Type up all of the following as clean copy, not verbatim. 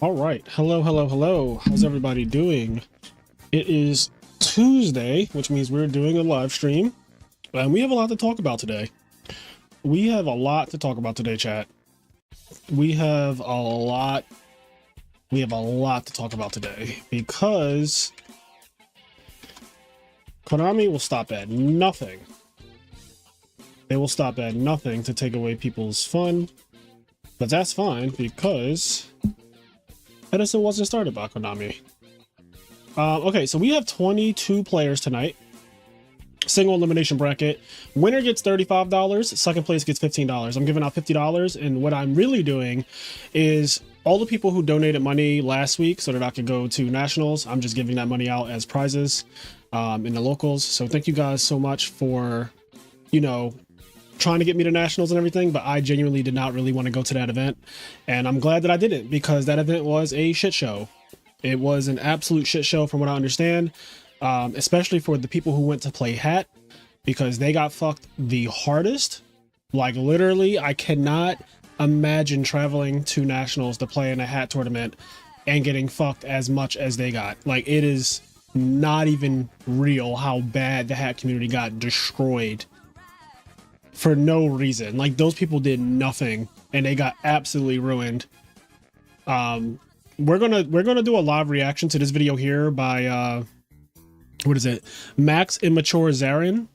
All right. Hello, hello, hello. How's everybody doing? It is Tuesday, which means we're doing a live stream, and we have a lot to talk about today. We have a lot to talk about today, chat. We have a lot to talk about today because Konami will stop at nothing. They will stop at nothing to take away people's fun, but that's fine because Edison wasn't started by Konami. Okay, so we have 22 players tonight. Single elimination bracket. Winner gets $35. Second place gets $15. I'm giving out $50. And what I'm really doing is all the people who donated money last week so that I could go to nationals, I'm just giving that money out as prizes in the locals. So thank you guys so much for, you know, trying to get me to nationals and everything, but I genuinely did not really want to go to that event, and I'm glad that I didn't, because that event was a shit show. It was an absolute shit show from what I understand, especially for the people who went to play hat, because they got fucked the hardest. Like literally, I cannot imagine traveling to nationals to play in a hat tournament and getting fucked as much as they got. Like, it is not even real how bad the hat community got destroyed for no reason. Like, those people did nothing and they got absolutely ruined. We're gonna do a live reaction to this video here by what is it, Max Immature Zarin,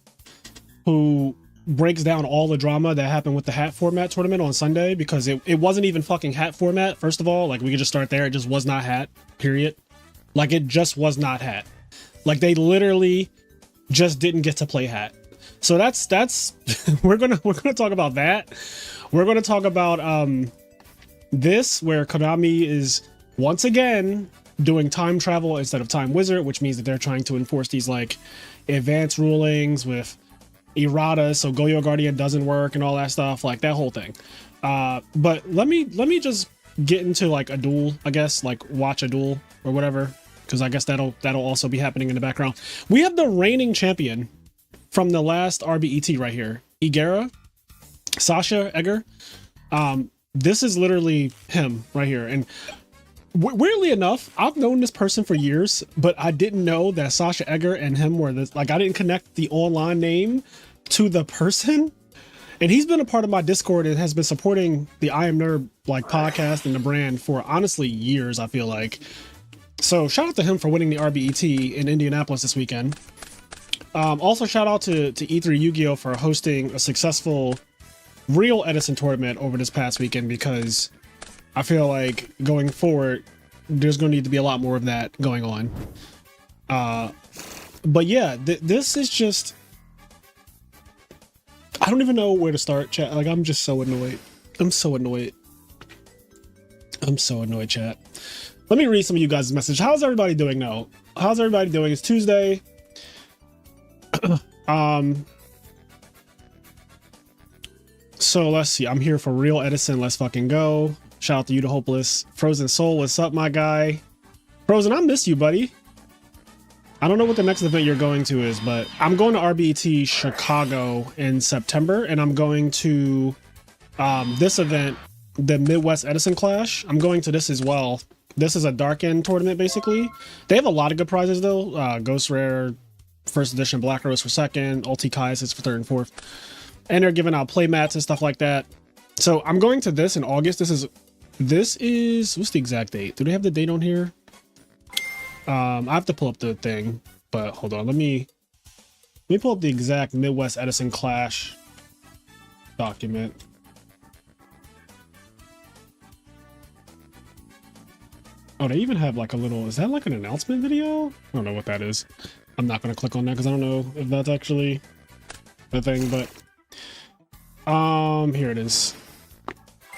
who breaks down all the drama that happened with the hat format tournament on Sunday, because it wasn't even fucking hat format. First of all, like, we could just start there. It just was not hat, period. Like, it just was not hat. Like, they literally just didn't get to play hat. So that's we're gonna talk about that. We're gonna talk about this, where Konami is once again doing time travel instead of time wizard, which means that they're trying to enforce these like advanced rulings with errata, so Goyo Guardian doesn't work and all that stuff, like that whole thing. But let me just get into like a duel, I guess, like watch a duel or whatever, because I guess that'll also be happening in the background. We have the reigning champion from the last RBET right here, Igera, Sasha Egger. This is literally him right here. And weirdly enough, I've known this person for years, but I didn't know that Sasha Egger and him were this, like, I didn't connect the online name to the person. And he's been a part of my Discord and has been supporting the IMNerd like podcast and the brand for honestly years, I feel like. So shout out to him for winning the RBET in Indianapolis this weekend. Also shout out to E3 Yugioh for hosting a successful real Edison tournament over this past weekend, because I feel like going forward there's going to need to be a lot more of that going on. But yeah, this is just, I don't even know where to start, chat. Like, I'm just so annoyed. I'm so annoyed, chat. Let me read some of you guys' message. How's everybody doing now? How's everybody doing? It's Tuesday. So let's see. I'm here for real Edison. Let's fucking go. Shout out to you, to Hopeless. Frozen Soul, what's up, my guy? Frozen, I miss you, buddy. I don't know what the next event you're going to is, but I'm going to RBT Chicago in September, and I'm going to this event, the Midwest Edison Clash. I'm going to this as well. This is a Dark End tournament, basically. They have a lot of good prizes, though. Ghost Rare, first edition, Black Rose for second, Ulti Kai's is for third and fourth. And they're giving out play mats and stuff like that. So I'm going to this in August. This is what's the exact date? Do they have the date on here? I have to pull up the thing, but hold on. Let me pull up the exact Midwest Edison Clash document. Oh, they even have like a little, is that like an announcement video? I don't know what that is. I'm not going to click on that because I don't know if that's actually the thing, but here it is.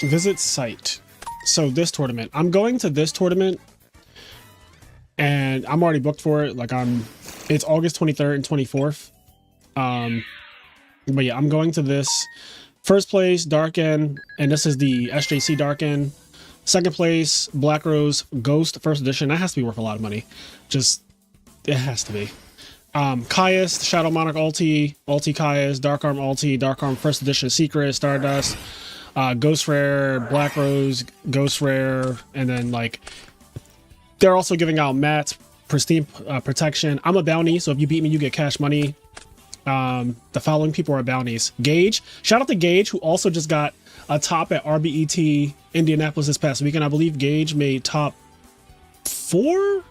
Visit site. So this tournament, I'm going to this tournament and I'm already booked for it. Like, it's August 23rd and 24th. But yeah, I'm going to this. First place, Dark End, and this is the SJC Dark End. Second place, Black Rose Ghost first edition. That has to be worth a lot of money. Just, it has to be. Caius, Shadow Monarch Ulti, Ulti Caius, Dark Arm Ulti, Dark Arm first edition Secret, Stardust, Ghost Rare, Black Rose, Ghost Rare, and then like they're also giving out mats, pristine protection. I'm a bounty, so if you beat me, you get cash money. The following people are bounties. Gage, shout out to Gage, who also just got a top at RBET Indianapolis this past weekend. I believe Gage made top 4.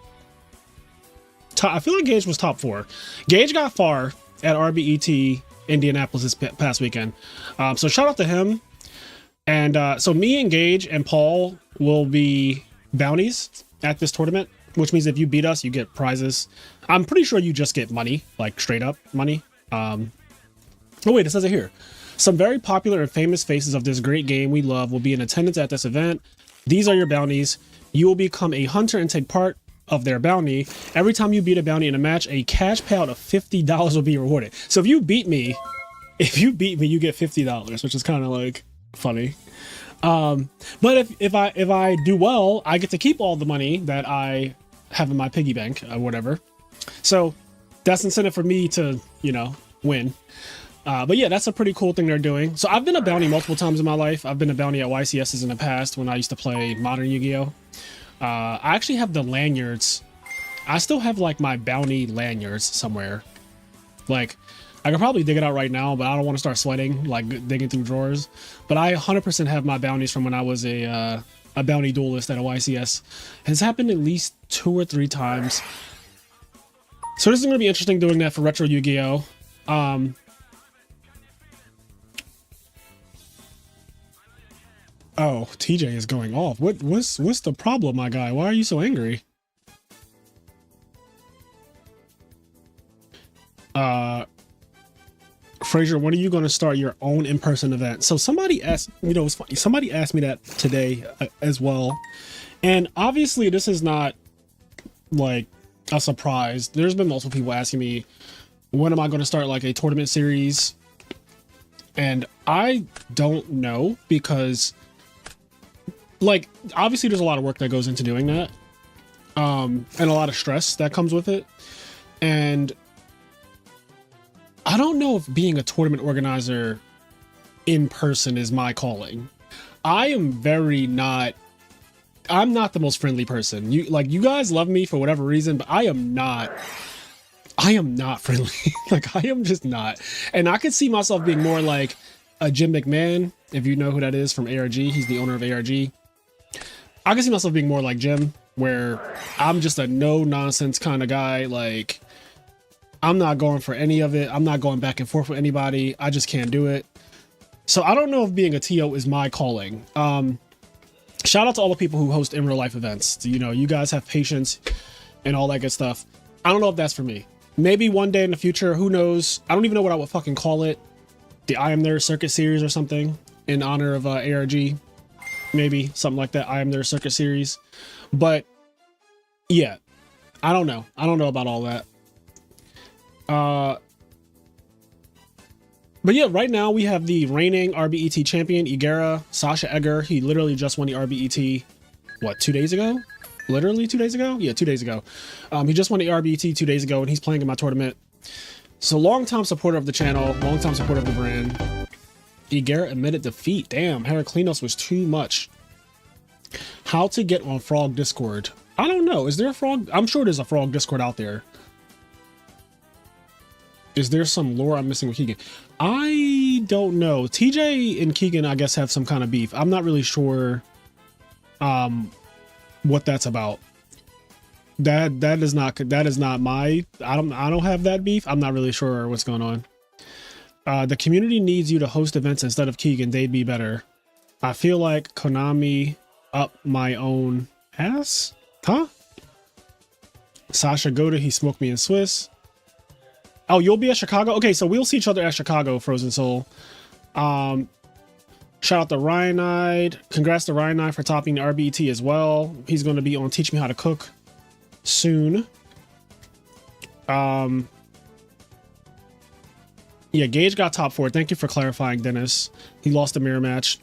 I feel like Gage was top 4. Gage got far at RBET Indianapolis this past weekend. So shout out to him. And so me and Gage and Paul will be bounties at this tournament, which means if you beat us, you get prizes. I'm pretty sure you just get money, like straight up money. Oh wait, it says it here. Some very popular and famous faces of this great game we love will be in attendance at this event. These are your bounties. You will become a hunter and take part of their bounty. Every time you beat a bounty in a match, a cash payout of $50 will be rewarded. So if you beat me, you get $50, which is kind of like funny. But if I do well, I get to keep all the money that I have in my piggy bank or whatever. So that's incentive for me to, you know, win. But yeah, that's a pretty cool thing they're doing. So I've been a bounty multiple times in my life. I've been a bounty at YCSs in the past when I used to play modern Yu-Gi-Oh! I actually have the lanyards. I still have like my bounty lanyards somewhere. Like I could probably dig it out right now, but I don't want to start sweating, like digging through drawers. But I 100% have my bounties from when I was a bounty duelist at a YCS. It's happened at least 2 or 3 times. So this is going to be interesting doing that for Retro Yu-Gi-Oh! Oh, TJ is going off. What's the problem, my guy? Why are you so angry? Fraser, when are you going to start your own in-person event? So somebody asked, you know, it's funny. Somebody asked me that today as well. And obviously this is not like a surprise. There's been multiple people asking me, when am I going to start like a tournament series? And I don't know, because like, obviously there's a lot of work that goes into doing that. And a lot of stress that comes with it. And I don't know if being a tournament organizer in person is my calling. I'm not the most friendly person. You guys love me for whatever reason, but I am not friendly. Like I am just not. And I could see myself being more like a Jim McMahon, if you know who that is from ARG. He's the owner of ARG. I can see myself being more like Jim, where I'm just a no nonsense kind of guy. Like I'm not going for any of it. I'm not going back and forth with anybody. I just can't do it. So I don't know if being a TO is my calling. Shout out to all the people who host in real life events. You know, you guys have patience and all that good stuff. I don't know if that's for me. Maybe one day in the future, who knows? I don't even know what I would fucking call it. The IMNerd Circuit Series or something in honor of ARG. Maybe something like that. IMNerd Circuit Series. But yeah, I don't know. I don't know about all that. But yeah, right now we have the reigning RBET champion, Igera, Sasha Egger. He literally just won the RBET, what, 2 days ago? Literally 2 days ago? Yeah, 2 days ago. He just won the RBET 2 days ago, and he's playing in my tournament. So long-time supporter of the channel, long-time supporter of the brand. Igera admitted defeat. Damn, Heraclinos was too much. How to get on Frog Discord? I don't know. Is there a Frog? I'm sure there's a Frog Discord out there. Is there some lore I'm missing with Keegan? I don't know. TJ and Keegan, I guess, have some kind of beef. I'm not really sure what that's about. That is not my, I don't have that beef. I'm not really sure what's going on. The community needs you to host events instead of Keegan. They'd be better. I feel like Konami up my own ass. Huh? Sasha Goda, he smoked me in Swiss. Oh, you'll be at Chicago? Okay, so we'll see each other at Chicago, Frozen Soul. Shout out to Ryanide. Congrats to Ryanide for topping the RBT as well. He's going to be on Teach Me How to Cook soon. Yeah, Gage got top 4. Thank you for clarifying, Dennis. He lost the mirror match.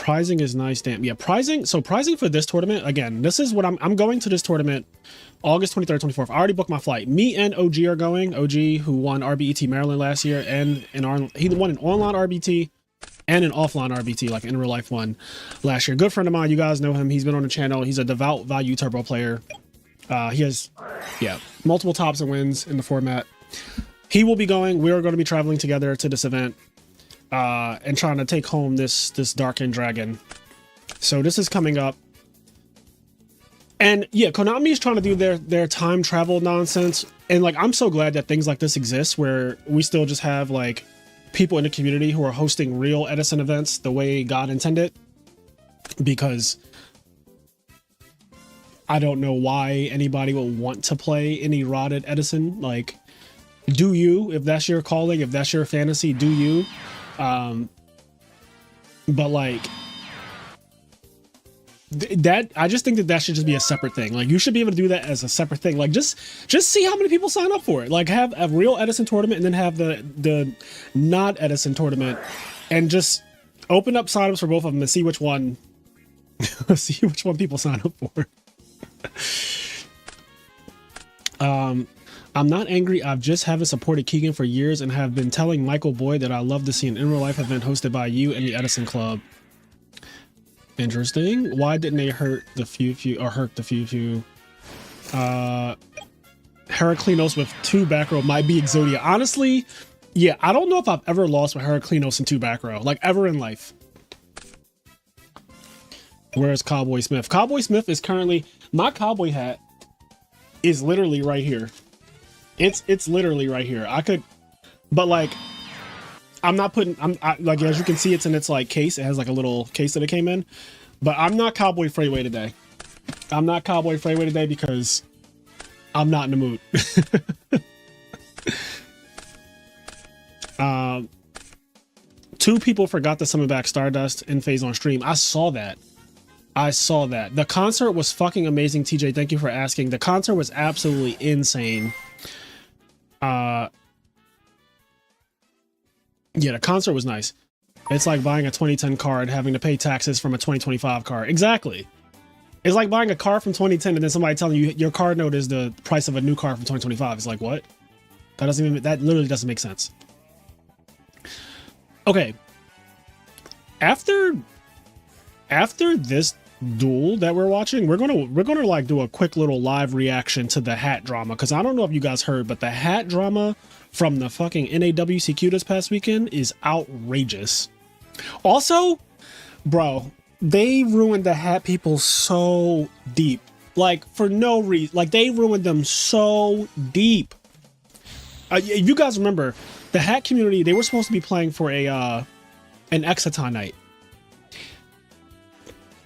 Prizing is nice. Damn. Yeah, prizing. So prizing for this tournament, again, this is what I'm going to this tournament August 23rd, 24th. I already booked my flight. Me and OG are going. OG, who won RBET Maryland last year, and he won an online RBT and an offline RBT, like in real life one last year. Good friend of mine. You guys know him. He's been on the channel. He's a devout value turbo player. He has, yeah, multiple tops and wins in the format. He will be going. We are going to be traveling together to this event and trying to take home this Darkened Dragon. So this is coming up. And yeah, Konami is trying to do their time travel nonsense. And like, I'm so glad that things like this exist where we still just have like people in the community who are hosting real Edison events the way God intended. Because I don't know why anybody would want to play any rotted Edison. Like, do you, if that's your calling, if that's your fantasy, do you? But like that, I just think that should just be a separate thing. Like, you should be able to do that as a separate thing. Like, just see how many people sign up for it. Like, have a real Edison tournament and then have the not Edison tournament, and just open up signups for both of them and see which one see which one people sign up for. I'm not angry. I've just haven't supported Keegan for years and have been telling Michael Boyd that I love to see an in real life event hosted by you and the Edison Club. Interesting. Why didn't they hurt the few or hurt the few? Heraclinos with 2 back row might be Exodia. Honestly, yeah, I don't know if I've ever lost with Heraclinos and 2 back row, like ever in life. Where's Cowboy Smith? Cowboy Smith is currently, my cowboy hat is literally right here. It's literally right here. I could, but like, I'm not putting, like, as you can see, it's in its like case. It has like a little case that it came in, but I'm not Cowboy Freeway today. I'm not Cowboy Freeway today because I'm not in the mood. 2 people forgot to summon back Stardust in phase on stream. I saw that. The concert was fucking amazing. TJ, thank you for asking. The concert was absolutely insane. Yeah, the concert was nice. It's like buying a 2010 car and having to pay taxes from a 2025 car. Exactly. It's like buying a car from 2010 and then somebody telling you your car note is the price of a new car from 2025. It's like, what? That literally doesn't make sense. Okay. After this duel that we're watching, we're gonna like do a quick little live reaction to the hat drama, because I don't know if you guys heard, but the hat drama from the fucking NAWCQ this past weekend is outrageous. Also, bro, they ruined the hat people so deep, like for no reason. Like, they ruined them so deep. If you guys remember, the hat community, they were supposed to be playing for an Exciton night.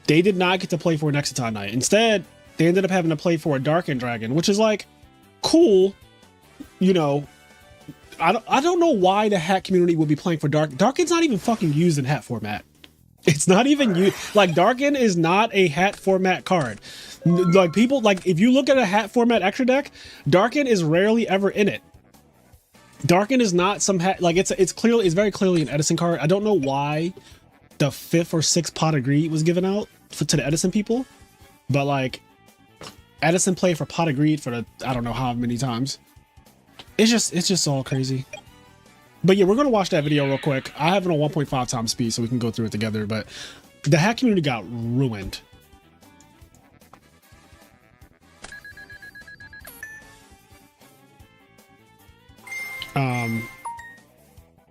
They did not get to play for an Exciton night. Instead, they ended up having to play for a Darkened Dragon, which is like cool, you know. I don't know why the hat community would be playing for Darken's not even fucking used in hat format. It's not even used. Like, Darken is not a hat format card. Like, people, like, if you look at a hat format extra deck, Darken is rarely ever in it. Darken is not some hat, like, it's very clearly an Edison card. I don't know why the 5th or 6th pot of greed was given out to the Edison people, but like, Edison played for pot of greed for the, I don't know how many times. It's just all crazy. But yeah, we're gonna watch that video real quick. I have it on 1.5 times speed so we can go through it together, but the hack community got ruined.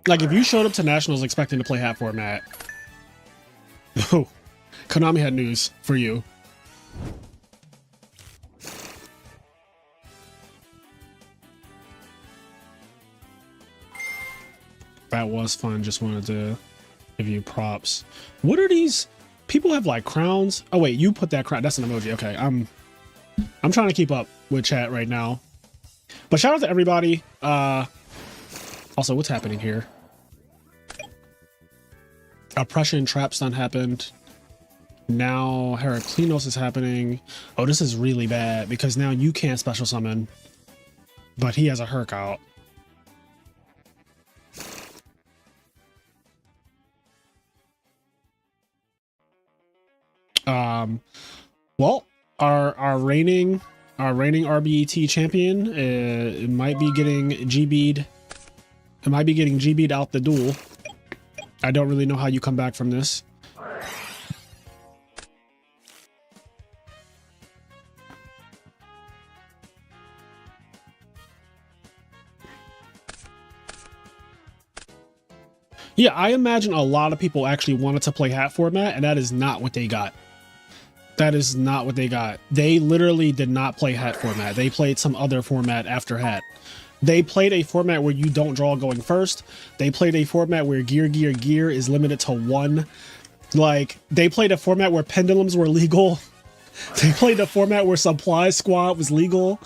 Like, if you showed up to Nationals expecting to play hat format, oh, Konami had news for you. That was fun. Just wanted to give you props. What are these? People have like crowns. Oh wait, you put that crown. That's an emoji. Okay, I'm trying to keep up with chat right now. But shout out to everybody. Also, what's happening here? Oppression trap stun happened. Now Heraclinos is happening. Oh, this is really bad because now you can't special summon, but he has a Herc out. Well, our reigning RBET champion it might be getting GB'd. It might be getting GB'd out the duel. I don't really know how you come back from this. Yeah, I imagine a lot of people actually wanted to play hat format, and that is not what they got. That is not what they got. They literally did not play hat format. They played some other format after hat. They played a format where you don't draw going first. They played a format where gear is limited to 1. Like, they played a format where pendulums were legal. They played a format where supply squad was legal.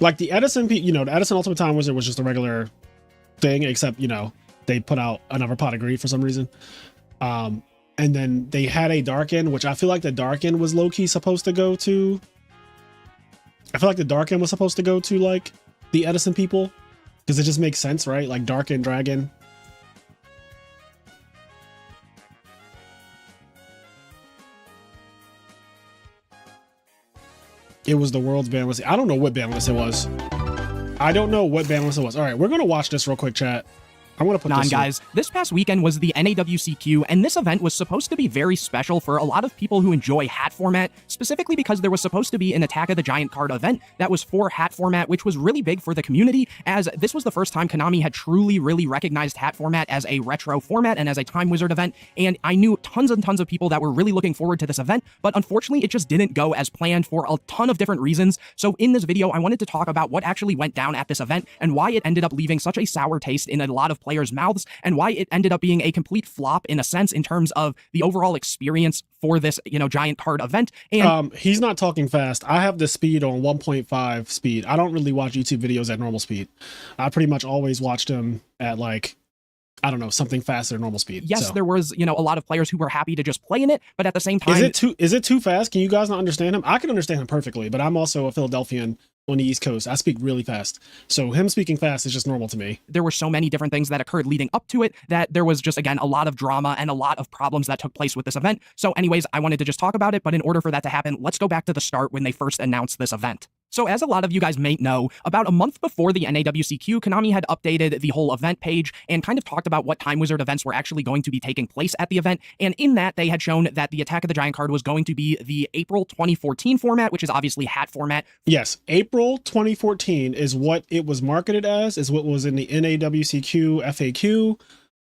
Like the Edison, the Edison Ultimate Time Wizard was just a regular thing, except, they put out another pot of greed for some reason. And then they had a Dark End, which I feel like the Dark End was low-key supposed to go to... I feel like the Dark End was supposed to go to, like, the Edison people. Because it just makes sense, right? Like, Dark End Dragon. It was the world's ban list. I don't know what ban list it was. I don't know what ban list it was. All right, we're going to watch this real quick, chat. I'm going to put this guys, this past weekend was the NAWCQ, and this event was supposed to be very special for a lot of people who enjoy hat format, specifically because there was supposed to be an Attack of the Giant card event that was for hat format, which was really big for the community, as this was the first time Konami had truly, really recognized hat format as a retro format and as a Time Wizard event, and I knew tons and tons of people that were really looking forward to this event, but unfortunately, it just didn't go as planned for a ton of different reasons. So in this video, I wanted to talk about what actually went down at this event and why it ended up leaving such a sour taste in a lot of players' mouths, and why it ended up being a complete flop in a sense in terms of the overall experience for this, giant card event. And he's not talking fast. I have the speed on 1.5 speed. I don't really watch YouTube videos at normal speed. I pretty much always watch them at, like, I don't know, something faster than normal speed. Yes, there was, a lot of players who were happy to just play in it, but at the same time... Is it too fast? Can you guys not understand him? I can understand him perfectly, but I'm also a Philadelphian on the East Coast. I speak really fast. So him speaking fast is just normal to me. There were so many different things that occurred leading up to it that there was just, again, a lot of drama and a lot of problems that took place with this event. So anyways, I wanted to just talk about it, but in order for that to happen, let's go back to the start when they first announced this event. So as a lot of you guys may know, about a month before the NAWCQ, Konami had updated the whole event page and kind of talked about what Time Wizard events were actually going to be taking place at the event. And in that, they had shown that the Attack of the Giant card was going to be the April 2014 format, which is obviously hat format. Yes, April 2014 is what it was marketed as, is what was in the NAWCQ FAQ,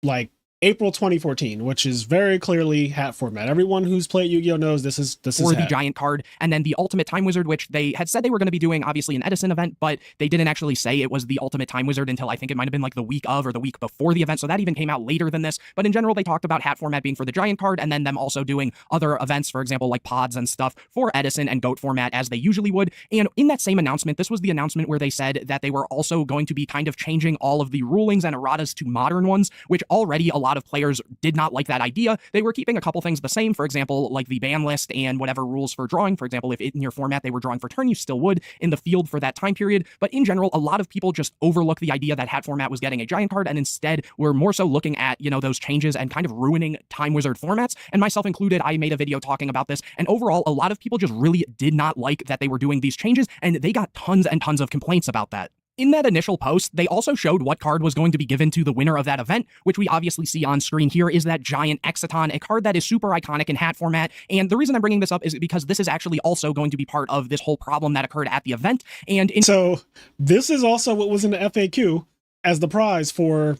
like April 2014, which is very clearly hat format. Everyone who's played Yu-Gi-Oh knows this is for the giant card, and then the Ultimate Time Wizard, which they had said they were going to be doing obviously an Edison event, but they didn't actually say it was the Ultimate Time Wizard until I think it might have been like the week of or the week before the event, so that even came out later than this. But in general, they talked about hat format being for the giant card, and then them also doing other events, for example, like pods and stuff for Edison and GOAT format as they usually would. And in that same announcement, this was the announcement where they said that they were also going to be kind of changing all of the rulings and erratas to modern ones, which already a lot of players did not like that idea. They were keeping a couple things the same, for example, like the ban list and whatever rules for drawing. For example, if in your format they were drawing for turn, you still would in the field for that time period. But in general, a lot of people just overlook the idea that hat format was getting a giant card, and instead were more so looking at, those changes and kind of ruining Time Wizard formats. And myself included, I made a video talking about this. And overall, a lot of people just really did not like that they were doing these changes, and they got tons and tons of complaints about that. In that initial post, they also showed what card was going to be given to the winner of that event, which we obviously see on screen here is that giant Exciton, a card that is super iconic in hat format. And the reason I'm bringing this up is because this is actually also going to be part of this whole problem that occurred at the event. And so this is also what was in the FAQ as the prize for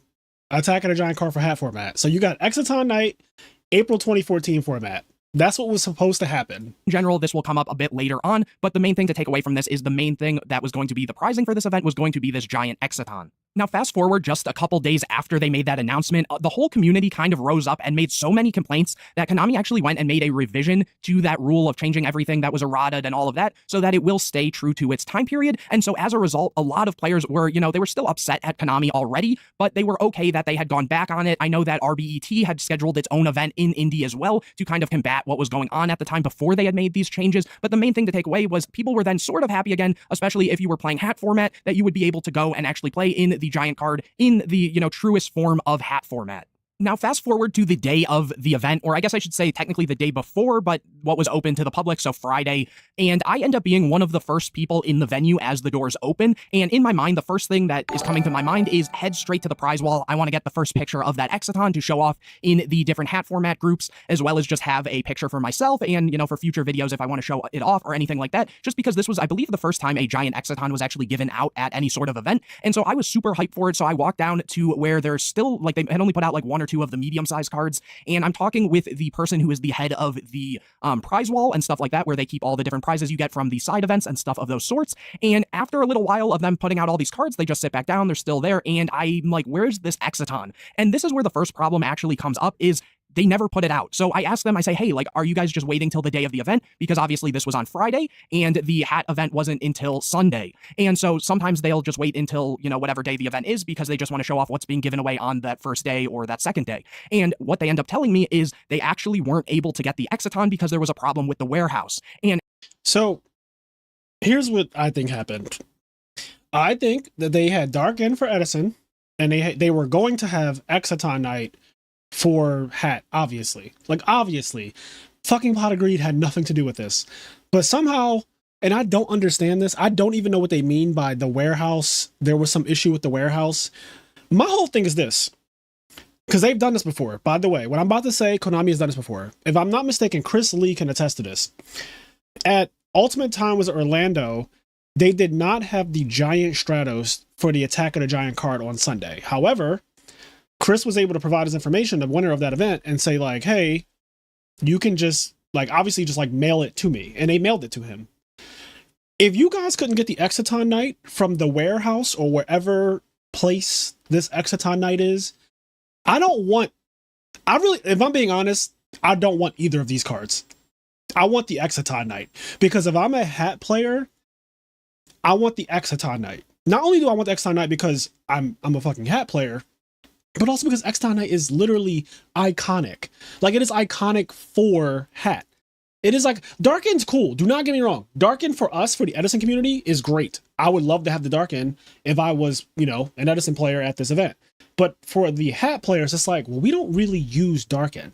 Attack of the Giant card for hat format. So you got Exciton Knight, April 2014 format. That's what was supposed to happen. In general, this will come up a bit later on, but the main thing to take away from this is the main thing that was going to be the prizing for this event was going to be this giant Exciton. Now, fast forward just a couple days after they made that announcement, the whole community kind of rose up and made so many complaints that Konami actually went and made a revision to that rule of changing everything that was errata and all of that so that it will stay true to its time period. And so as a result, a lot of players were, they were still upset at Konami already, but they were okay that they had gone back on it. I know that RBET had scheduled its own event in Indy as well to kind of combat what was going on at the time before they had made these changes. But the main thing to take away was people were then sort of happy again, especially if you were playing hat format, that you would be able to go and actually play in the giant card in the, truest form of hat format. Now, fast forward to the day of the event, or I guess I should say technically the day before, but what was open to the public, so Friday, and I end up being one of the first people in the venue as the doors open, and in my mind, the first thing that is coming to my mind is head straight to the prize wall. I want to get the first picture of that Exciton to show off in the different hat format groups, as well as just have a picture for myself and, for future videos if I want to show it off or anything like that, just because this was, I believe, the first time a giant Exciton was actually given out at any sort of event, and so I was super hyped for it, so I walked down to where there's still, they had only put out one or two of the medium-sized cards, and I'm talking with the person who is the head of the prize wall and stuff like that, where they keep all the different prizes you get from the side events and stuff of those sorts. And after a little while of them putting out all these cards, they just sit back down, they're still there, and I'm like, where's this Exciton? And this is where the first problem actually comes up, is they never put it out. So I asked them, I say, hey, are you guys just waiting till the day of the event? Because obviously this was on Friday and the hat event wasn't until Sunday. And so sometimes they'll just wait until, whatever day the event is because they just want to show off what's being given away on that first day or that second day. And what they end up telling me is they actually weren't able to get the Exciton because there was a problem with the warehouse. And so here's what I think happened. I think that they had Dark End for Edison and they were going to have Exciton night for hat, obviously. Obviously. Fucking Pot of Greed had nothing to do with this. But somehow, and I don't understand this, I don't even know what they mean by the warehouse. There was some issue with the warehouse. My whole thing is this, because they've done this before. By the way, what I'm about to say, Konami has done this before. If I'm not mistaken, Chris Lee can attest to this. At Ultimate Time was Orlando, they did not have the Giant Stratos for the Attack of the Giant card on Sunday. However, Chris was able to provide his information, the winner of that event, and say hey, you can just obviously just mail it to me. And they mailed it to him. If you guys couldn't get the Exciton night from the warehouse or wherever place this Exciton night is, if I'm being honest, I don't want either of these cards. I want the Exciton night, because if I'm a hat player, I want the Exciton night. Not only do I want the Exciton night because I'm a fucking hat player, but also because Exciton night is literally iconic. It is iconic for hat. It is Darken's cool. Do not get me wrong. Darken for us, for the Edison community, is great. I would love to have the Darken if I was, an Edison player at this event. But for the hat players, it's we don't really use Darken.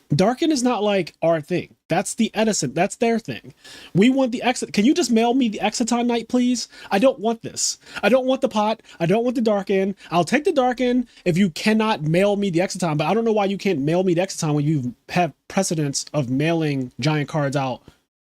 Darken is not our thing. That's the Edison. That's their thing. We want the Exit. Can you just mail me the Exciton night, please? I don't want this. I don't want the pot. I don't want the Darken. I'll take the Darken if you cannot mail me the Exciton, but I don't know why you can't mail me the Exciton when you have precedence of mailing giant cards out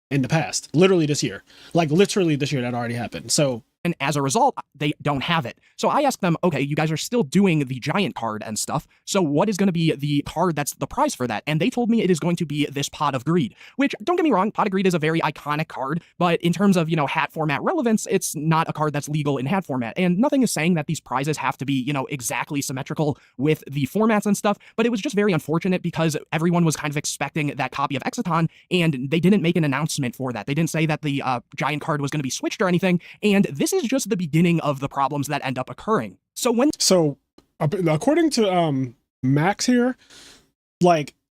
in the past. Literally this year. Literally this year that already happened. So and as a result, they don't have it. So I asked them, okay, you guys are still doing the giant card and stuff, so what is going to be the card that's the prize for that? And they told me it is going to be this Pot of Greed, which, don't get me wrong, Pot of Greed is a very iconic card, but in terms of, hat format relevance, it's not a card that's legal in hat format. And nothing is saying that these prizes have to be, exactly symmetrical with the formats and stuff, but it was just very unfortunate because everyone was kind of expecting that copy of Exciton, and they didn't make an announcement for that. They didn't say that the giant card was going to be switched or anything, and this is just the beginning of the problems that end up occurring. So according to Max here,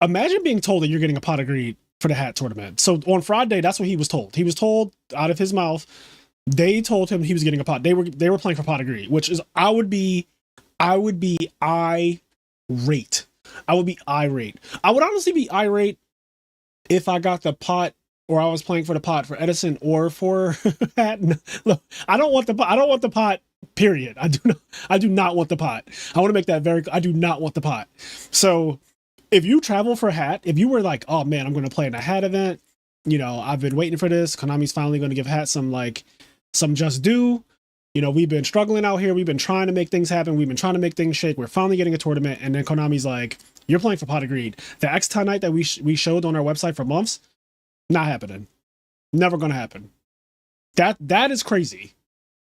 imagine being told that you're getting a Pot of Greed for the hat tournament. So on Friday, that's what he was told. He was told out of his mouth, they told him he was getting a pot. They were playing for Pot of Greed, which is I would be irate. I would be irate. I would honestly be irate if I got the pot, or I was playing for the pot for Edison or for hat. Look, I don't want the pot. I don't want the pot, period. I do not want the pot. I want to make that very, I do not want the pot. So if you travel for hat, if you were oh man, I'm going to play in a hat event, I've been waiting for this. Konami's finally going to give hat some just due. We've been struggling out here. We've been trying to make things happen. We've been trying to make things shake. We're finally getting a tournament. And then Konami's you're playing for Pot of Greed. The Exciton night that we showed on our website for months, not happening. Never gonna happen. That is crazy.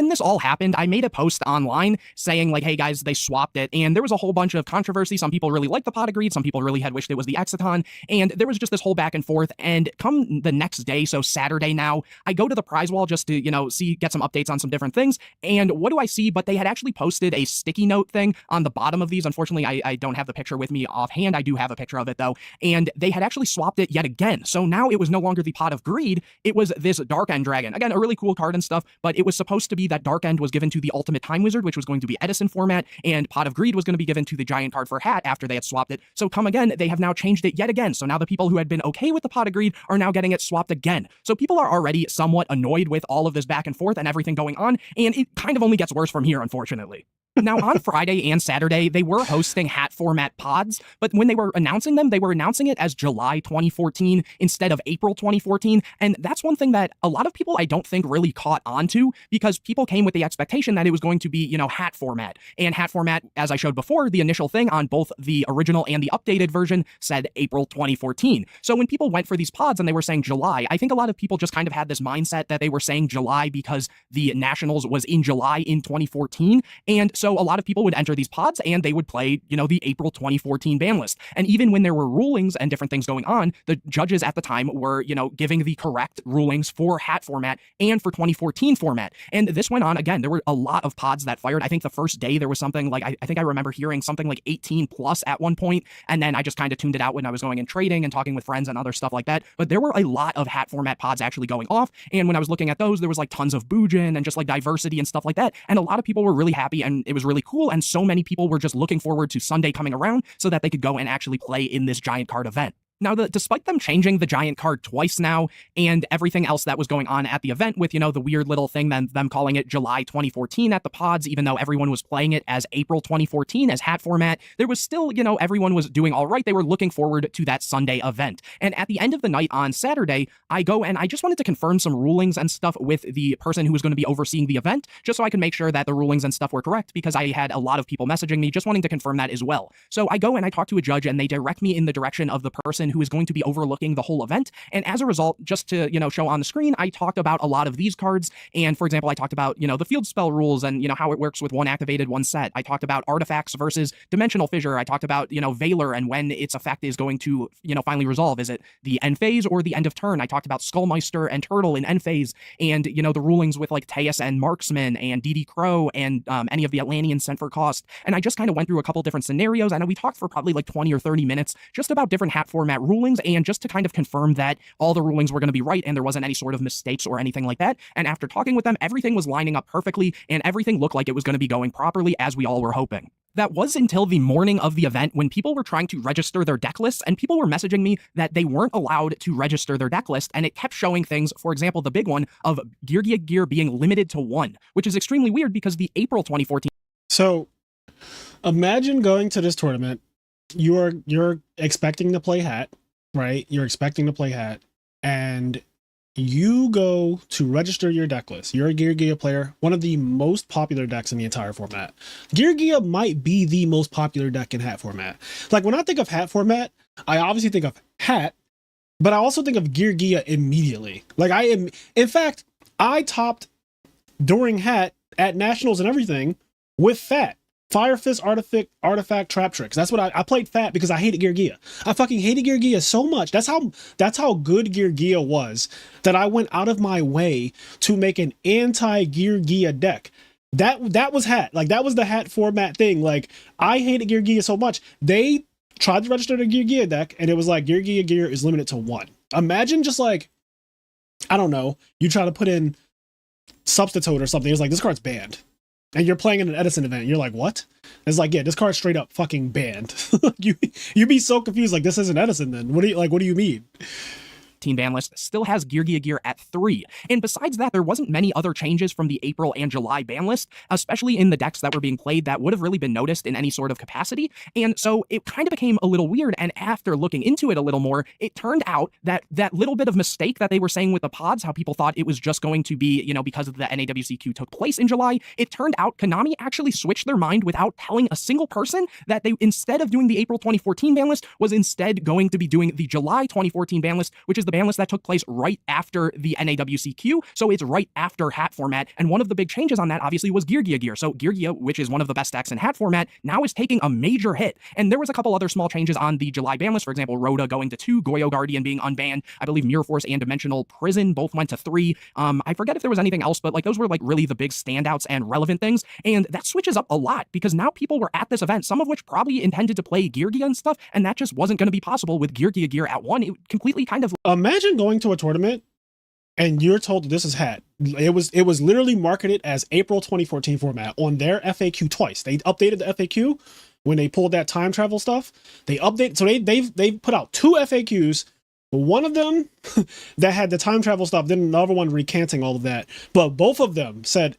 when this all happened, I made a post online saying like, hey guys, they swapped it. And there was a whole bunch of controversy. Some people really liked the pot of greed. Some people really had wished it was the Exciton. And there was just this whole back and forth. And come the next day, so Saturday now, I go to the prize wall just to, get some updates on some different things. And what do I see? But they had actually posted a sticky note thing on the bottom of these. Unfortunately, I don't have the picture with me offhand. I do have a picture of it though. And they had actually swapped it yet again. So now it was no longer the pot of greed. It was this Dark End Dragon. Again, a really cool card and stuff, but it was supposed to be that Dark End was given to the Ultimate Time Wizard, which was going to be Edison format, and Pot of Greed was going to be given to the Giant card for Hat after they had swapped it. So come again, they have now changed it yet again. So now the people who had been okay with the Pot of Greed are now getting it swapped again. So people are already somewhat annoyed with all of this back and forth and everything going on, and it kind of only gets worse from here, unfortunately. Now, on Friday and Saturday, they were hosting hat format pods, but when they were announcing them, they were announcing it as July 2014 instead of April 2014, and that's one thing that a lot of people I don't think really caught on to, because people came with the expectation that it was going to be, hat format. And hat format, as I showed before, the initial thing on both the original and the updated version said April 2014. So when people went for these pods and they were saying July, I think a lot of people just kind of had this mindset that they were saying July because the Nationals was in July in 2014, and so a lot of people would enter these pods and they would play, the April 2014 ban list. And even when there were rulings and different things going on, the judges at the time were, giving the correct rulings for hat format and for 2014 format. And this went on again. There were a lot of pods that fired. I think the first day there was something like, I think I remember hearing something like 18 plus at one point. And then I just kind of tuned it out when I was going and trading and talking with friends and other stuff like that. But there were a lot of hat format pods actually going off. And when I was looking at those, there was like tons of Bujin and just like diversity and stuff like that. And a lot of people were really happy and it was really cool, and so many people were just looking forward to Sunday coming around so that they could go and actually play in this Giant card event. Now, despite them changing the Giant card twice now and everything else that was going on at the event with, the weird little thing, them calling it July 2014 at the pods, even though everyone was playing it as April 2014 as hat format, there was still, everyone was doing all right. They were looking forward to that Sunday event. And at the end of the night on Saturday, I go and I just wanted to confirm some rulings and stuff with the person who was going to be overseeing the event, just so I could make sure that the rulings and stuff were correct, because I had a lot of people messaging me just wanting to confirm that as well. So I go and I talk to a judge and they direct me in the direction of the person who is going to be overlooking the whole event. And as a result, just to, show on the screen, I talked about a lot of these cards. And for example, I talked about, the field spell rules and, how it works with one activated, one set. I talked about artifacts versus dimensional fissure. I talked about, Valor and when its effect is going to, finally resolve. Is it the end phase or the end of turn? I talked about Skullmeister and Turtle in end phase and, the rulings with like Teus and Marksman and DD Crow and any of the Atlanteans sent for cost. And I just kind of went through a couple different scenarios. I know we talked for probably like 20 or 30 minutes just about different hat format rulings, and just to kind of confirm that all the rulings were going to be right and there wasn't any sort of mistakes or anything like that. And after talking with them, everything was lining up perfectly and everything looked like it was going to be going properly as we all were hoping. That was until the morning of the event when people were trying to register their deck lists, and people were messaging me that they weren't allowed to register their deck list, and it kept showing things, for example, the big one of Yugioh gear being limited to 1, which is extremely weird because the April 2014... So imagine going to this tournament, you're expecting to play hat, right? You're expecting to play hat, and you go to register your deck list. You're a Yugioh player, one of the most popular decks in the entire format. Yugioh might be the most popular deck in hat format. Like when I think of hat format, I obviously think of hat, but I also think of Yugioh immediately. Like in fact, I topped during hat at Nationals and everything with Fat. Fire Fist, Artifact, Trap Tricks. That's what I played Fat because I hated Yugioh. I fucking hated Yugioh so much. That's how good Yugioh was that I went out of my way to make an anti-Yugioh deck. That was hat. Like that was the hat format thing. Like I hated Yugioh so much. They tried to register the Yugioh deck and it was like Yugioh gear is limited to 1. Imagine just like, I don't know, you try to put in Substitute or something. It's like this card's banned. And you're playing in an Edison event, and you're like, what? It's like, yeah, this card's straight up fucking banned. You'd be so confused, like, this isn't Edison then. What do you mean? ban list still has Yugioh gear at 3. And besides that, there wasn't many other changes from the April and July ban list, especially in the decks that were being played that would have really been noticed in any sort of capacity. And so it kind of became a little weird. And after looking into it a little more, it turned out that that little bit of mistake that they were saying with the pods, how people thought it was just going to be, because of the NAWCQ took place in July, it turned out Konami actually switched their mind without telling a single person that they, instead of doing the April 2014 ban list, was instead going to be doing the July 2014 ban list, which is the the ban list that took place right after the NAWCQ, so it's right after hat format, and one of the big changes on that obviously was Yugioh. So Yugioh, which is one of the best decks in hat format, now is taking a major hit, and there was a couple other small changes on the July ban list, for example, Rhoda going to 2, Goyo Guardian being unbanned, I believe Mirror Force and Dimensional Prison both went to 3, I forget if there was anything else, but like those were like really the big standouts and relevant things, and that switches up a lot, because now people were at this event, some of which probably intended to play Yugioh and stuff, and that just wasn't going to be possible with Yugioh at 1. It completely kind of... Imagine going to a tournament and you're told this is hat. It was literally marketed as April 2014 format on their FAQ twice. They updated the FAQ when they pulled that time travel stuff. They update, so they put out 2 FAQs. One of them that had the time travel stuff, then another one recanting all of that. But both of them said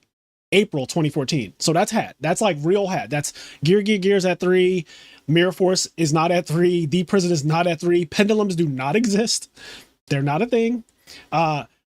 April 2014. So that's hat. That's like real hat. That's Gear's at 3. Mirror Force is not at 3. Deep Prison is not at 3. Pendulums do not exist. They're not a thing.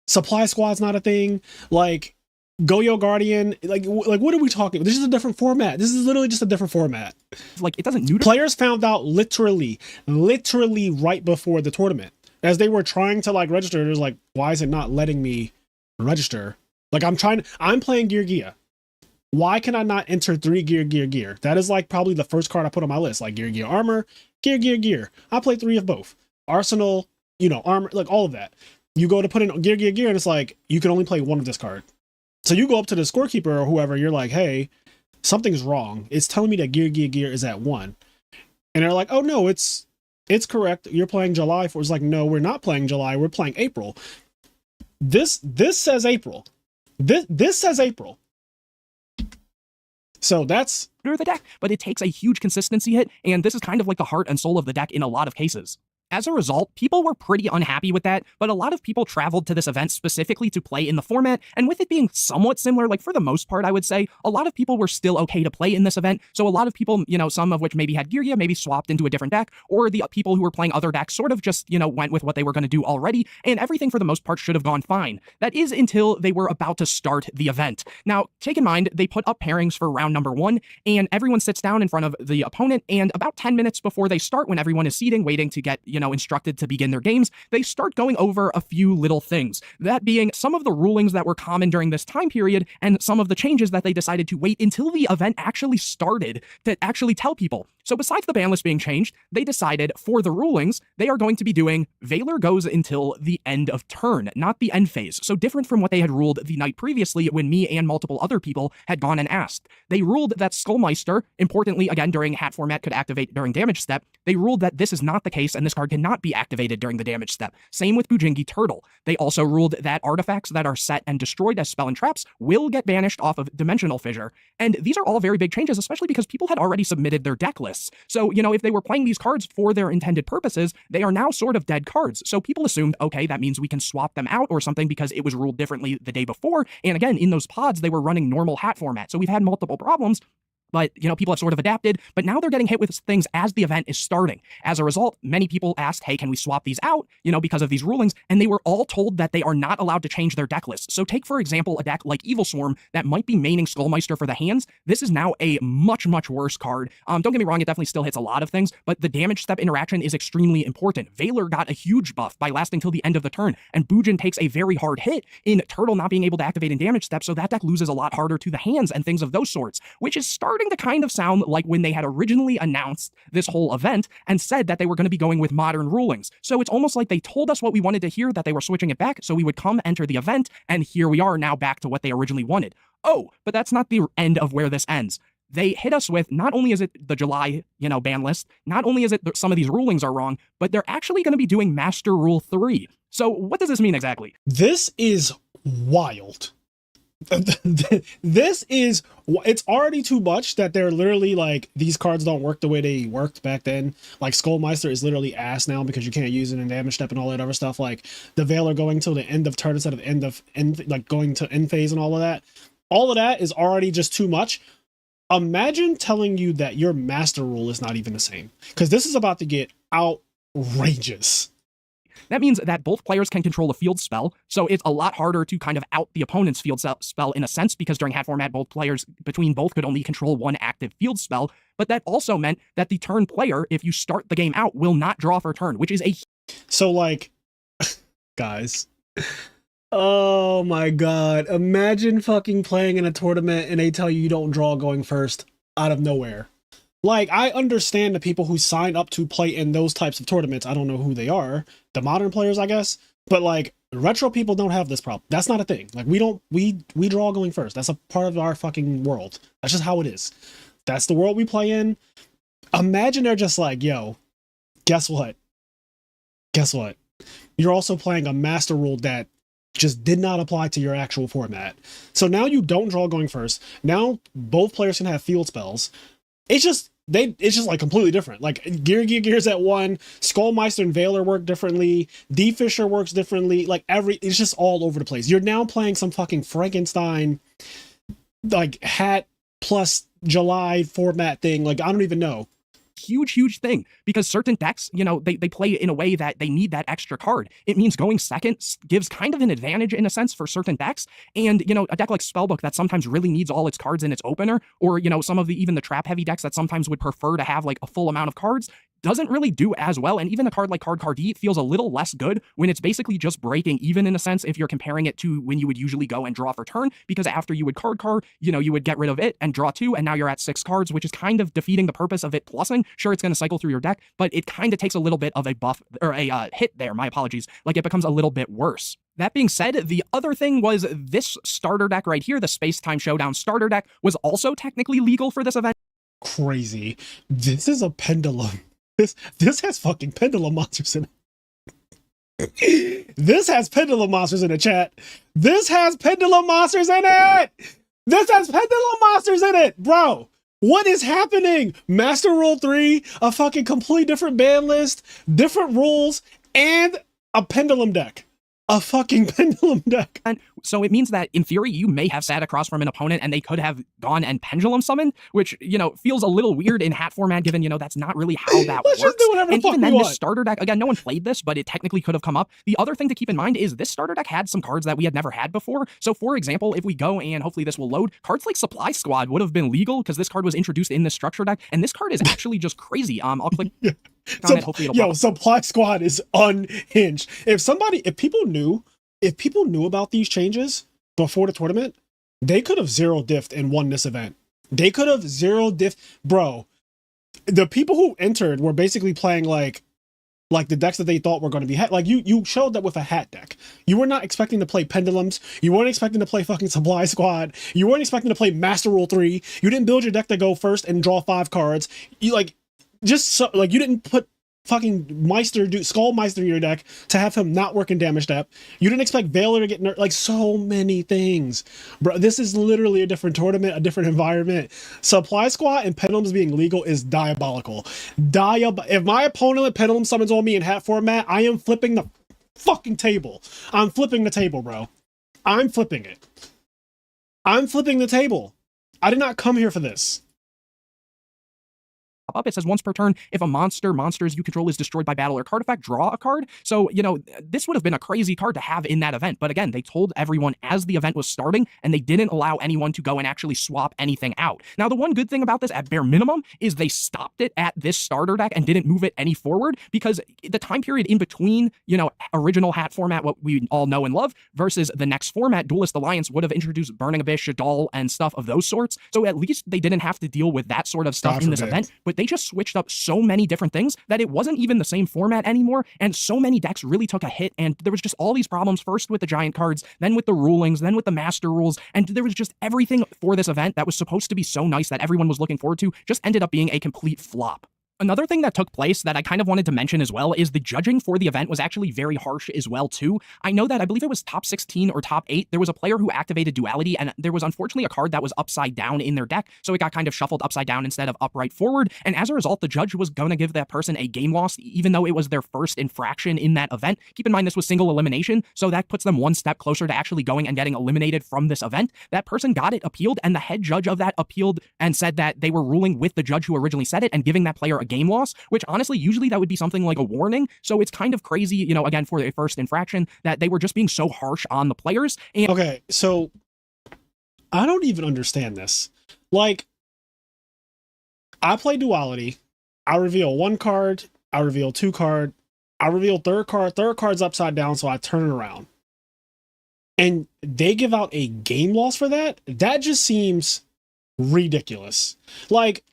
Supply Squad's not a thing. Like Goyo Guardian, like what are we talking? This is a different format. This is literally just a different format. Like, it doesn't neuter. Players found out literally right before the tournament. As they were trying to like register, there's like, why is it not letting me register? Like I'm playing Gear. Why can I not enter 3 Gear? That is like probably the first card I put on my list, like Gear Armor, Gear. I play 3 of both. Arsenal, armor, like all of that. You go to put in Gear, and it's like, you can only play 1 of this card. So you go up to the scorekeeper or whoever, you're like, hey, something's wrong. It's telling me that Gear is at 1. And they're like, oh no, it's correct. You're playing July 4. It's like, no, we're not playing July. We're playing April. This says April. This says April. So that's the deck, but it takes a huge consistency hit, and this is kind of like the heart and soul of the deck in a lot of cases. As a result, people were pretty unhappy with that, but a lot of people traveled to this event specifically to play in the format, and with it being somewhat similar, like for the most part, I would say, a lot of people were still okay to play in this event, so a lot of people, some of which maybe had Yugioh, maybe swapped into a different deck, or the people who were playing other decks sort of just, went with what they were going to do already, and everything for the most part should have gone fine. That is until they were about to start the event. Now, take in mind, they put up pairings for round number 1, and everyone sits down in front of the opponent, and about 10 minutes before they start, when everyone is seating, waiting to get, instructed to begin their games, they start going over a few little things. That being some of the rulings that were common during this time period, and some of the changes that they decided to wait until the event actually started to actually tell people. So besides the ban list being changed, they decided for the rulings, they are going to be doing Valor goes until the end of turn, not the end phase. So different from what they had ruled the night previously when me and multiple other people had gone and asked. They ruled that Skullmeister, importantly, again, during hat format could activate during damage step. They ruled that this is not the case and this card cannot be activated during the damage step. Same with Bujingi Turtle. They also ruled that artifacts that are set and destroyed as spell and traps will get banished off of Dimensional Fissure. And these are all very big changes, especially because people had already submitted their deck lists. So, if they were playing these cards for their intended purposes, they are now sort of dead cards. So people assumed, okay, that means we can swap them out or something because it was ruled differently the day before. And again, in those pods, they were running normal hat format. So we've had multiple problems. But, people have sort of adapted, but now they're getting hit with things as the event is starting. As a result, many people asked, hey, can we swap these out, because of these rulings, and they were all told that they are not allowed to change their deck list. So take, for example, a deck like Evil Swarm that might be maining Skullmeister for the hands. This is now a much, much worse card. Don't get me wrong, it definitely still hits a lot of things, but the damage step interaction is extremely important. Valor got a huge buff by lasting till the end of the turn, and Bujin takes a very hard hit in Turtle not being able to activate in damage step, so that deck loses a lot harder to the hands and things of those sorts, which is starting to kind of sound like when they had originally announced this whole event and said that they were going to be going with modern rulings. So it's almost like they told us what we wanted to hear, that they were switching it back, so we would come enter the event, and here we are now back to what they originally wanted. Oh, but that's not the end of where this ends. They hit us with, not only is it the July, ban list, not only is it some of these rulings are wrong, but they're actually going to be doing Master Rule 3. So what does this mean exactly? This is wild. It's already too much that they're literally like, these cards don't work the way they worked back then. Like Skullmeister is literally ass now because you can't use it in damage step and all that other stuff. Like the Valor going till the end of turn instead of like going to end phase and all of that. All of that is already just too much. Imagine telling you that your master rule is not even the same, because this is about to get outrageous. That means that both players can control a field spell, so it's a lot harder to kind of out the opponent's field spell in a sense, because during hat format, both players between both could only control one active field spell, but that also meant that the turn player, if you start the game out, will not draw for turn, which is a... So, like, guys. Oh my god. Imagine fucking playing in a tournament and they tell you you don't draw going first out of nowhere. Like, I understand the people who sign up to play in those types of tournaments. I don't know who they are. The modern players, I guess. But like, retro people don't have this problem. That's not a thing. Like, we draw going first. That's a part of our fucking world. That's just how it is. That's the world we play in. Imagine they're just like, yo, guess what? Guess what? You're also playing a master rule that just did not apply to your actual format. So now you don't draw going first. Now both players can have field spells. It's just like completely different. Like Gears at 1, Skullmeister and Veiler work differently, D Fisher works differently. Like it's just all over the place. You're now playing some fucking Frankenstein like hat plus July format thing. Like I don't even know. Huge thing, because certain decks, you know, they play in a way that they need that extra card. It means going second gives kind of an advantage in a sense for certain decks. And, you know, a deck like Spellbook that sometimes really needs all its cards in its opener, or, you know, some of the even the trap heavy decks that sometimes would prefer to have like a full amount of cards, doesn't really do as well. And even a card like Card feels a little less good when it's basically just breaking even in a sense if you're comparing it to when you would usually go and draw for turn, because after you would card, you know, you would get rid of it and draw 2, and now you're at 6 cards, which is kind of defeating the purpose of it plussing. Sure, it's going to cycle through your deck, but it kind of takes a little bit of a buff or a hit there. My apologies. Like it becomes a little bit worse. That being said, the other thing was this starter deck right here, the Space Time Showdown starter deck, was also technically legal for this event. Crazy. This is a pendulum. This has fucking pendulum monsters in it. This has pendulum monsters in the chat. This has pendulum monsters in it. This has pendulum monsters in it, bro. What is happening? Master Rule 3, a fucking complete different ban list, different rules, and a pendulum deck. A fucking pendulum deck. And so it means that in theory, you may have sat across from an opponent and they could have gone and pendulum summoned, which, you know, feels a little weird in hat format, given, you know, that's not really how that Let's works. Just do whatever and the fuck even then, we this want. starter deck, again, no one played this, but it technically could have come up. The other thing to keep in mind is this starter deck had some cards that we had never had before. So for example, if we go and hopefully this will load, cards like Supply Squad would have been legal because this card was introduced in this structure deck. And this card is actually just crazy. I'll click on it. Hopefully it'll pop up. Supply Squad is unhinged. If people knew about these changes before the tournament, they could have zero diffed and won this event. They could have zero diff. Bro, the people who entered were basically playing like the decks that they thought were going to be like you showed that with a hat deck. You were not expecting to play pendulums. You weren't expecting to play fucking Supply Squad. You weren't expecting to play Master Rule 3. You didn't build your deck to go first and draw 5 cards. You you didn't put fucking Skullmeister in your deck to have him not work in damage step. You didn't expect Veiler to get nerfed. Like, so many things. Bro, this is literally a different tournament, a different environment. Supply Squad and Pendulums being legal is diabolical. If my opponent Pendulum summons on me in hat format, I am flipping the fucking table. I'm flipping the table, bro. I'm flipping it. I'm flipping the table. I did not come here for this. Up. It says once per turn, if a monsters you control is destroyed by battle or card effect, draw a card. So, you know, this would have been a crazy card to have in that event. But again, they told everyone as the event was starting, and they didn't allow anyone to go and actually swap anything out. Now, the one good thing about this, at bare minimum, is they stopped it at this starter deck and didn't move it any forward, because the time period in between, you know, original hat format, what we all know and love, versus the next format, Duelist Alliance, would have introduced Burning Abyss, Shadal, and stuff of those sorts. So at least they didn't have to deal with that sort of stuff in this event. But they just switched up so many different things that it wasn't even the same format anymore, and so many decks really took a hit, and there was just all these problems, first with the giant cards, then with the rulings, then with the master rules, and there was just everything for this event that was supposed to be so nice that everyone was looking forward to just ended up being a complete flop. Another thing that took place that I kind of wanted to mention as well is the judging for the event was actually very harsh as well too. I know that I believe it was top 16 or top 8. There was a player who activated Duality, and there was unfortunately a card that was upside down in their deck, so it got kind of shuffled upside down instead of upright forward, and as a result, the judge was going to give that person a game loss, even though it was their first infraction in that event. Keep in mind this was single elimination, so that puts them one step closer to actually going and getting eliminated from this event. That person got it appealed, and the head judge of that appealed and said that they were ruling with the judge who originally said it and giving that player a game loss, which honestly, usually that would be something like a warning. So it's kind of crazy, you know, again, for a first infraction, that they were just being so harsh on the players. And okay, so I don't even understand this. Like, I play Duality. I reveal 1 card. I reveal 2 card. I reveal third card's upside down, so I turn it around. And they give out a game loss for that? That just seems ridiculous. Like,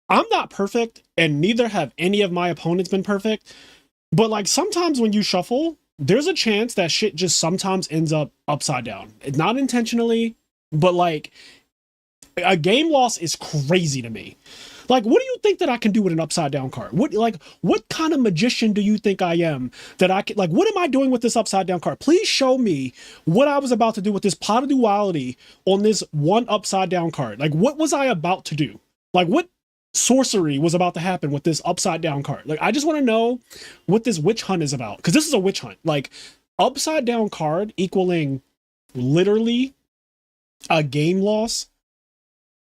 I'm not perfect, and neither have any of my opponents been perfect. But like sometimes when you shuffle, there's a chance that shit just sometimes ends up upside down. Not intentionally, but like a game loss is crazy to me. Like, what do you think that I can do with an upside down card? What kind of magician do you think I am that I can, like, what am I doing with this upside down card? Please show me what I was about to do with this pot of duality on this one upside down card. Like, what was I about to do? Like, what sorcery was about to happen with this upside down card? Like, I just want to know what this witch hunt is about, because this is a witch hunt. Like, upside down card equaling literally a game loss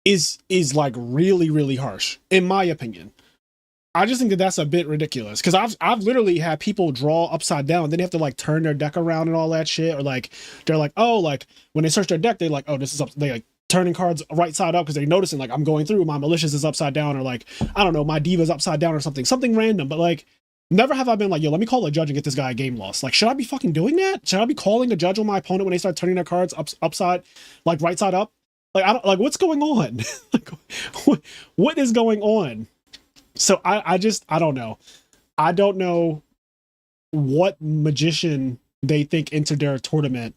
is like really harsh, in my opinion. I just think that that's a bit ridiculous, because I've literally had people draw upside down, then they have to like turn their deck around and all that shit, or like they're like, oh, like when they search their deck, they like, oh, this is up, they like turning cards right side up because they're noticing like I'm going through, my malicious is upside down, or like, I don't know, my diva's upside down or something random. But like, never have I been like, yo, let me call a judge and get this guy a game loss. Like, should I be fucking doing that? Should I be calling a judge on my opponent when they start turning their cards upside, like right side up? Like, I don't, like, what's going on? Like, what is going on? So I don't know. I don't know what magician they think entered their tournament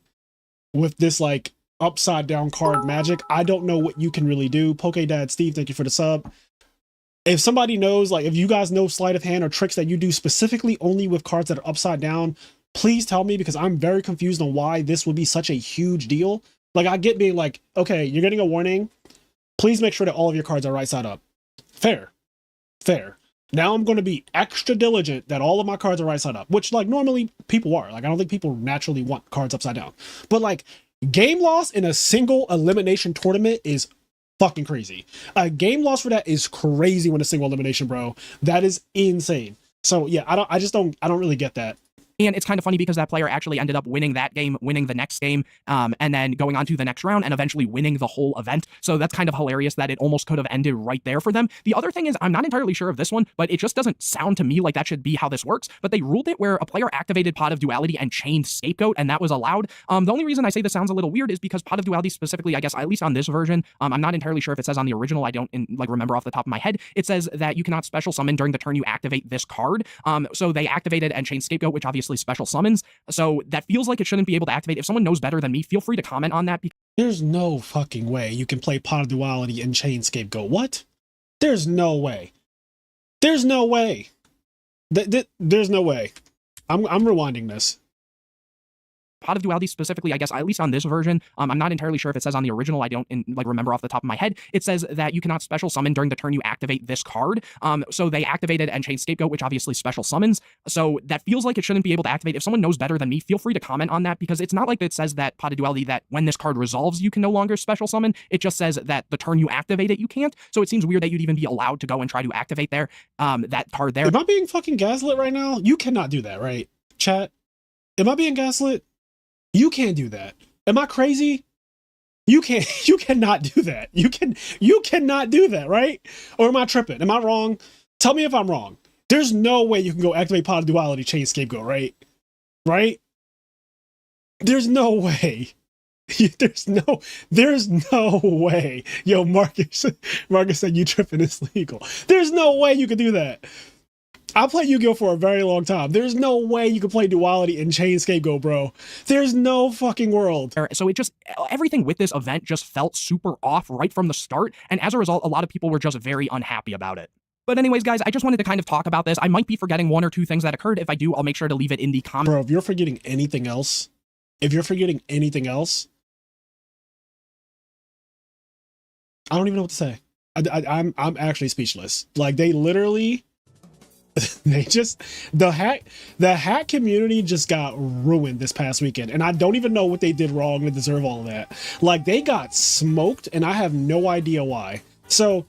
with this like upside down card magic. I don't know what you can really do. Poke Dad Steve, thank you for the sub. If somebody knows, like, if you guys know sleight of hand or tricks that you do specifically only with cards that are upside down, please tell me, because I'm very confused on why this would be such a huge deal. Like, I get being like, okay, you're getting a warning. Please make sure that all of your cards are right side up. Fair. Now I'm going to be extra diligent that all of my cards are right side up, which like normally people are. Like, I don't think people naturally want cards upside down. But like, game loss in a single elimination tournament is fucking crazy. A game loss for that is crazy when a single elimination, bro. That is insane. So yeah, I don't really get that. And it's kind of funny because that player actually ended up winning that game, winning the next game, and then going on to the next round and eventually winning the whole event. So that's kind of hilarious that it almost could have ended right there for them. The other thing is, I'm not entirely sure of this one, but it just doesn't sound to me like that should be how this works. But they ruled it where a player activated Pot of Duality and chained Scapegoat, and that was allowed. The only reason I say this sounds a little weird is because Pot of Duality specifically, I guess, at least on this version, I'm not entirely sure if it says on the original, I don't remember off the top of my head, it says that you cannot special summon during the turn you activate this card. So they activated and chained Scapegoat, which obviously special summons. So that feels like it shouldn't be able to activate. If someone knows better than me, feel free to comment on that. There's no fucking way you can play Pot of Duality and chain Scapegoat. What? There's no way. There's no way. There's no way. I'm rewinding this. Pot of Duality specifically, I guess, at least on this version, I'm not entirely sure if it says on the original, I don't remember off the top of my head, it says that you cannot special summon during the turn you activate this card. So they activated and chained Scapegoat, which obviously special summons. So that feels like it shouldn't be able to activate. If someone knows better than me, feel free to comment on that, because it's not like it says that Pot of Duality, that when this card resolves, you can no longer special summon. It just says that the turn you activate it, you can't. So it seems weird that you'd even be allowed to go and try to activate that card there. Am I being fucking gaslit right now? You cannot do that, right? Chat, am I being gaslit? You can't do that. Am I crazy? You cannot do that. You cannot do that, right? Or am I tripping? Am I wrong? Tell me if I'm wrong. There's no way you can go activate Pot of Duality, chain Scapegoat, right? Right? There's no way. There's no way. Yo, Marcus said you tripping is legal. There's no way you could do that. I played Yu-Gi-Oh for a very long time. There's no way you can play Duality and chain Scapegoat, bro. There's no fucking world. So it just, everything with this event just felt super off right from the start. And as a result, a lot of people were just very unhappy about it. But anyways, guys, I just wanted to kind of talk about this. I might be forgetting one or two things that occurred. If I do, I'll make sure to leave it in the comments. Bro, if you're forgetting anything else, I don't even know what to say. I'm actually speechless. Like, they literally... the hack community just got ruined this past weekend, and I don't even know what they did wrong to deserve all of that. Like, they got smoked, and I have no idea why. So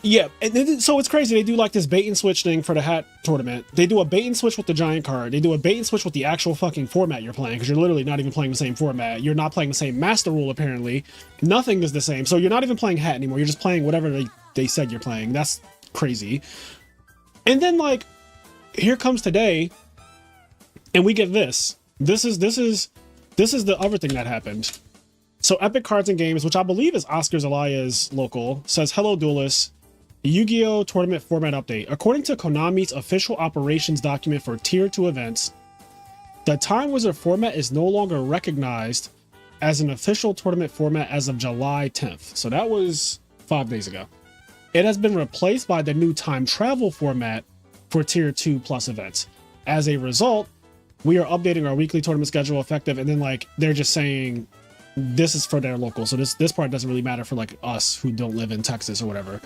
yeah, and so it's crazy. They do like this bait and switch thing for the hat tournament. They do a bait and switch with the giant card. They do a bait and switch with the actual fucking format you're playing, because you're literally not even playing the same format. You're not playing the same master rule, apparently. Nothing is the same. So you're not even playing hat anymore. You're just playing whatever they said you're playing. That's crazy. And then, like, here comes today, and we get this. This is the other thing that happened. So Epic Cards and Games, which I believe is Oscar Zelaya's local, says, hello duelists. Yu-Gi-Oh! Tournament format update. According to Konami's official operations document for Tier 2 events, the Time Wizard format is no longer recognized as an official tournament format as of July 10th. So that was 5 days ago. It has been replaced by the new Time Travel format for Tier 2 plus events. As a result, we are updating our weekly tournament schedule effective, and then like they're just saying this is for their local. So this part doesn't really matter for like us who don't live in Texas or whatever.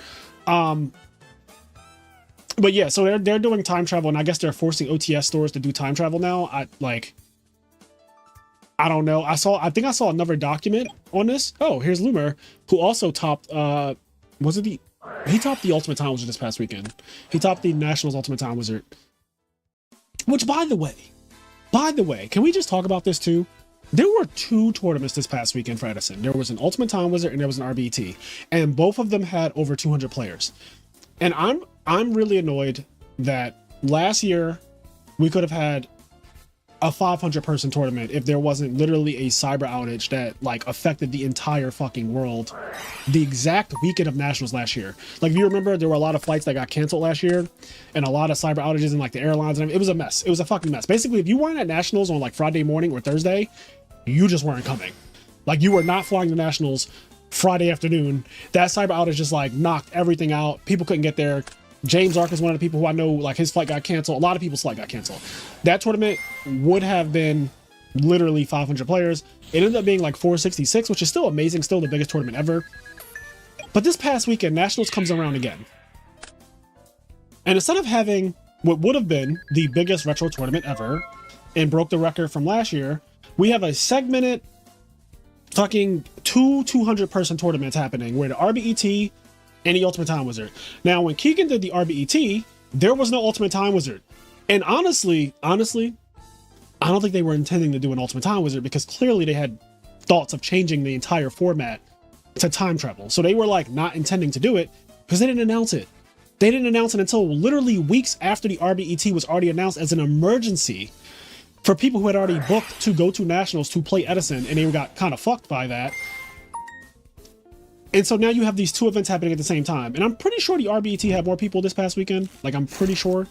But yeah, so they're doing time travel, and I guess they're forcing OTS stores to do time travel now. I don't know. I think I saw another document on this. Oh, here's Loomer, who also topped he topped the Ultimate Time Wizard this past weekend. He topped the Nationals Ultimate Time Wizard. Which by the way, can we just talk about this too? There were 2 tournaments this past weekend for Edison. There was an Ultimate Time Wizard and there was an RBT, and both of them had over 200 players. And I'm really annoyed that last year we could have had a 500-person tournament if there wasn't literally a cyber outage that like affected the entire fucking world the exact weekend of Nationals last year. Like if you remember, there were a lot of flights that got canceled last year and a lot of cyber outages in like the airlines, and it was a mess. It was a fucking mess. Basically, if you weren't at Nationals on like Friday morning or Thursday, you just weren't coming. Like you were not flying to Nationals Friday afternoon. That cyber outage just like knocked everything out. People couldn't get there. James Ark is one of the people who I know, like his flight got canceled. A lot of people's flight got canceled. That tournament would have been literally 500 players. It ended up being like 466, which is still amazing, still the biggest tournament ever. But this past weekend, Nationals comes around again. And instead of having what would have been the biggest retro tournament ever and broke the record from last year, we have a segmented fucking 200-person tournaments happening where the RBET and the Ultimate Time Wizard. Now, when Keegan did the RBET, there was no Ultimate Time Wizard. And honestly, I don't think they were intending to do an Ultimate Time Wizard because clearly they had thoughts of changing the entire format to time travel. So they were like not intending to do it because they didn't announce it. They didn't announce it until literally weeks after the RBET was already announced as an emergency for people who had already booked to go to Nationals to play Edison, and they got kind of fucked by that. And so now you have these 2 events happening at the same time. And I'm pretty sure the RBET had more people this past weekend. Like, I'm pretty sure.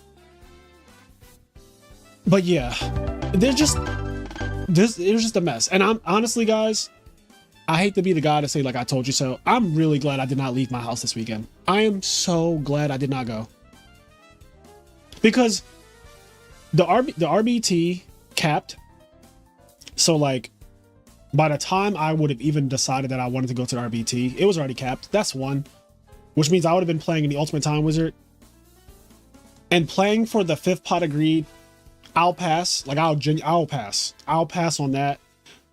But yeah, it was just a mess. And I'm honestly, guys, I hate to be the guy to say, like, I told you so. I'm really glad I did not leave my house this weekend. I am so glad I did not go. Because the RBT capped. So, like, by the time I would have even decided that I wanted to go to the RBT, it was already capped. That's one. Which means I would have been playing in the Ultimate Time Wizard. And playing for the 5th pot agreed, I'll pass. Like, I'll pass. I'll pass on that.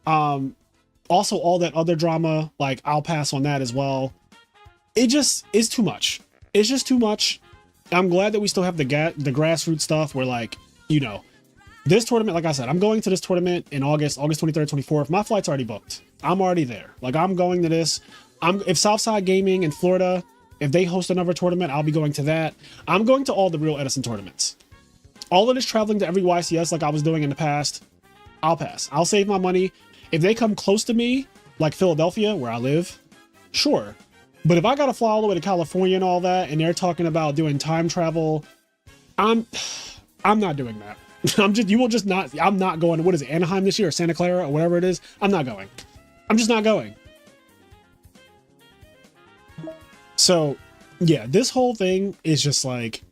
Also, all that other drama, like, I'll pass on that as well. It just is too much. It's just too much. I'm glad that we still have the grassroots stuff where, like, you know, this tournament, like I said, I'm going to this tournament in August 23rd, 24th. My flight's already booked. I'm already there. Like, I'm going to this. If Southside Gaming in Florida, if they host another tournament, I'll be going to that. I'm going to all the real Edison tournaments. All of this traveling to every YCS like I was doing in the past, I'll pass. I'll save my money. If they come close to me, like Philadelphia, where I live, sure. But if I gotta fly all the way to California and all that, and they're talking about doing time travel, I'm not doing that. I'm not going to, what is it, Anaheim this year or Santa Clara or whatever it is? I'm not going. I'm just not going. So yeah, this whole thing is just like,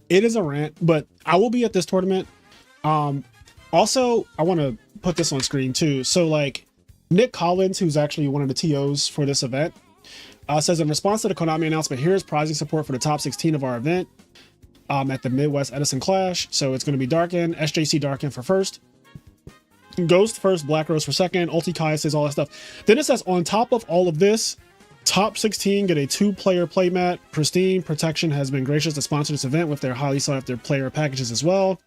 it is a rant, but I will be at this tournament. Also, I want to put this on screen too. So like Nick Collins, who's actually one of the TOs for this event, says in response to the Konami announcement, here's prizing support for the top 16 of our event. At the Midwest Edison Clash. So it's going to be Darken, SJC Darken for first, Ghost first, Black Rose for second, Ulti Kai says all that stuff. Then it says, on top of all of this, top 16 get a 2-player playmat. Pristine Protection has been gracious to sponsor this event with their highly sought after player packages as well.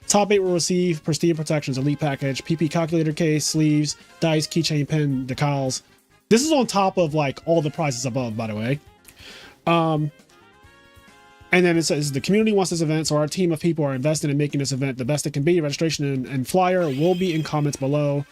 Top 8 will receive Pristine Protection's Elite Package, PP Calculator Case, Sleeves, Dice, Keychain, Pen, Decals. This is on top of like all the prizes above, by the way. And then it says the community wants this event, so our team of people are invested in making this event the best it can be. Registration and flyer will be in comments below.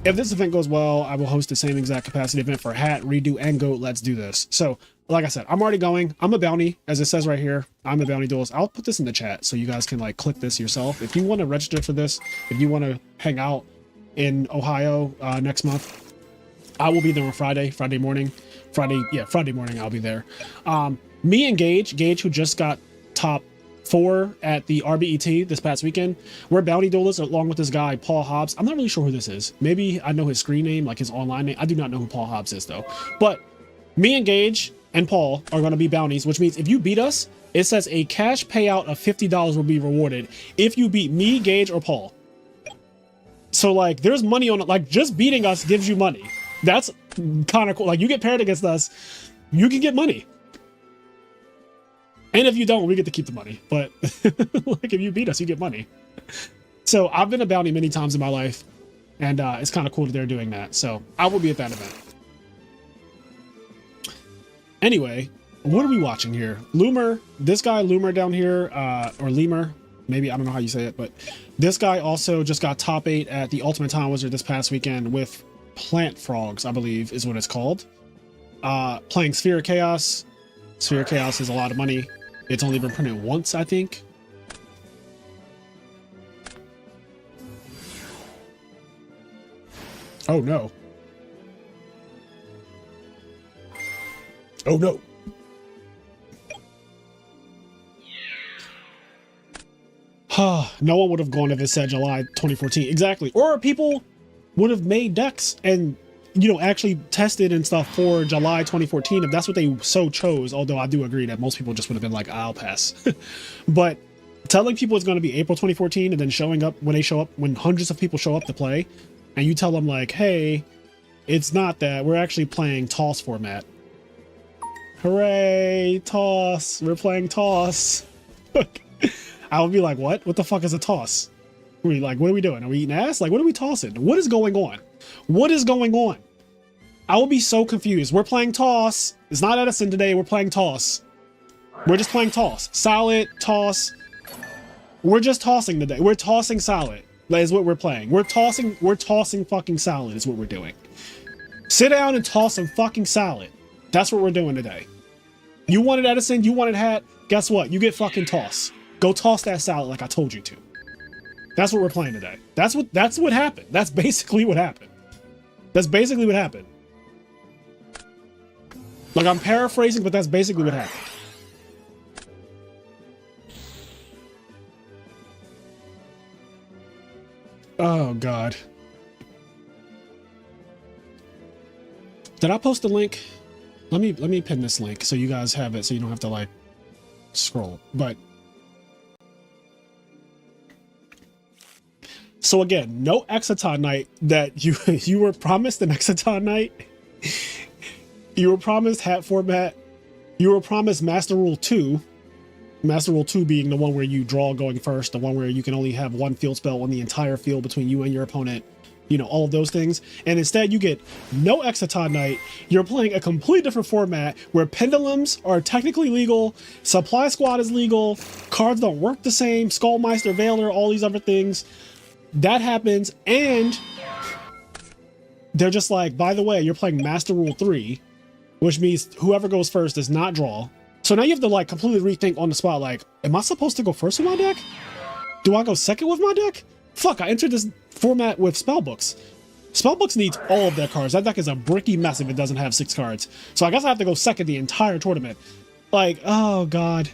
If this event goes well, I will host the same exact capacity event for Hat, Redo, and Goat. Let's do this. So, like I said, I'm already going. I'm a bounty, as it says right here. I'm a bounty duelist. I'll put this in the chat so you guys can like click this yourself. If you want to register for this, if you want to hang out in Ohio next month, I will be there on Friday morning. Friday morning I'll be there. Me and Gage, who just got top 4 at the RBET this past weekend, we're bounty duelists along with this guy Paul Hobbs. I'm not really sure who this is. Maybe I know his screen name, like his online name. I do not know who Paul Hobbs is though. But me and Gage and Paul are going to be bounties, which means if you beat us, it says a cash payout of $50 will be rewarded if you beat me, Gage, or Paul. So like there's money on it. Like just beating us gives you money. That's kind of cool. Like you get paired against us, you can get money. And if you don't, we get to keep the money. But like if you beat us, you get money. So I've been a bounty many times in my life, and it's kind of cool that they're doing that. So I will be at that event. Anyway, what are we watching here? Loomer, this guy Loomer down here, or Lemur, maybe, I don't know how you say it, but this guy also just got top 8 at the Ultimate Time Wizard this past weekend with Plant Frogs, I believe is what it's called. Playing Sphere of Chaos. Sphere of Chaos is a lot of money. It's only been printed once, I think. Oh no. Oh no. No one would have gone if it said July 2014. Exactly. Or people would have made decks and, you know, actually tested and stuff for July 2014 if that's what they so chose. Although I do agree that most people just would have been like, I'll pass. But telling people it's going to be April 2014 and then showing up when they show up, when hundreds of people show up to play, and you tell them like, hey, it's not that. We're actually playing toss format. Hooray, toss. We're playing toss. I would be like, what? What the fuck is a toss? We like, what are we doing? Are we eating ass? Like, what are we tossing? What is going on? What is going on? I will be so confused. We're playing toss. It's not Edison today. We're playing toss. We're just playing toss. Salad, toss. We're just tossing today. We're tossing salad. That is what we're playing. We're tossing fucking salad is what we're doing. Sit down and toss some fucking salad. That's what we're doing today. You wanted Edison, you wanted Hat. Guess what? You get fucking toss. Go toss that salad like I told you to. That's what we're playing today. That's what happened. That's basically what happened. That's basically what happened. Like I'm paraphrasing, but that's basically what happened. Oh God. Did I post the link? Let me pin this link so you guys have it so you don't have to like scroll. But so again, no Exciton night that you were promised an Exciton night. You were promised hat format. You were promised Master Rule 2. Master Rule 2 being the one where you draw going first, the one where you can only have one field spell on the entire field between you and your opponent. You know, all of those things. And instead you get no Exciton night. You're playing a completely different format where pendulums are technically legal, Supply Squad is legal, cards don't work the same, Skullmeister, Veiler, all these other things. That happens, and they're just like, by the way, you're playing Master Rule 3, which means whoever goes first does not draw. So now you have to like completely rethink on the spot, like, am I supposed to go first with my deck? Do I go second with my deck? Fuck, I entered this format with spellbooks. Spellbooks needs all of their cards. That deck is a bricky mess if it doesn't have 6 cards. So I guess I have to go second the entire tournament. Like, oh God.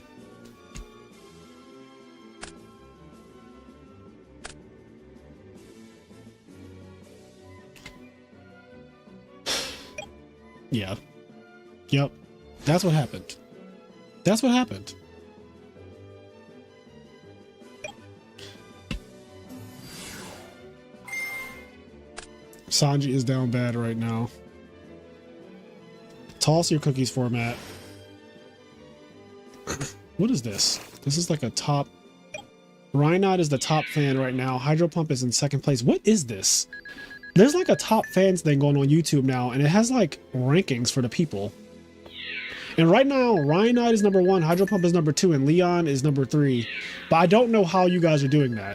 Yeah. Yep. That's what happened. That's what happened. Sanji is down bad right now. Toss your cookies format. What is this? This is like a top. Rhynod is the top fan right now. Hydro Pump is in second place. What is this? There's like a top fans thing going on YouTube now, and it has like rankings for the people. And right now, Rhynite is number 1, Hydro Pump is number 2, and Leon is number 3. But I don't know how you guys are doing that.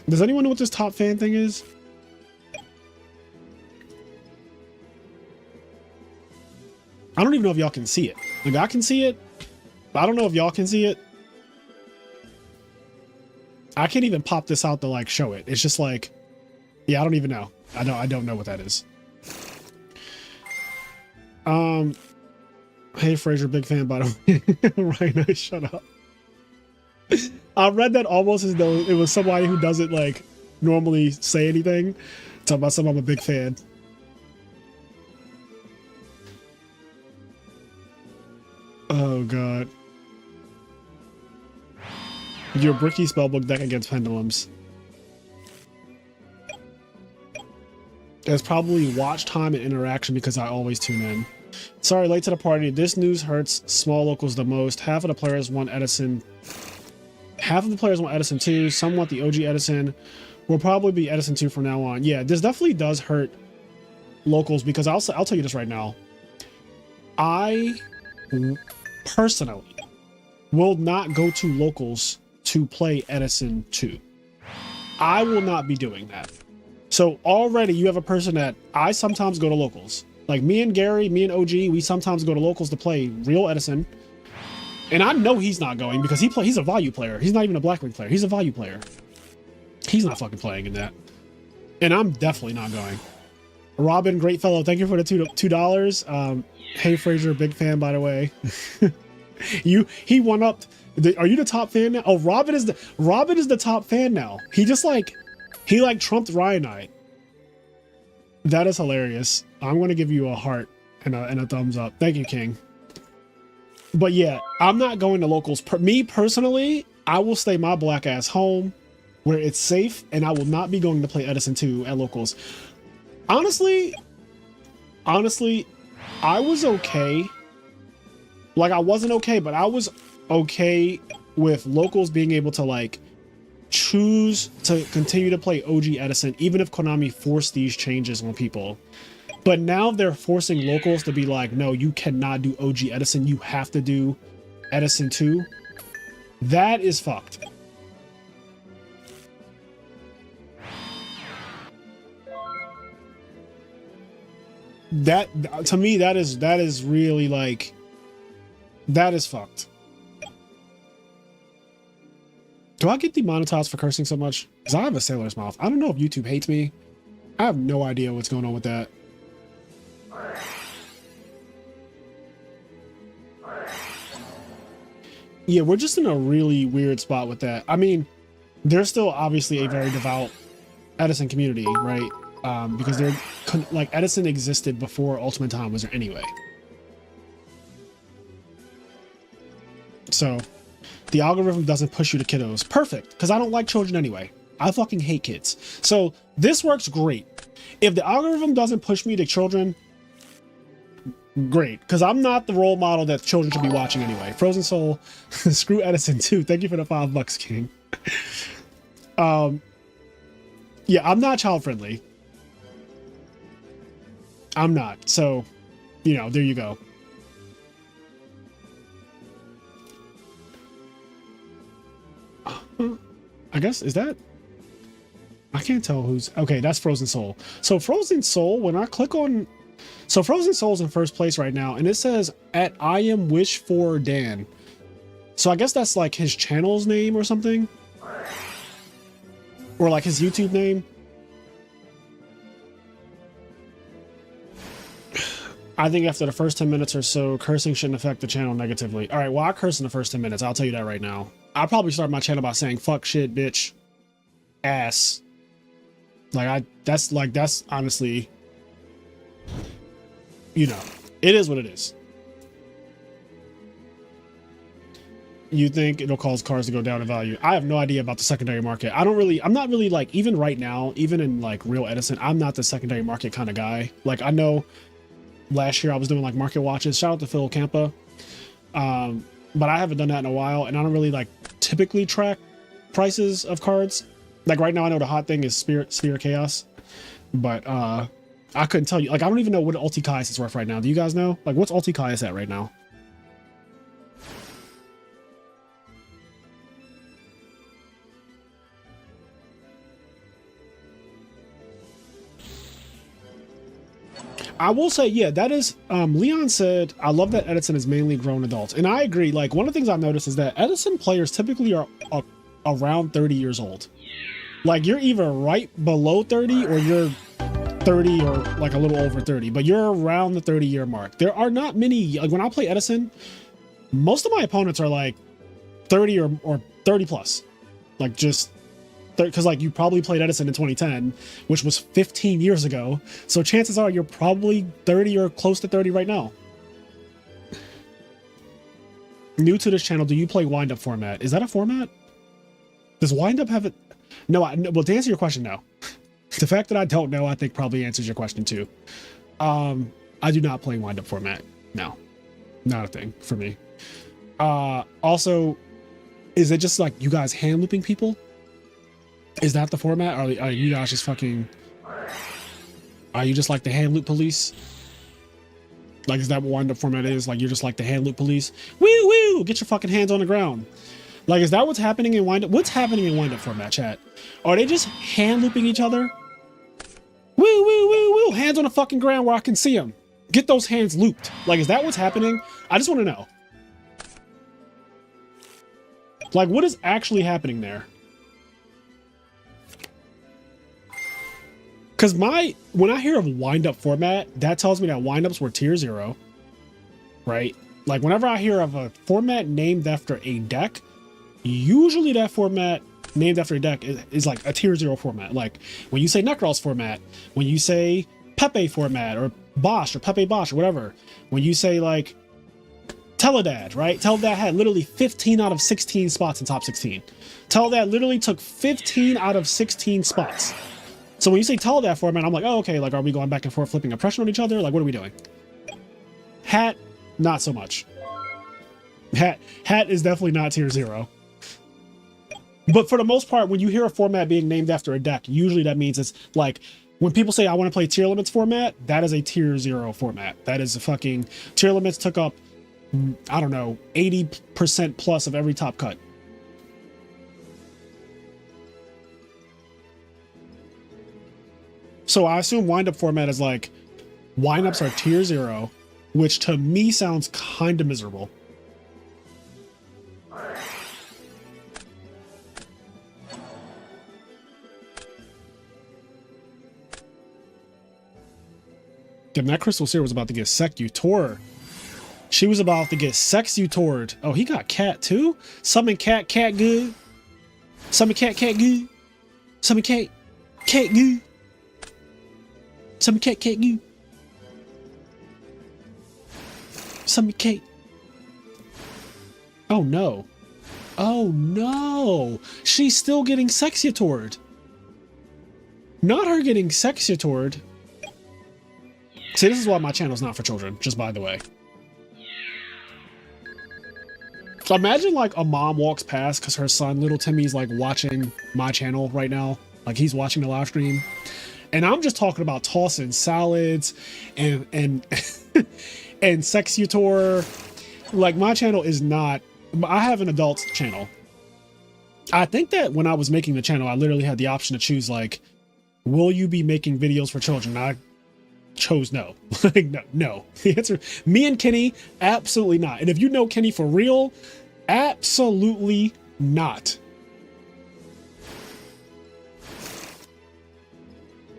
Does anyone know what this top fan thing is? I don't even know if y'all can see it. Like, I can see it, but I don't know if y'all can see it. I can't even pop this out to like show it. It's just like, yeah, I don't even know. I don't know what that is. Hey Fraser, big fan by the way. Right now, shut up. I read that almost as though it was somebody who doesn't like normally say anything. Talk about something I'm a big fan. Oh god. Your Bricky spellbook deck against pendulums. There's probably watch time and interaction because I always tune in. Sorry, late to the party. This news hurts small locals the most. Half of the players want Edison. Half of the players want Edison 2. Some want the OG Edison. Will probably be Edison 2 from now on. Yeah, this definitely does hurt locals because I'll tell you this right now. I personally will not go to locals to play Edison 2. I will not be doing that. So already you have a person that I sometimes go to locals. Like me and Gary, me and OG, we sometimes go to locals to play real Edison. And I know he's not going because he's a value player. He's not even a Black Ring player. He's a value player. He's not fucking playing in that. And I'm definitely not going. Robin, great fellow. Thank you for the $2. Hey Fraser, big fan by the way. He won up. Are you the top fan now? Oh, Robin is the top fan now. He trumped Rhynite. That is hilarious. I'm going to give you a heart and a thumbs up. Thank you, King. But yeah, I'm not going to locals. Me personally, I will stay my black ass home where it's safe, and I will not be going to play Edison 2 at locals. Honestly, I was okay. Like, I wasn't okay, but I was okay with locals being able to like choose to continue to play OG Edison, even if Konami forced these changes on people. But now they're forcing locals to be like, no, you cannot do OG Edison. You have to do Edison 2. That is fucked. That, to me, that is really like, that is fucked. Do I get demonetized for cursing so much? Because I have a sailor's mouth. I don't know if YouTube hates me. I have no idea what's going on with that. Yeah, we're just in a really weird spot with that. I mean, there's still obviously a very devout Edison community, right? Because they're like, Edison existed before Ultimate Time was there anyway. So the algorithm doesn't push you to kiddos. Perfect, because I don't like children anyway. I fucking hate kids. So this works great. If the algorithm doesn't push me to children, great, because I'm not the role model that children should be watching anyway. Frozen Soul, screw Edison too. Thank you for the $5, King. Yeah, I'm not child friendly. I'm not. So, you know, there you go. I guess, is that? I can't tell who's... Okay, that's Frozen Soul. So Frozen Soul, when I click on... So Frozen Soul's in first place right now, and it says, at I am Wish for Dan. So I guess that's like his channel's name or something? Or like his YouTube name? I think after the first 10 minutes or so, cursing shouldn't affect the channel negatively. All right, well, I curse in the first 10 minutes. I'll tell you that right now. I'll probably start my channel by saying, fuck, shit, bitch, ass. Like, that's honestly, you know, it is what it is. You think it'll cause cars to go down in value? I have no idea about the secondary market. I'm not really like, even right now, even in like real Edison, I'm not the secondary market kind of guy. Like, I know last year I was doing like market watches. Shout out to Phil Campa. But I haven't done that in a while, and I don't really like typically track prices of cards. Like right now, I know the hot thing is Sphere Chaos, but I couldn't tell you. Like, I don't even know what Ulti Caius is worth right now. Do you guys know? Like, what's Ulti Caius at right now? I will say, yeah, that is, Leon said, I love that Edison is mainly grown adults. And I agree. Like, one of the things I've noticed is that Edison players typically are around 30 years old. Like, you're either right below 30 or you're 30 or like a little over 30, but you're around the 30-year mark. There are not many, like when I play Edison, most of my opponents are like 30 or 30 plus. Like just because like you probably played Edison in 2010, which was 15 years ago. So chances are you're probably 30 or close to 30 right now. New to this channel, do you play wind-up format? Is that a format? Does wind-up have it? No, well, to answer your question, no. The fact that I don't know, I think probably answers your question too. I do not play wind-up format. No, not a thing for me. Also, is it just like you guys hand looping people? Is that the format? Are you guys just fucking... Are you just like the hand loop police? Like, is that what wind-up format is? Like, you're just like the hand loop police? Woo woo! Get your fucking hands on the ground. Like, is that what's happening in wind-up? What's happening in wind-up format, chat? Are they just hand looping each other? Woo woo woo woo! Hands on the fucking ground where I can see them. Get those hands looped. Like, is that what's happening? I just want to know. Like, what is actually happening there? Because when I hear of wind-up format, that tells me that wind-ups were tier 0, right? Like, whenever I hear of a format named after a deck, usually that format named after a deck is like a tier 0 format. Like, when you say Necrol's format, when you say Pepe format, or Bosch, or Pepe Bosch, or whatever, when you say, like, Teledad, right? Teledad had literally 15 out of 16 spots in top 16. Teledad literally took 15 out of 16 spots. So when you say Teledad format, I'm like, oh, okay, like, are we going back and forth flipping oppression on each other? Like, what are we doing? Hat, not so much. Hat is definitely not tier 0. But for the most part, when you hear a format being named after a deck, usually that means it's like, when people say I want to play tier limits format, that is a tier 0 format. That is a fucking... Tier limits took up, I don't know, 80% plus of every top cut. So I assume wind-up format is like, wind-ups are tier 0, which to me sounds kind of miserable. Damn, that Crystal Seer was about to get Sexutor. She was about to get Sexutored. Oh, he got cat too? Summon cat good. Summon cat good. Summon cat good. Summon cat good. Summon cat. Oh no. Oh no. She's still getting Sexutored. Not her getting Sexutored. See, this is why my channel's not for children, just by the way. So imagine like a mom walks past because her son, little Timmy's like watching my channel right now. Like he's watching the live stream. And I'm just talking about tossing salads and and Sexutor. Like my channel is not, I have an adult channel. I think that when I was making the channel, I literally had the option to choose like, will you be making videos for children? I chose no. Like no. The answer, me and Kenny, absolutely not. And if you know Kenny for real, absolutely not.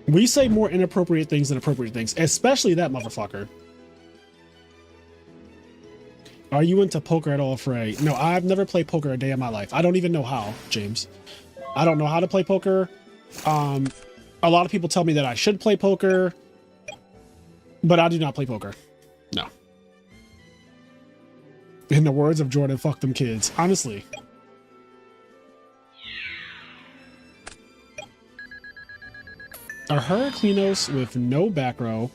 We say more inappropriate things than appropriate things, especially that motherfucker. Are you into poker at all, Frey? No, I've never played poker a day in my life. I don't even know how, James. I don't know how to play poker. A lot of people tell me that I should play poker, but I do not play poker. No. In the words of Jordan, fuck them kids. Honestly. A Heraclinos with no back row,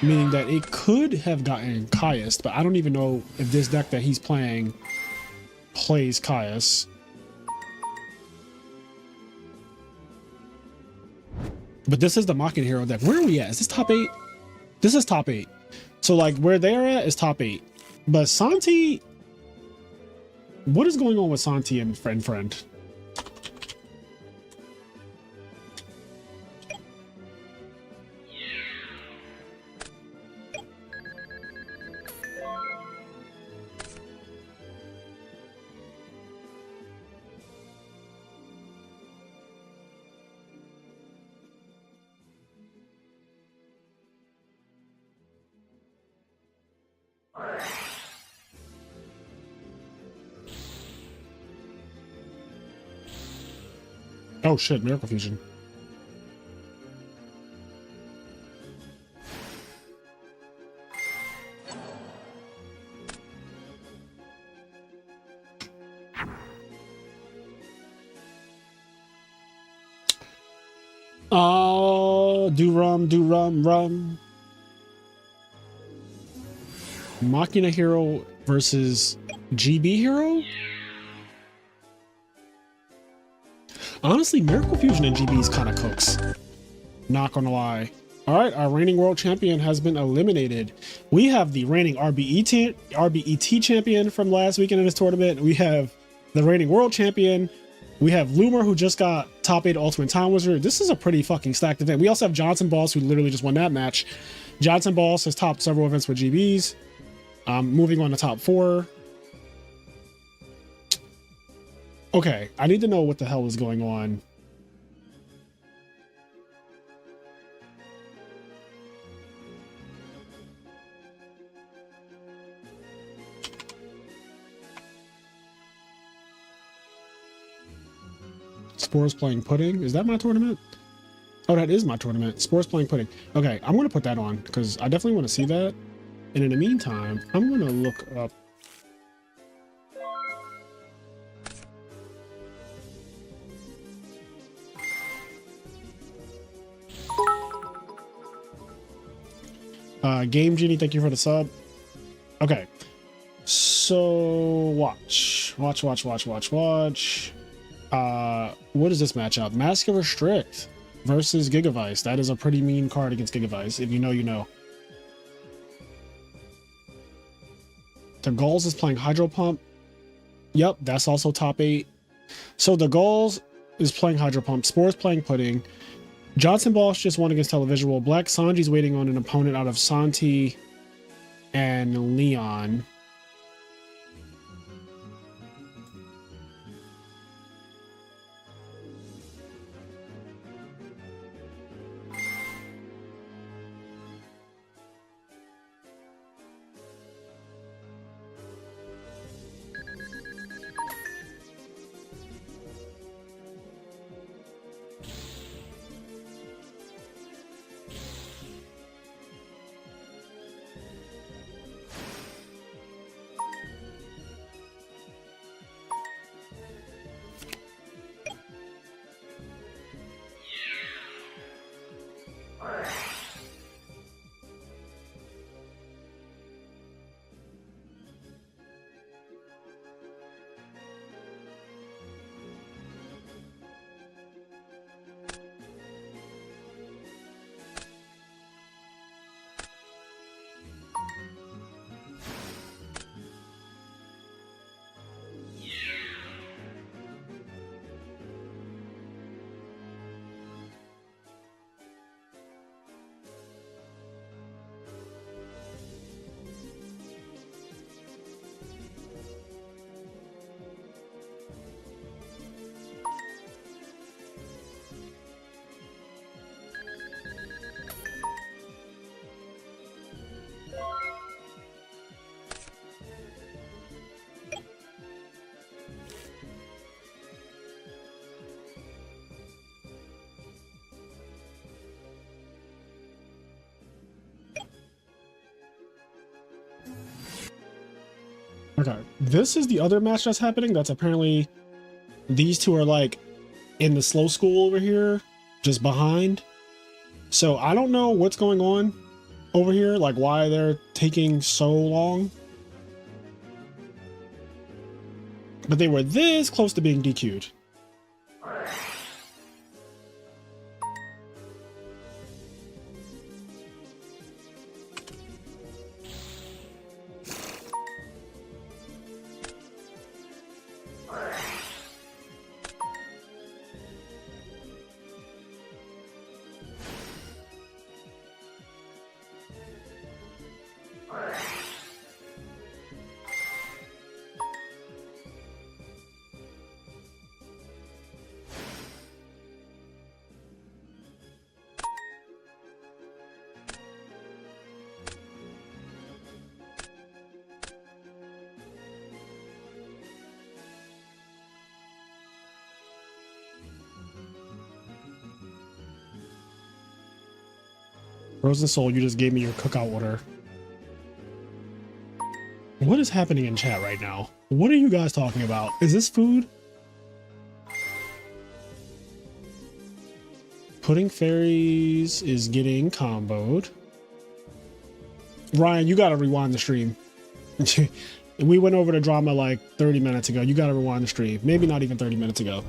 meaning that it could have gotten Caius, but I don't even know if this deck that he's playing plays Caius. But this is the Mocking Hero deck. Where are we at? Is this top 8? This is top 8. So like where they're at is top 8. But Santi, what is going on with Santi and friend? Oh shit, Miracle Fusion. Oh, do rum. Machina Hero versus GB Hero? Honestly, Miracle Fusion and GB is kind of cooks. Not gonna lie. All right, our reigning world champion has been eliminated. We have the reigning RBET champion from last weekend in this tournament. We have the reigning world champion. We have Loomer, who just got top 8 Ultimate Time Wizard. This is a pretty fucking stacked event. We also have Johnson Boss, who literally just won that match. Johnson Boss has topped several events with GBs. Moving on to top 4. Okay, I need to know what the hell is going on. Spores playing Pudding. Is that my tournament? Oh, that is my tournament. Spores playing Pudding. Okay, I'm going to put that on because I definitely want to see that. And in the meantime, I'm going to look up. Game Genie, thank you for the sub. Okay, so watch. What is this matchup? Mask of Restrict versus Gigavice. That is a pretty mean card against Gigavice. If you know, you know. The Gulls is playing Hydro Pump. Yep, that's also top 8. So the Gulls is playing Hydro Pump. Spores playing Pudding. Johnson Boss just won against Televisual. Black Sanji's waiting on an opponent out of Santi and Leon. Okay, this is the other match that's happening. That's apparently these two are like in the slow school over here, just behind. So I don't know what's going on over here, like why they're taking so long. But they were this close to being DQ'd. Frozen Soul, you just gave me your cookout order. What is happening in chat right now? What are you guys talking about? Is this food? Pudding Fairies is getting comboed. Ryan, you gotta rewind the stream. We went over the drama like 30 minutes ago. You gotta rewind the stream. Maybe not even 30 minutes ago.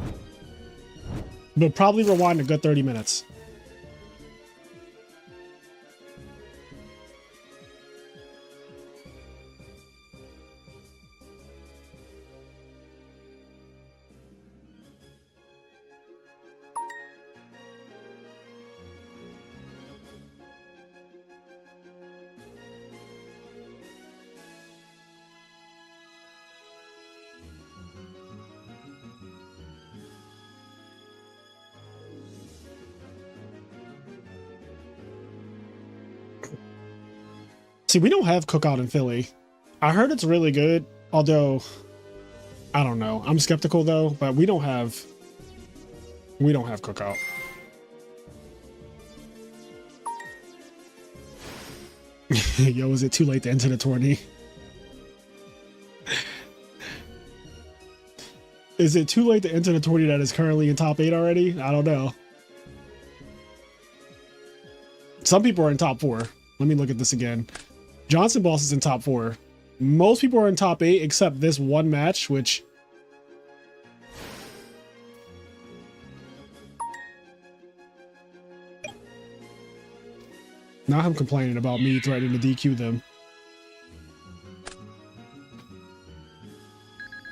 But probably rewind a good 30 minutes. See, we don't have cookout in Philly. I heard it's really good, although I don't know. I'm skeptical though, but we don't have cookout. Yo, is it too late to enter the tourney? Is it too late to enter the tourney that is currently in top 8 already? I don't know. Some people are in top 4. Let me look at this again. Johnson Boss is in top 4. Most people are in top 8 except this one match, which now I'm complaining about me threatening to DQ them.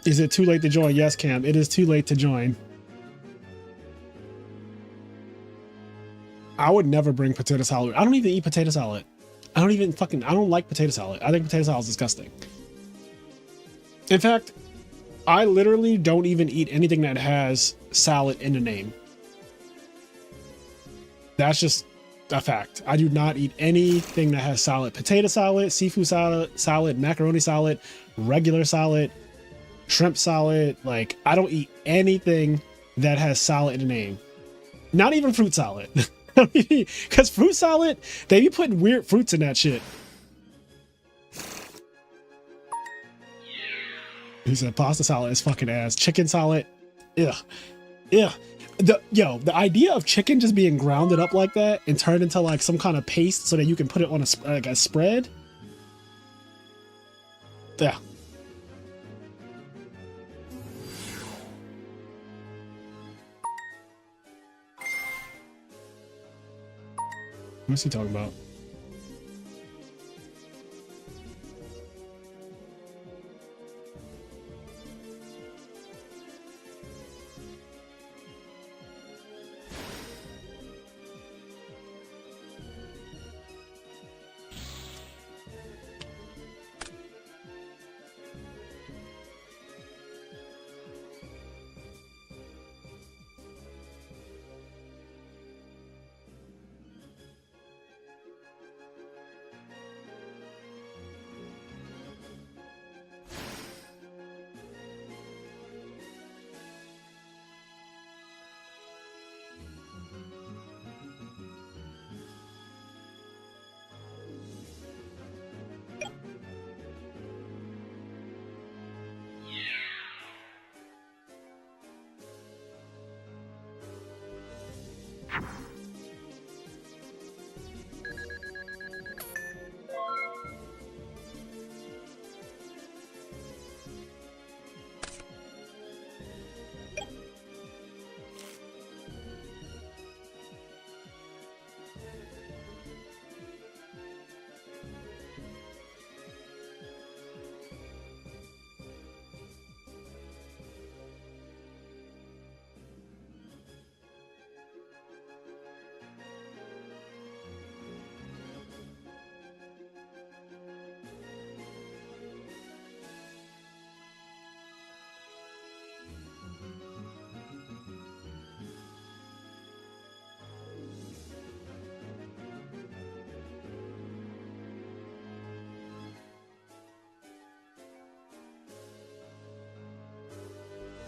Is it too late to join? Yes, Cam. It is too late to join. I would never bring potato salad. I don't even eat potato salad. I don't like potato salad. I think potato salad is disgusting. In fact, I literally don't even eat anything that has salad in the name. That's just a fact. I do not eat anything that has salad. Potato salad, seafood salad, macaroni salad, regular salad, shrimp salad. Like, I don't eat anything that has salad in the name. Not even fruit salad. Because fruit salad, they be putting weird fruits in that shit. He said pasta salad is fucking ass. Chicken salad, ugh, ugh. The idea of chicken just being grounded up like that and turned into like some kind of paste so that you can put it on a spread. Yeah. What's he talking about?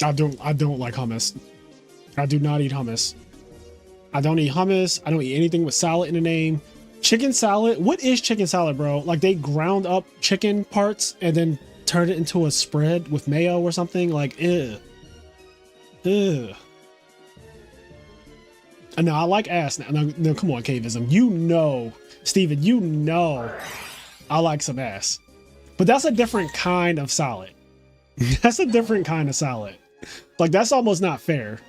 I don't like hummus. I do not eat hummus. I don't eat hummus. I don't eat anything with salad in the name. Chicken salad. What is chicken salad, bro? Like they ground up chicken parts and then turn it into a spread with mayo or something? Like, ew. Ew. And now I like ass. Now, come on, Caveism. You know, Steven, you know I like some ass. But that's a different kind of salad. That's a different kind of salad. Like, that's almost not fair.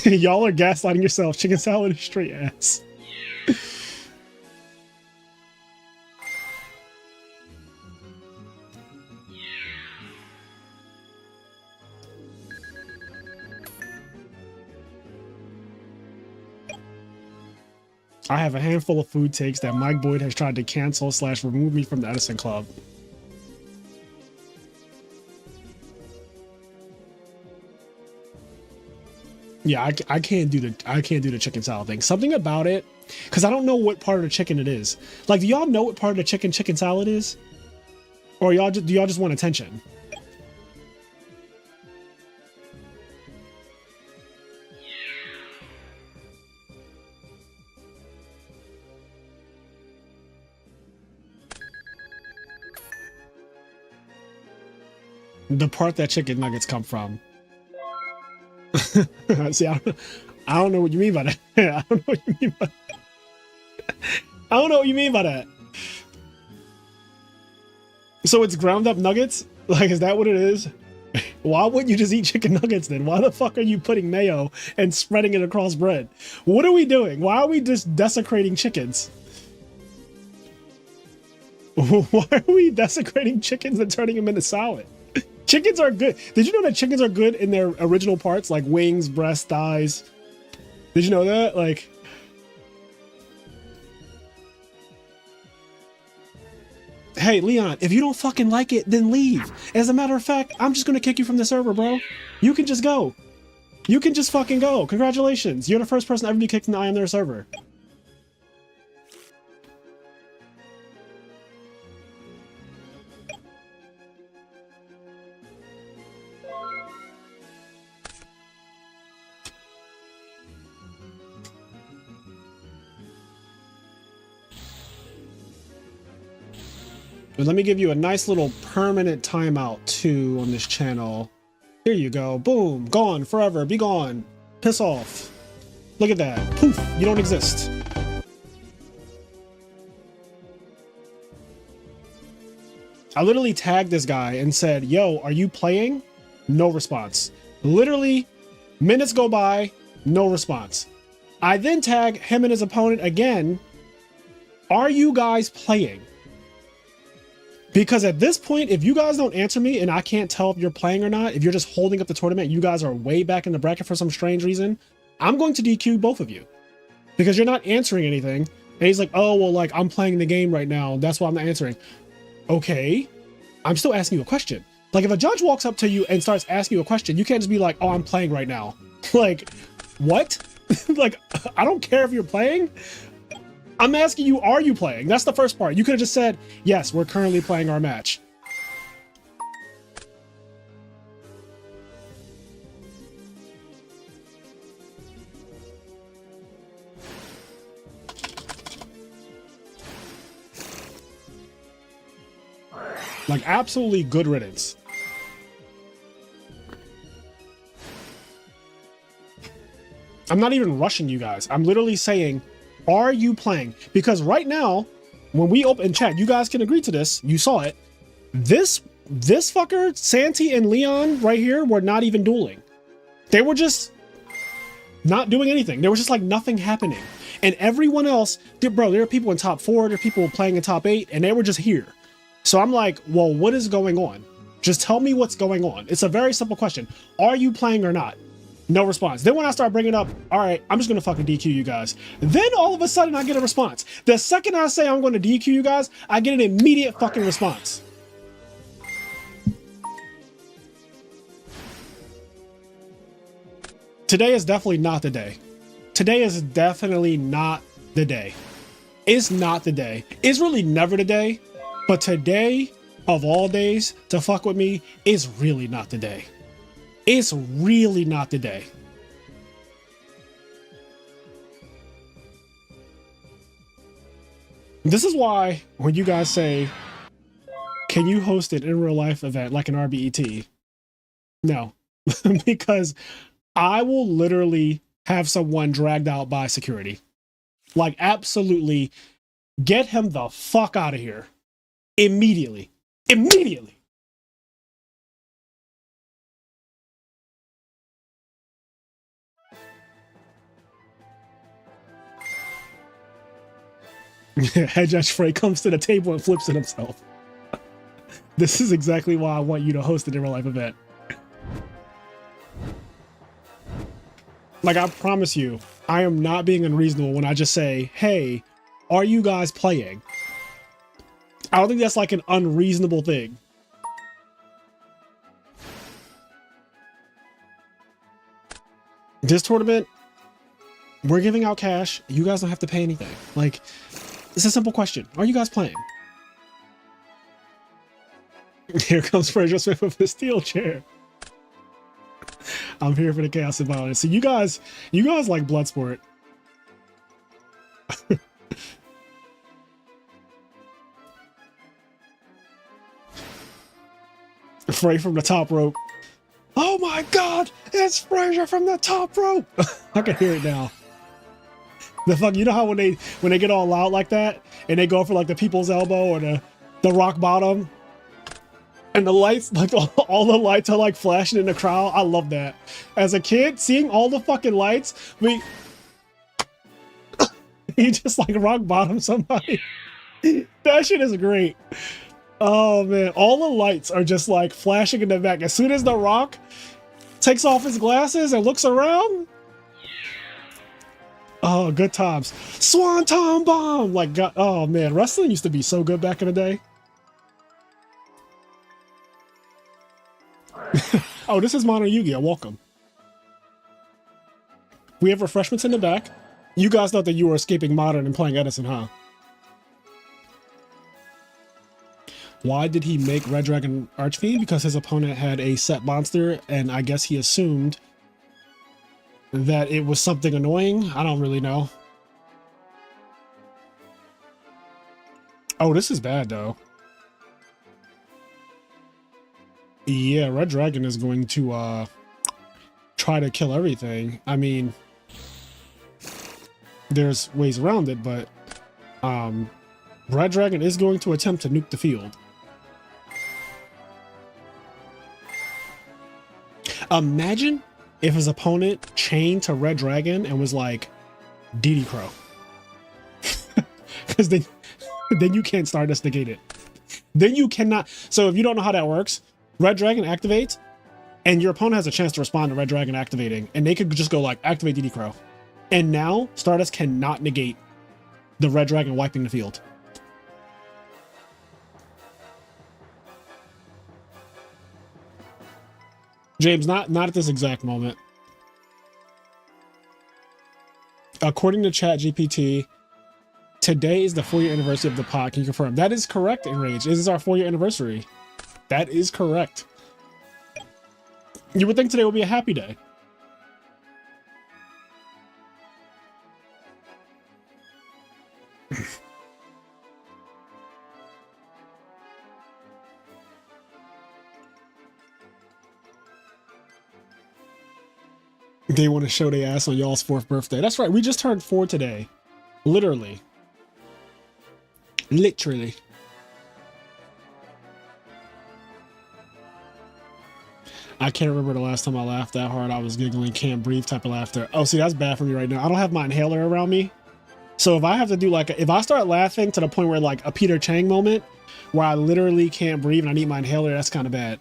Y'all are gaslighting yourself. Chicken salad is straight ass. I have a handful of food takes that Mike Boyd has tried to cancel / remove me from the Edison Club. Yeah, I can't do the chicken salad thing. Something about it, because I don't know what part of the chicken it is. Like, do y'all know what part of the chicken salad is? Or do y'all just want attention? The part that chicken nuggets come from. See, I don't know what you mean by that. I don't know what you mean by that. I don't know what you mean by that. So it's ground up nuggets? Like, is that what it is? Why wouldn't you just eat chicken nuggets then? Why the fuck are you putting mayo and spreading it across bread? What are we doing? Why are we just desecrating chickens? Why are we desecrating chickens and turning them into salad? Chickens are good. Did you know that chickens are good in their original parts, like wings, breast, thighs? Did you know that? Like, hey, Leon, if you don't fucking like it, then leave. As a matter of fact, I'm just gonna kick you from the server, bro. You can just go. You can just fucking go. Congratulations. You're the first person to ever be kicked from the IMNerd server. But let me give you a nice little permanent timeout too on this channel. Here you go. Boom. Gone forever. Be gone. Piss off. Look at that. Poof. You don't exist. I literally tagged this guy and said, yo, are you playing? No response. Literally, minutes go by, no response. I then tag him and his opponent again. Are you guys playing? Because at this point, if you guys don't answer me and I can't tell if you're playing or not, if you're just holding up the tournament, you guys are way back in the bracket for some strange reason, I'm going to DQ both of you. Because you're not answering anything. And he's like, oh, well, like, I'm playing the game right now. That's why I'm not answering. Okay, I'm still asking you a question. Like, if a judge walks up to you and starts asking you a question, you can't just be like, oh, I'm playing right now. Like, what? Like, I don't care if you're playing. I'm asking you, are you playing? That's the first part. You could have just said, yes, we're currently playing our match. Like, absolutely good riddance. I'm not even rushing you guys. I'm literally saying, are you playing? Because right now, when we open chat, you guys can agree to this. You saw it. This fucker, Santi and Leon right here, were not even dueling. They were just not doing anything. There was just like nothing happening. And everyone else, bro, there are people in top 4, there are people playing in top 8, and they were just here. So I'm like, well, what is going on? Just tell me what's going on. It's a very simple question. Are you playing or not? No response. Then when I start bringing up, all right, I'm just going to fucking DQ you guys. Then all of a sudden I get a response. The second I say I'm going to DQ you guys, I get an immediate fucking response. Today is definitely not the day. Today is definitely not the day. It's not the day. It's really never the day. But today of all days to fuck with me, it's really not the day. It's really not the day. This is why when you guys say, can you host an in real life event like an RBET? No, because I will literally have someone dragged out by security. Like, absolutely get him the fuck out of here. Immediately. Immediately. Head Judge Frey comes to the table and flips it himself. This is exactly why I want you to host an in real life event. Like, I promise you, I am not being unreasonable when I just say, hey, are you guys playing? I don't think that's like an unreasonable thing. This tournament, we're giving out cash. You guys don't have to pay anything. Like, it's a simple question. Are you guys playing? Here comes Fraser Smith with the steel chair. I'm here for the chaos and violence. So you guys like Bloodsport. Frey from the top rope. Oh my God, it's Fraser from the top rope. I can hear it now. The fuck, you know how when they get all loud like that and they go for like the people's elbow or the rock bottom and the lights, like all the lights are like flashing in the crowd. I love that. As a kid, seeing all the fucking lights, he just like rock bottom somebody. That shit is great. Oh man, all the lights are just like flashing in the back. As soon as The Rock takes off his glasses and looks around, oh, good times. Swanton bomb! Like, God, oh man, wrestling used to be so good back in the day. Oh, this is Modern Yugioh. Welcome. We have refreshments in the back. You guys thought that you were escaping Modern and playing Edison, huh? Why did he make Red Dragon Archfiend? Because his opponent had a set monster, and I guess he assumed that it was something annoying. I don't really know. Oh, this is bad, though. Yeah, Red Dragon is going to try to kill everything. I mean, there's ways around it, but Red Dragon is going to attempt to nuke the field. Imagine if his opponent chained to Red Dragon and was like, DD Crow. Because then you can't Stardust negate it. Then you cannot. So if you don't know how that works, Red Dragon activates, and your opponent has a chance to respond to Red Dragon activating, and they could just go like, activate DD Crow. And now Stardust cannot negate the Red Dragon wiping the field. James, not at this exact moment. According to ChatGPT, today is the 4-year anniversary of the pod. Can you confirm? That is correct, Enrage. This is our 4-year anniversary. That is correct. You would think today would be a happy day. They want to show their ass on y'all's 4th birthday. That's right. We just turned 4 today. Literally. Literally. I can't remember the last time I laughed that hard. I was giggling, can't breathe type of laughter. Oh, see, that's bad for me right now. I don't have my inhaler around me. So if I have to do like, if I start laughing to the point where like a Peter Chang moment where I literally can't breathe and I need my inhaler, that's kind of bad.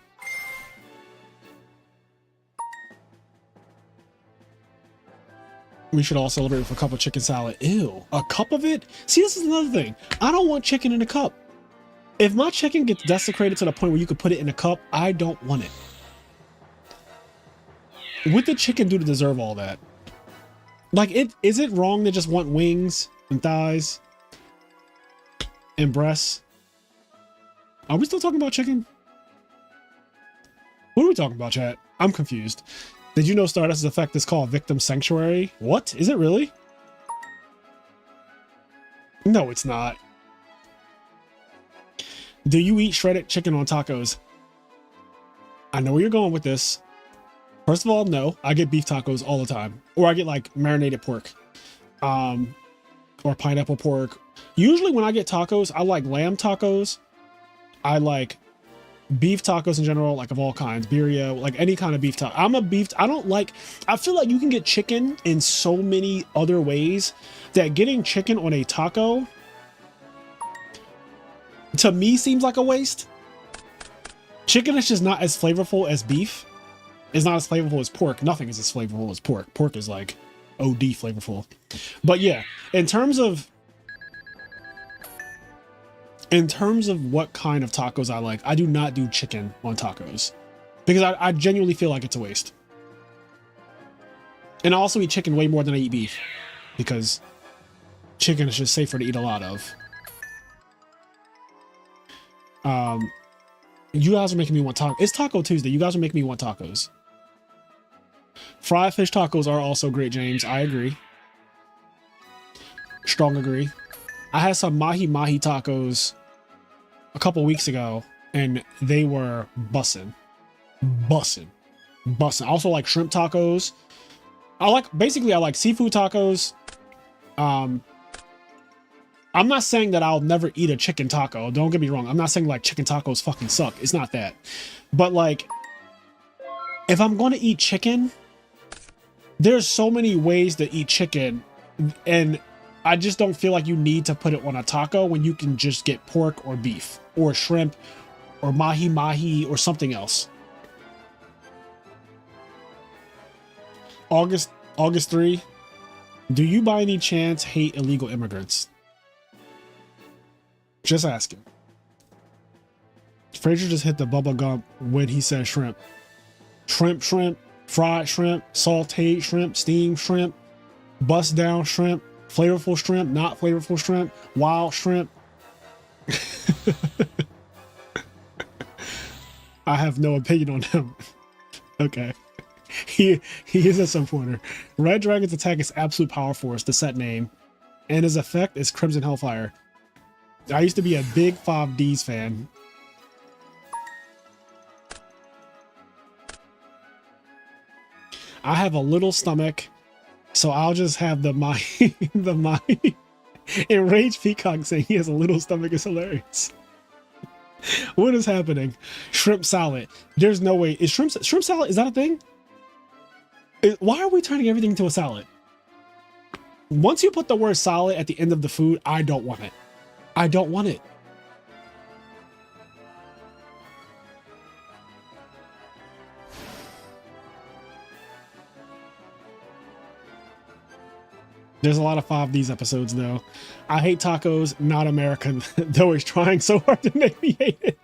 We should all celebrate with a cup of chicken salad. Ew, a cup of it? See, this is another thing. I don't want chicken in a cup. If my chicken gets desecrated to the point where you could put it in a cup, I don't want it. What did chicken do to deserve all that? Like, is it wrong to just want wings and thighs and breasts? Are we still talking about chicken? What are we talking about, chat? I'm confused. Did you know Stardust's effect is called Victim Sanctuary? What? Is it really? No, it's not. Do you eat shredded chicken on tacos? I know where you're going with this. First of all, no. I get beef tacos all the time. Or I get like marinated pork. Or pineapple pork. Usually when I get tacos, I like lamb tacos. I like beef tacos in general, like of all kinds, birria, like any kind of beef taco. I feel like you can get chicken in so many other ways that getting chicken on a taco to me seems like a waste. Chicken is just not as flavorful as beef. It's not as flavorful as pork. Nothing is as flavorful as pork. Pork is like OD flavorful. But yeah, in terms of what kind of tacos I like, I do not do chicken on tacos because I genuinely feel like it's a waste. And I also eat chicken way more than I eat beef because chicken is just safer to eat a lot of. You guys are making me want tacos. It's Taco Tuesday. You guys are making me want tacos. Fried fish tacos are also great, James. I agree. Strong agree. I had some mahi mahi tacos a couple weeks ago and they were bussin'. I also like shrimp tacos. I like seafood tacos. I'm not saying that I'll never eat a chicken taco. Don't get me wrong. I'm not saying like chicken tacos fucking suck. It's not that. But like, if I'm going to eat chicken, there's so many ways to eat chicken, and I just don't feel like you need to put it on a taco when you can just get pork or beef or shrimp or mahi mahi or something else. August 3, do you by any chance hate illegal immigrants? Just asking. Fraser just hit the bubble gum when he said shrimp. Shrimp, fried shrimp, sauteed shrimp, steamed shrimp, bust down shrimp, flavorful shrimp, not flavorful shrimp, wild shrimp. I have no opinion on him. Okay. He is a sub-pointer. Red Dragon's attack is absolute power force, the set name, and his effect is Crimson Hellfire. I used to be a big 5Ds fan. I have a little stomach, so I'll just have the Enraged Peacock saying he has a little stomach is hilarious. What is happening? Shrimp salad. There's no way. Is shrimp salad, is that a thing? Why are we turning everything into a salad? Once you put the word salad at the end of the food, I don't want it. I don't want it. There's a lot of 5Ds episodes though. I hate tacos, not American, though he's trying so hard to make me hate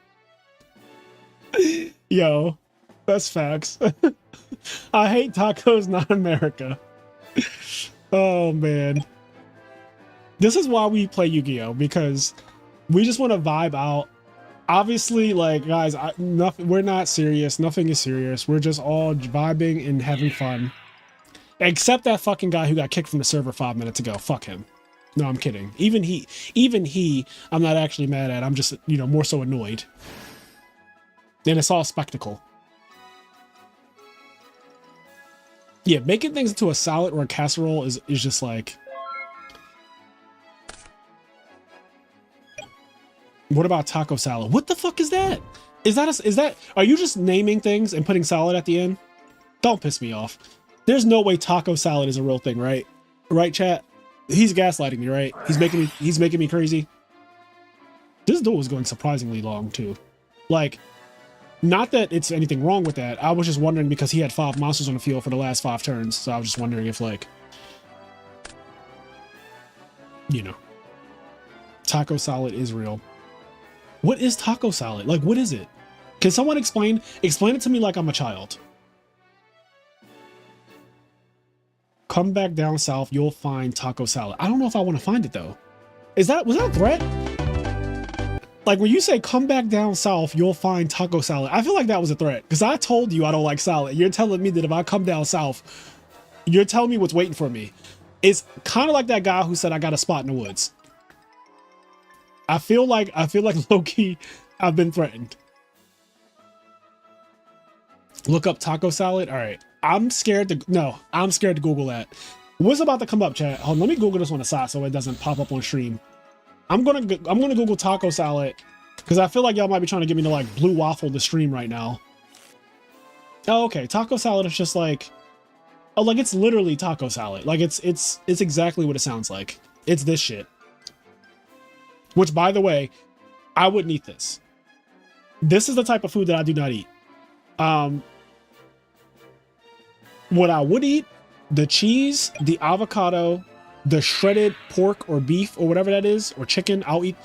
it. Yo, that's facts. I hate tacos, not America. Oh man. This is why we play Yu-Gi-Oh! Because we just want to vibe out. Obviously, like, guys, we're not serious. Nothing is serious. We're just all vibing and having fun. Except that fucking guy who got kicked from the server 5 minutes ago. Fuck him. No, I'm kidding. Even he, I'm not actually mad at. I'm just, more so annoyed. And it's all spectacle. Yeah, making things into a salad or a casserole is just like... What about taco salad? What the fuck is that? Are you just naming things and putting salad at the end? Don't piss me off. There's no way taco salad is a real thing, right? Right, chat? He's gaslighting me, right? He's making me crazy. This duel was going surprisingly long too. Like, not that it's anything wrong with that. I was just wondering because he had 5 monsters on the field for the last 5 turns. So I was just wondering if, like, taco salad is real. What is taco salad? Like, what is it? Can someone explain it to me like I'm a child? Come back down south, you'll find taco salad. I don't know if I want to find it though. Was that a threat? Like when you say come back down south, you'll find taco salad. I feel like that was a threat because I told you I don't like salad. You're telling me that if I come down south, you're telling me what's waiting for me. It's kind of like that guy who said I got a spot in the woods. I feel like low-key, I've been threatened. Look up taco salad. All right. I'm scared to Google that. What's about to come up, chat? Hold on, let me Google this on the side so it doesn't pop up on stream. I'm gonna Google taco salad because I feel like y'all might be trying to get me to like blue waffle the stream right now. Oh, okay. Taco salad is just like, oh, like it's literally taco salad. Like it's exactly what it sounds like. It's this shit. Which, by the way, I wouldn't eat this. This is the type of food that I do not eat. What I would eat, the cheese, the avocado, the shredded pork or beef or whatever that is, or chicken, I'll eat,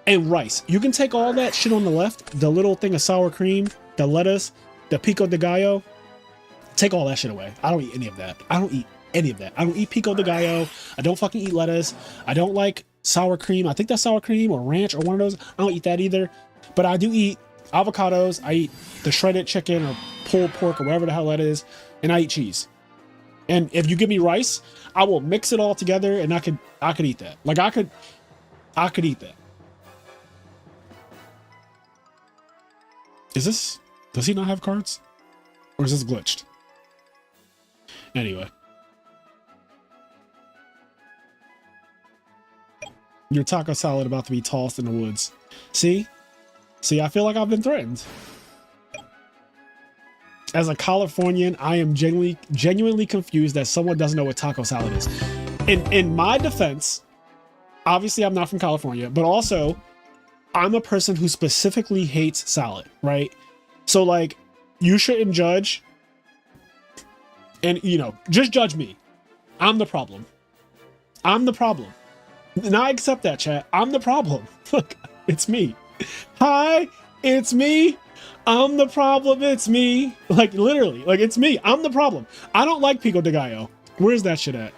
and rice. You can take all that shit on the left, the little thing of sour cream, the lettuce, the pico de gallo, take all that shit away. I don't eat any of that. I don't eat any of that. I don't eat pico de gallo. I don't fucking eat lettuce. I don't like sour cream. I think that's sour cream or ranch or one of those. I don't eat that either. But I do eat avocados. I eat the shredded chicken or pulled pork or whatever the hell that is. And I eat cheese. And if you give me rice, I will mix it all together and I could eat that. Like I could eat that. Does he not have cards? Or is this glitched? Anyway. Your taco salad about to be tossed in the woods. See, I feel like I've been threatened. As a Californian, I am genuinely confused that someone doesn't know what taco salad is. In my defense, obviously I'm not from California, but also I'm a person who specifically hates salad, right? So like, you shouldn't judge, and just judge me. I'm the problem. I'm the problem. And I accept that, chat. I'm the problem. Look, it's me. Hi, it's me. I'm the problem. It's me. Like literally, like it's me. I'm the problem. I don't like pico de gallo. Where's that shit at?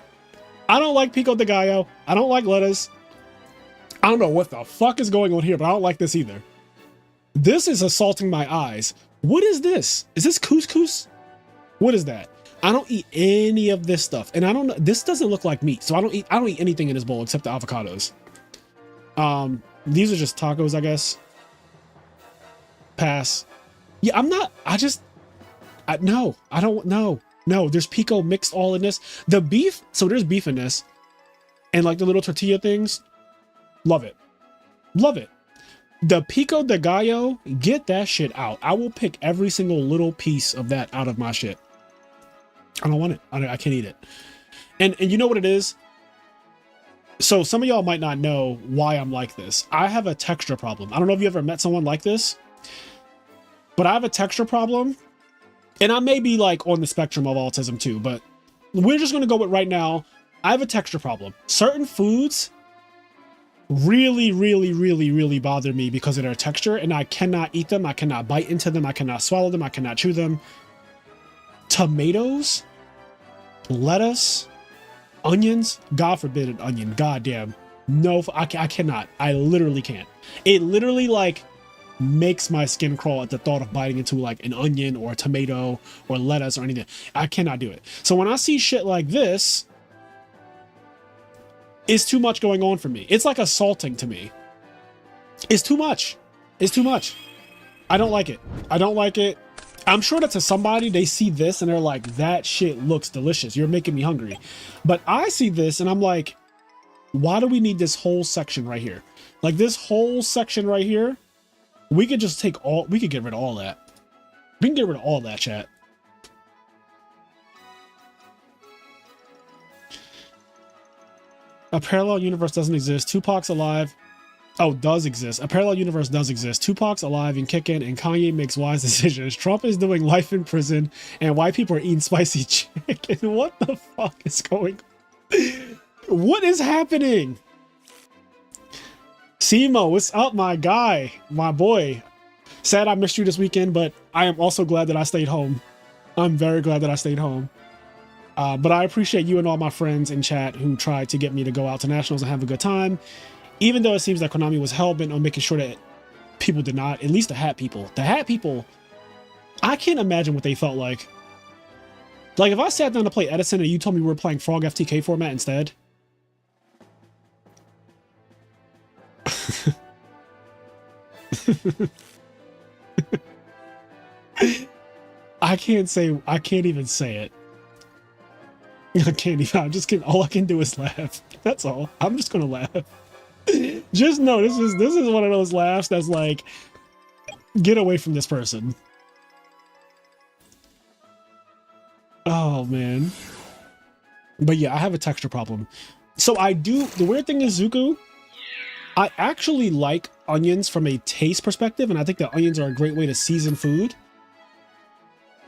I don't like pico de gallo. I don't like lettuce. I don't know what the fuck is going on here, but I don't like this either. This is assaulting my eyes. What is this? Is this couscous? What is that? I don't eat any of this stuff. And I don't know. This doesn't look like meat. So I don't eat anything in this bowl except the avocados. These are just tacos, I guess. Pass. Yeah, I'm not. No, I don't know. No, there's pico mixed all in this. The beef. So there's beef in this. And like the little tortilla things. Love it. Love it. The pico de gallo, get that shit out. I will pick every single little piece of that out of my shit. I don't want it. I can't eat it. And you know what it is? So some of y'all might not know why I'm like this. I have a texture problem. I don't know if you ever met someone like this, but I have a texture problem. And I may be like on the spectrum of autism too, but we're just going to go with right now. I have a texture problem. Certain foods really bother me because of their texture, and I cannot eat them. I cannot bite into them. I cannot swallow them. I cannot chew them. Tomatoes, lettuce, onions, God forbid an onion. God damn. No, I cannot. I literally can't. It literally like makes my skin crawl at the thought of biting into like an onion or a tomato or lettuce or anything. I cannot do it. So when I see shit like this, it's too much going on for me. It's like assaulting to me. It's too much. It's too much. I don't like it. I don't like it. I'm sure that to somebody, they see this and they're like, that shit looks delicious. You're making me hungry. But I see this and I'm like, why do we need this whole section right here? Like this whole section right here, we could just we could get rid of all that. We can get rid of all that, chat. A parallel universe doesn't exist. Tupac's alive. Oh, does exist. A parallel universe does exist. Tupac's alive and kicking, and Kanye makes wise decisions. Trump is doing life in prison, and white people are eating spicy chicken. What the fuck is going on? What is happening? Simo, what's up, my guy? My boy. Sad I missed you this weekend, but I am also glad that I stayed home. I'm very glad that I stayed home. But I appreciate you and all my friends in chat who tried to get me to go out to nationals and have a good time. Even though it seems that Konami was hell-bent on making sure that people did not, at least the hat people. The hat people, I can't imagine what they felt like. Like if I sat down to play Edison and you told me we were playing Frog FTK format instead. I can't even say it. I can't even, I'm just kidding. All I can do is laugh. That's all. I'm just gonna laugh. Just know this is one of those laughs that's like, get away from this person. Oh man. But yeah, I have a texture problem. So I do, the weird thing is, Zuko, I actually like onions from a taste perspective, and I think that onions are a great way to season food.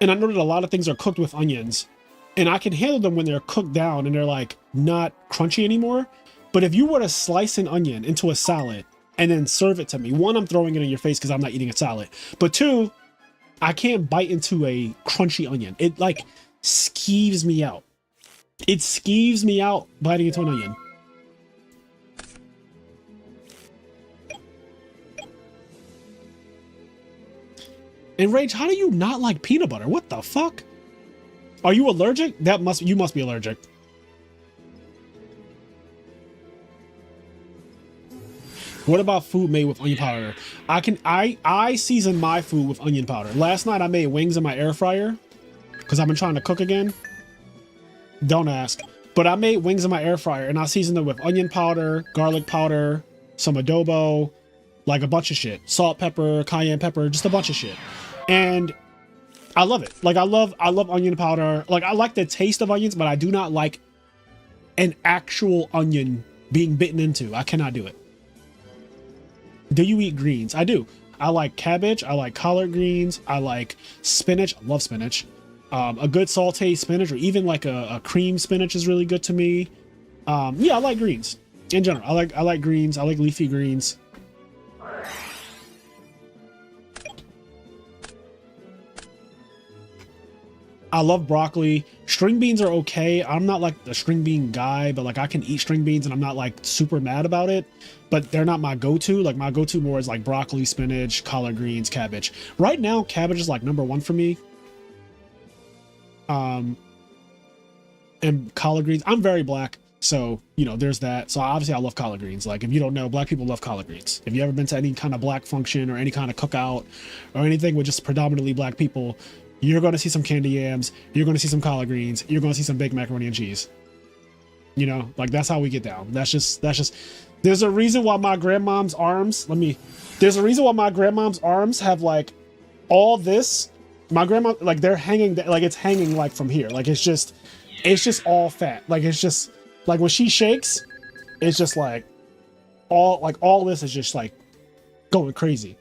And I know that a lot of things are cooked with onions, and I can handle them when they're cooked down and they're like not crunchy anymore. But if you were to slice an onion into a salad and then serve it to me, one, I'm throwing it in your face because I'm not eating a salad. But two, I can't bite into a crunchy onion. It like skeeves me out. It skeeves me out biting into an onion. And Rage, how do you not like peanut butter? What the fuck? Are you allergic? You must be allergic. What about food made with onion powder? I season my food with onion powder. Last night I made wings in my air fryer because I've been trying to cook again. Don't ask. But I made wings in my air fryer and I seasoned them with onion powder, garlic powder, some adobo, like a bunch of shit. Salt, pepper, cayenne pepper, just a bunch of shit. And I love it. Like I love onion powder. Like I like the taste of onions, but I do not like an actual onion being bitten into. I cannot do it. Do you eat greens? I do. I like cabbage. I like collard greens. I like spinach. I love spinach. A good sauteed spinach, or even like a cream spinach is really good to me. Yeah, I like greens in general. I like greens. I like leafy greens. I love broccoli. String beans are okay. I'm not like the string bean guy, but like I can eat string beans and I'm not like super mad about it, but they're not my go-to. Like my go-to more is like broccoli, spinach, collard greens, cabbage. Right now, cabbage is like number one for me. And collard greens. I'm very black, so you know there's that. So obviously I love collard greens. Like if you don't know, black people love collard greens. If you ever been to any kind of black function or any kind of cookout or anything with just predominantly black people, you're going to see some candy yams, you're going to see some collard greens, you're going to see some baked macaroni and cheese. You know, like that's how we get down. That's just, there's a reason why my grandmom's arms, there's a reason why my grandmom's arms have like all my grandma, like they're hanging, like it's hanging like from here. Like it's just all fat. Like it's just, like when she shakes, it's just like all this is just like going crazy.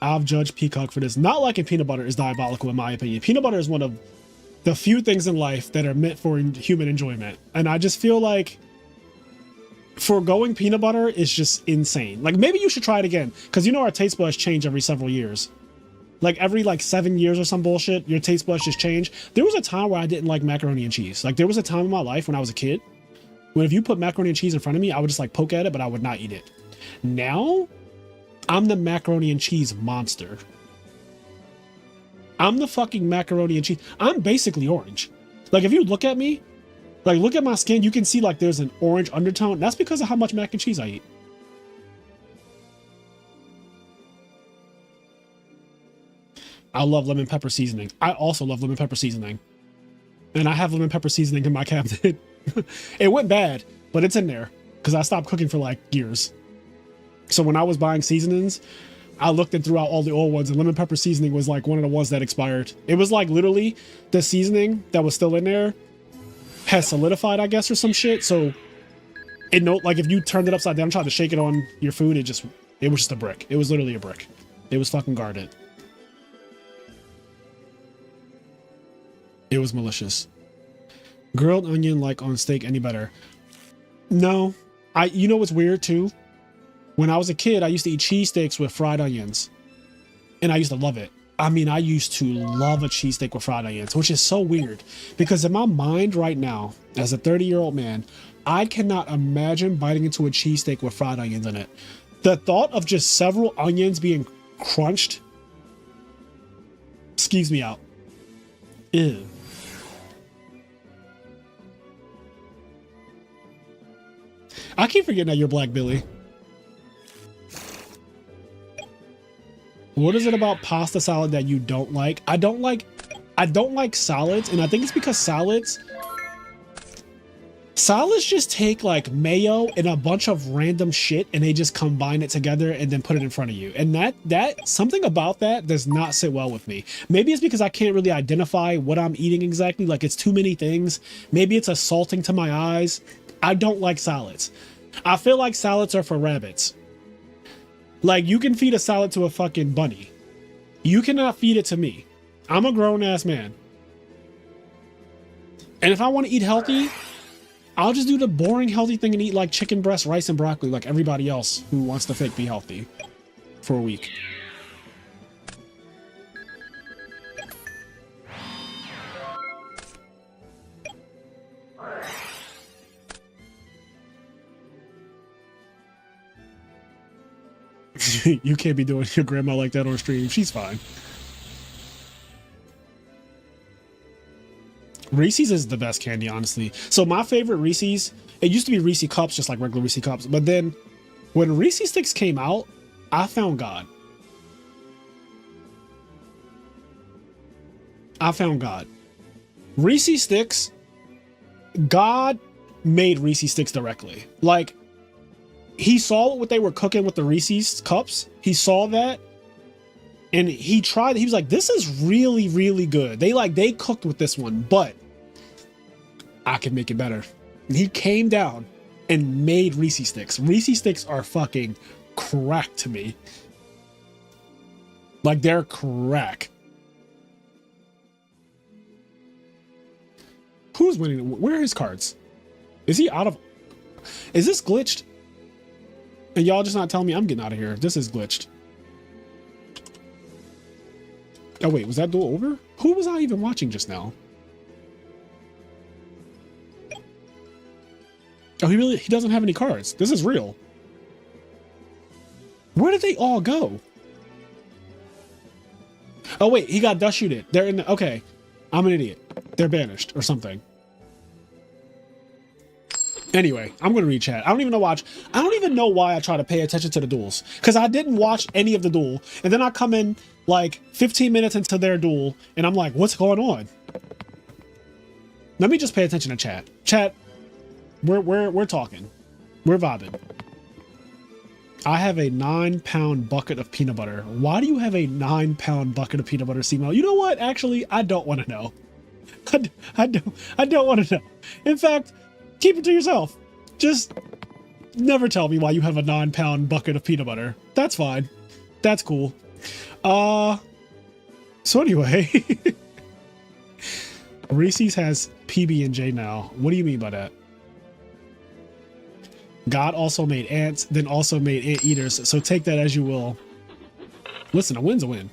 I've judged Peacock for this. Not liking peanut butter is diabolical in my opinion. Peanut butter is one of the few things in life that are meant for human enjoyment. And I just feel like foregoing peanut butter is just insane. Like maybe you should try it again, because you know our taste buds change every several years. Like every like 7 years or some bullshit, your taste buds just change. There was a time where I didn't like macaroni and cheese. Like there was a time in my life when I was a kid when if you put macaroni and cheese in front of me, I would just like poke at it, but I would not eat it. Now I'm the macaroni and cheese monster. I'm the fucking macaroni and cheese. I'm basically orange. Like if you look at me, like look at my skin, you can see like there's an orange undertone. That's because of how much mac and cheese I eat. I love lemon pepper seasoning. I also love lemon pepper seasoning. And I have lemon pepper seasoning in my cabinet. It went bad, but it's in there because I stopped cooking for like years. So when I was buying seasonings, I looked and threw out all the old ones, and lemon pepper seasoning was like one of the ones that expired. It was like literally the seasoning that was still in there has solidified, I guess, or some shit. So it like if you turned it upside down and tried to shake it on your food, it was just a brick. It was literally a brick. It was fucking guarded. It was malicious. Grilled onion like on steak any better? No. You know what's weird too? When I was a kid, I used to eat cheesesteaks with fried onions. And I used to love it. I mean, I used to love a cheesesteak with fried onions, which is so weird because in my mind right now, as a 30-year-old man, I cannot imagine biting into a cheesesteak with fried onions in it. The thought of just several onions being crunched skeeves me out. Ew. I keep forgetting that you're Black Billy. What is it about pasta salad that you don't like? I don't like salads, and I think it's because salads just take like mayo and a bunch of random shit and they just combine it together and then put it in front of you. And that something about that does not sit well with me. Maybe it's because I can't really identify what I'm eating exactly. Like it's too many things. Maybe it's assaulting to my eyes. I don't like salads. I feel like salads are for rabbits. Like, you can feed a salad to a fucking bunny. You cannot feed it to me. I'm a grown-ass man. And if I want to eat healthy, I'll just do the boring healthy thing and eat, like, chicken breast, rice, and broccoli like everybody else who wants to fake be healthy for a week. You can't be doing your grandma like that on stream. She's fine. Reese's is the best candy, honestly. So my favorite Reese's, it used to be Reese Cups, just like regular Reese Cups. But then when Reese Sticks came out, I found God. I found God. Reese Sticks, God made Reese Sticks directly. Like, he saw what they were cooking with the Reese's cups. He saw that and he tried. He was like, this is really, really good. They cooked with this one, but I can make it better. And he came down and made Reese Sticks. Reese Sticks are fucking crack to me. Like, they're crack. Who's winning? Where are his cards? Is he out of... Is this glitched? And y'all just not telling me I'm getting out of here. This is glitched. Oh, wait. Was that duel over? Who was I even watching just now? Oh, he doesn't have any cards. This is real. Where did they all go? Oh, wait. He got dust shooted. They're in the... Okay. I'm an idiot. They're banished or something. Anyway, I'm going to read chat. I don't even know why I try to pay attention to the duels. Because I didn't watch any of the duel. And then I come in like 15 minutes into their duel. And I'm like, what's going on? Let me just pay attention to chat. Chat, we're talking. We're vibing. I have a 9-pound bucket of peanut butter. Why do you have a 9-pound bucket of peanut butter, Simo? You know what? Actually, I don't want to know. I don't want to know. In fact... Keep it to yourself. Just never tell me why you have a 9-pound bucket of peanut butter. That's fine. That's cool. So anyway, Reese's has PB&J now. What do you mean by that? God also made ants, then also made ant eaters. So take that as you will. Listen, a win's a win.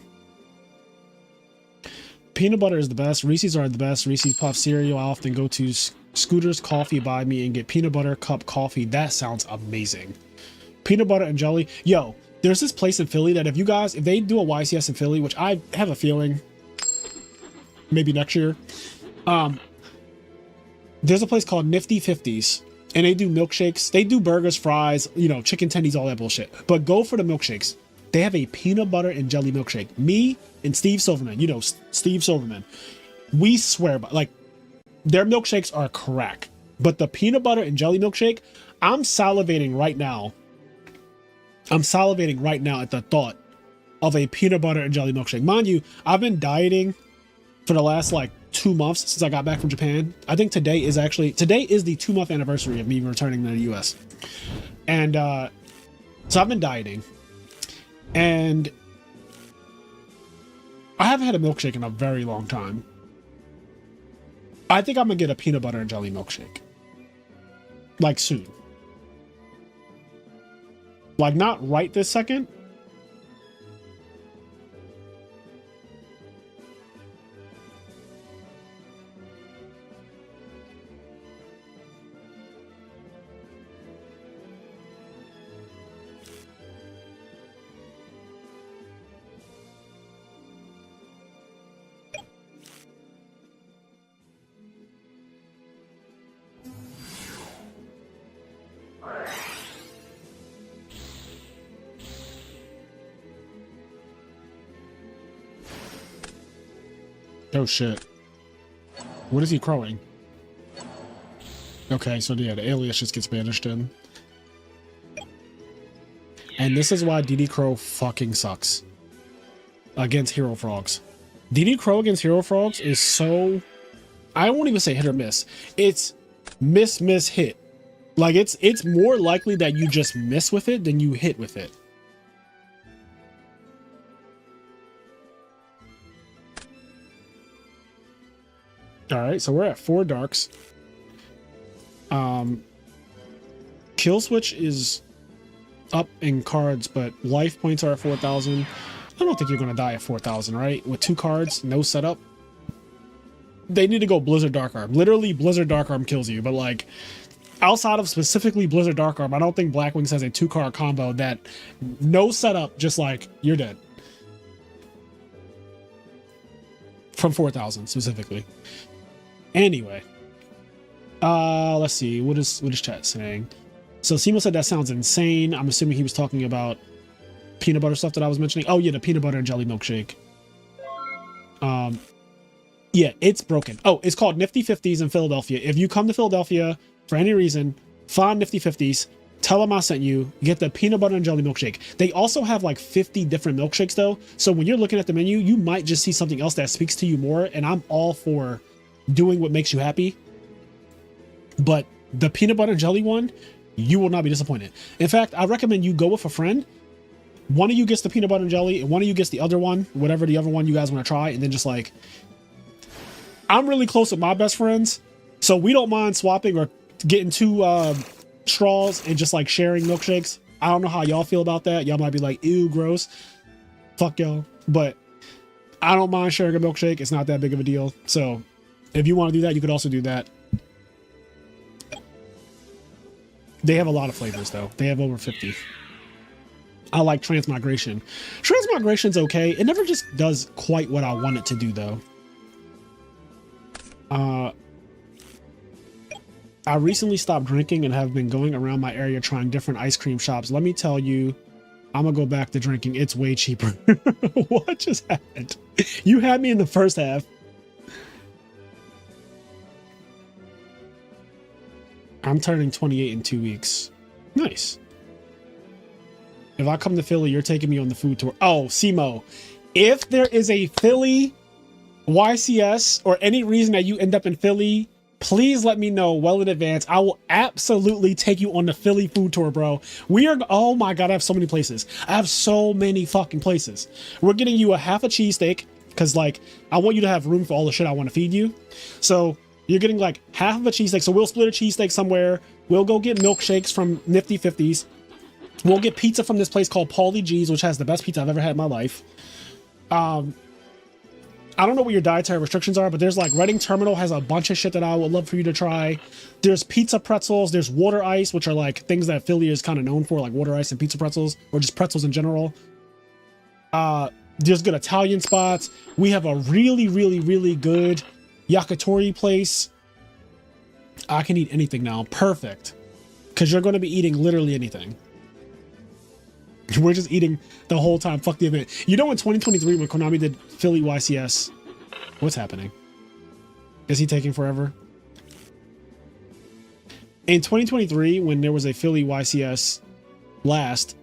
Peanut butter is the best. Reese's are the best. Reese's Puff cereal. I often go to Scooter's Coffee by me and get peanut butter cup coffee. That sounds amazing. Peanut butter and jelly. Yo, there's this place in Philly that if they do a YCS in Philly, which I have a feeling maybe next year, there's a place called Nifty 50s and they do milkshakes. They do burgers, fries, you know, chicken tendies, all that bullshit. But go for the milkshakes. They have a peanut butter and jelly milkshake. Me and Steve Silverman, you know, Steve Silverman, we swear by, like, their milkshakes are crack, but the peanut butter and jelly milkshake, I'm salivating right now. I'm salivating right now at the thought of a peanut butter and jelly milkshake. Mind you, I've been dieting for the last like 2 months since I got back from Japan. I think today is the 2-month anniversary of me returning to the US. And so I've been dieting and I haven't had a milkshake in a very long time. I think I'm gonna get a peanut butter and jelly milkshake. Like soon. Like not right this second. Oh shit. What is he crowing? Okay, so yeah, the alias just gets banished in. And this is why DD Crow fucking sucks. Against Hero Frogs. DD Crow against Hero Frogs is so... I won't even say hit or miss. It's miss, hit. Like, it's more likely that you just miss with it than you hit with it. Alright, so we're at 4 darks. Kill switch is up in cards, but life points are at 4,000. I don't think you're going to die at 4,000, right? With 2 cards, no setup. They need to go Blizzard Dark Arm. Literally, Blizzard Dark Arm kills you, but like, outside of specifically Blizzard Dark Arm, I don't think Black Wings has a 2-card combo that no setup, just like, you're dead. From 4,000 specifically. Anyway. Let's see. What is chat saying? So Simo said that sounds insane. I'm assuming he was talking about peanut butter stuff that I was mentioning. Oh yeah, the peanut butter and jelly milkshake. Yeah, it's broken. Oh, it's called Nifty 50s in Philadelphia. If you come to Philadelphia for any reason, find Nifty 50s, tell them I sent you, get the peanut butter and jelly milkshake. They also have like 50 different milkshakes though. So when you're looking at the menu, you might just see something else that speaks to you more. And I'm all for doing what makes you happy. But the peanut butter and jelly one, you will not be disappointed. In fact, I recommend you go with a friend. One of you gets the peanut butter and jelly, and one of you gets the other one, whatever the other one you guys want to try, and then just like, I'm really close with my best friends, so we don't mind swapping or getting 2 straws and just like sharing milkshakes. I don't know how y'all feel about that. Y'all might be like, ew, gross. Fuck y'all. But I don't mind sharing a milkshake. It's not that big of a deal. So if you want to do that, you could also do that. They have a lot of flavors though. They have over 50. I like Transmigration. Transmigration's okay. It never just does quite what I want it to do though. I recently stopped drinking and have been going around my area trying different ice cream shops. Let me tell you, I'm gonna go back to drinking. It's way cheaper. What just happened? You had me in the first half. I'm turning 28 in 2 weeks. Nice. If I come to Philly, you're taking me on the food tour. Oh, Simo, if there is a Philly YCS or any reason that you end up in Philly, please let me know well in advance. I will absolutely take you on the Philly food tour, bro. We are, oh my God, I have so many places. I have so many fucking places. We're getting you a half a cheesesteak because like, I want you to have room for all the shit I want to feed you. So you're getting like half of a cheesesteak. So we'll split a cheesesteak somewhere. We'll go get milkshakes from Nifty 50s. We'll get pizza from this place called Paulie G's, which has the best pizza I've ever had in my life. I don't know what your dietary restrictions are, but there's like Reading Terminal has a bunch of shit that I would love for you to try. There's pizza pretzels. There's water ice, which are like things that Philly is kind of known for, like water ice and pizza pretzels, or just pretzels in general. There's good Italian spots. We have a really, really, really good yakitori place. I can eat anything now. Perfect. Because you're going to be eating literally anything. We're just eating the whole time. Fuck the event. You know, in 2023, when Konami did Philly YCS, what's happening? Is he taking forever? In 2023, when there was a Philly YCS last,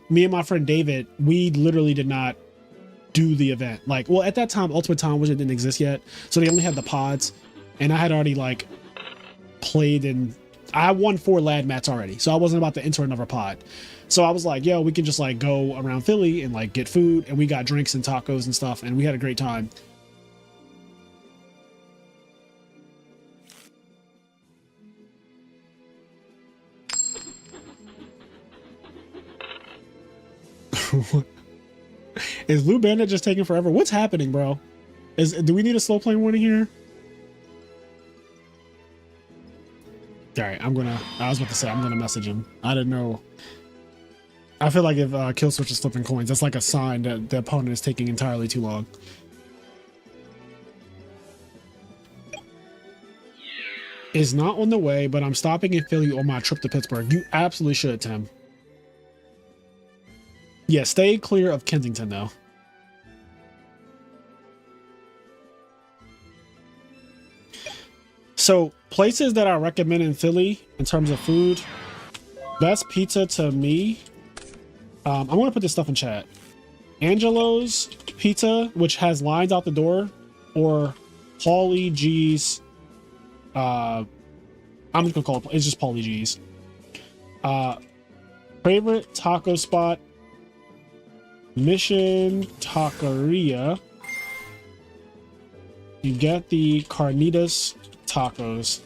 me and my friend David, we literally did not do the event. Like, well, at that time, Ultimate Time Wizard didn't exist yet, so they only had the pods, and I had already like played and I won 4 lad mats already, so I wasn't about to enter another pod. So I was like, yo, we can just like go around Philly and like get food, and we got drinks and tacos and stuff, and we had a great time. Is Blue Bandit just taking forever? What's happening, bro? Do we need a slow play warning here? All right, I was about to say, I'm gonna message him. I didn't know. I feel like if Kill Switch is flipping coins, that's like a sign that the opponent is taking entirely too long. is not on the way, but I'm stopping in Philly on my trip to Pittsburgh. You absolutely should, Tim. Yeah, stay clear of Kensington, though. So, places that I recommend in Philly in terms of food, best pizza to me. I'm going to put this stuff in chat. Angelo's Pizza, which has lines out the door, or Paulie G's. I'm just gonna call it. It's just Paulie G's. Favorite taco spot. Mission Taqueria. You get the carnitas tacos.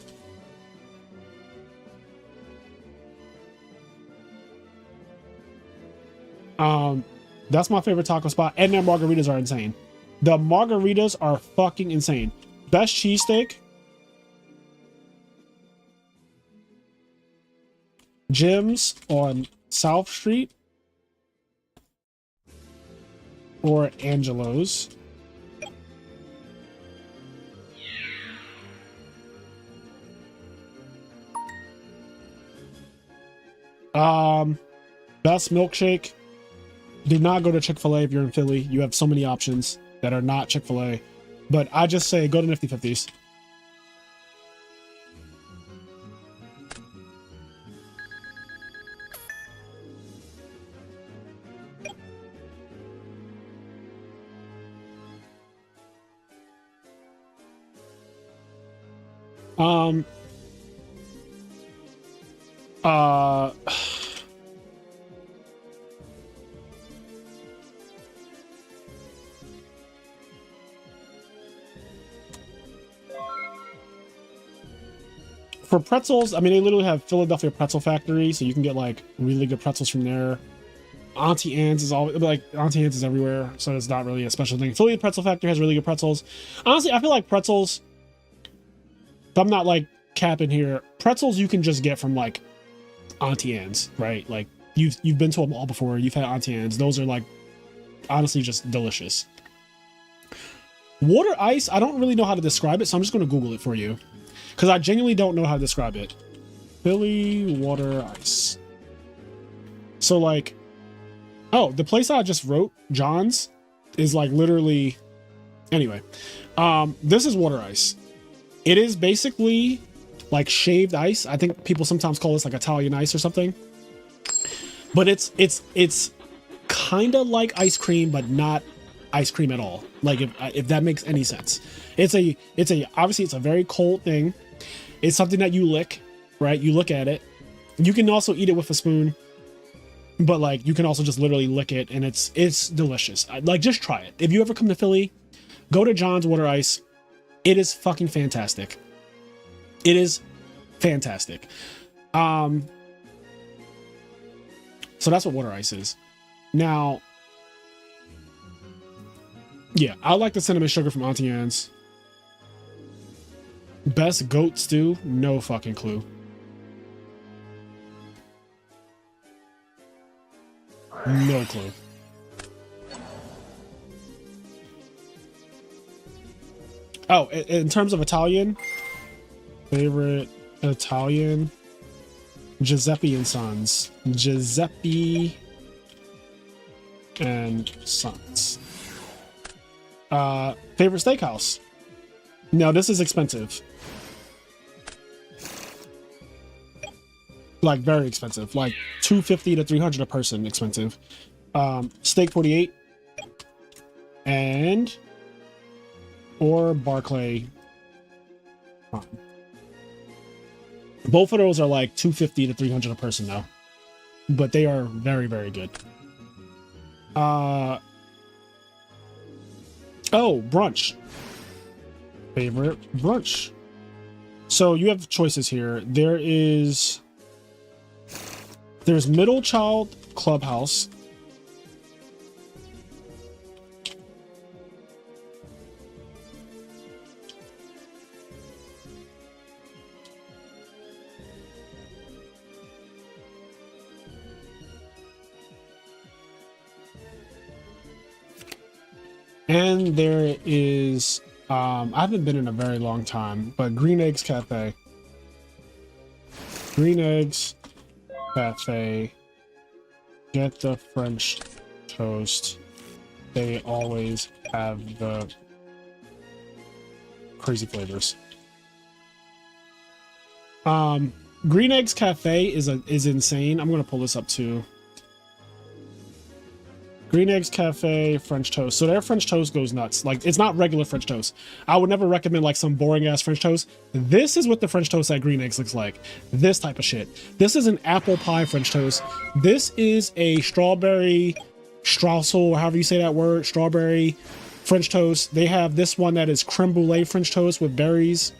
That's my favorite taco spot, and their margaritas are insane. The margaritas are fucking insane. Best cheesesteak. Jim's on South Street or Angelo's. Best milkshake. Do not go to Chick-fil-A if you're in Philly. You have so many options that are not Chick-fil-A. But I just say go to Nifty 50s. For pretzels, I mean, they literally have Philadelphia Pretzel Factory, so you can get like really good pretzels from there. Auntie Anne's is always like Auntie Anne's is everywhere, so it's not really a special thing. Philly Pretzel Factory has really good pretzels. Honestly, I feel like pretzels, if I'm not like capping here, pretzels you can just get from like Auntie Anne's, right? Like you've been to them all before. You've had Auntie Anne's. Those are like honestly just delicious. Water ice, I don't really know how to describe it, so I'm just going to Google it for you because I genuinely don't know how to describe it. Philly water ice. So like, oh, the place I just wrote, John's, is like literally. Anyway, this is water ice. It is basically like shaved ice. I think people sometimes call this like Italian ice or something. But it's kind of like ice cream, but not ice cream at all. Like if that makes any sense. It's obviously it's a very cold thing. It's something that you lick, right? You look at it. You can also eat it with a spoon, but like you can also just literally lick it, and it's delicious. Like just try it. If you ever come to Philly, go to John's Water Ice. It is fucking fantastic. It is fantastic. So that's what water ice is. Now, yeah, I like the cinnamon sugar from Auntie Anne's. Best goat stew? No fucking clue. No clue. Oh, in terms of Italian, favorite Italian, Giuseppe and Sons. Giuseppe and Sons. Favorite steakhouse? No, this is expensive. Like very expensive, like $250 to $300 a person expensive. Steak 48 and or Barclay. Both of those are like $250 to $300 a person though, but they are very, very good. Oh, brunch. Favorite brunch. So you have choices here. There's Middle Child Clubhouse. And there is, I haven't been in a very long time, but Green Eggs Cafe. Green Eggs Cafe. Get the French toast. They always have the crazy flavors. Green Eggs Cafe is insane. I'm gonna pull this up too. Green Eggs Cafe French toast. So their French toast goes nuts. Like, it's not regular French toast. I would never recommend like some boring ass French toast. This is what the French toast at Green Eggs looks like. This type of shit. This is an apple pie French toast. This is a strawberry Straussel, or however you say that word, strawberry French toast. They have this one that is creme brulee French toast with berries.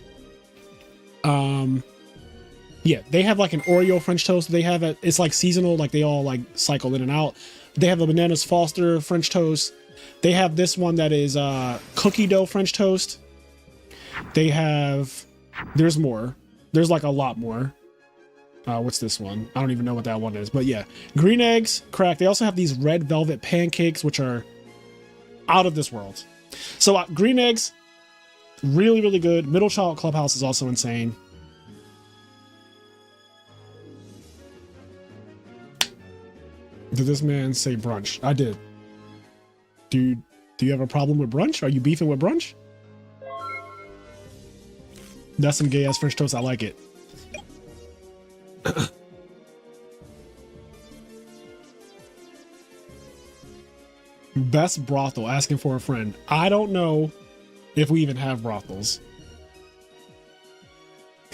Yeah, they have like an Oreo French toast. They have it. It's like seasonal. Like they all like cycle in and out. They have a Bananas Foster French toast. They have this one that is cookie dough French toast. They have, there's more. There's like a lot more. What's this one? I don't even know what that one is, but yeah. Green Eggs, crack. They also have these red velvet pancakes, which are out of this world. So Green Eggs, really, really good. Middle Child Clubhouse is also insane. Did this man say brunch? I did. Do you have a problem with brunch? Are you beefing with brunch? That's some gay ass French toast. I like it. Best brothel, asking for a friend. I don't know if we even have brothels.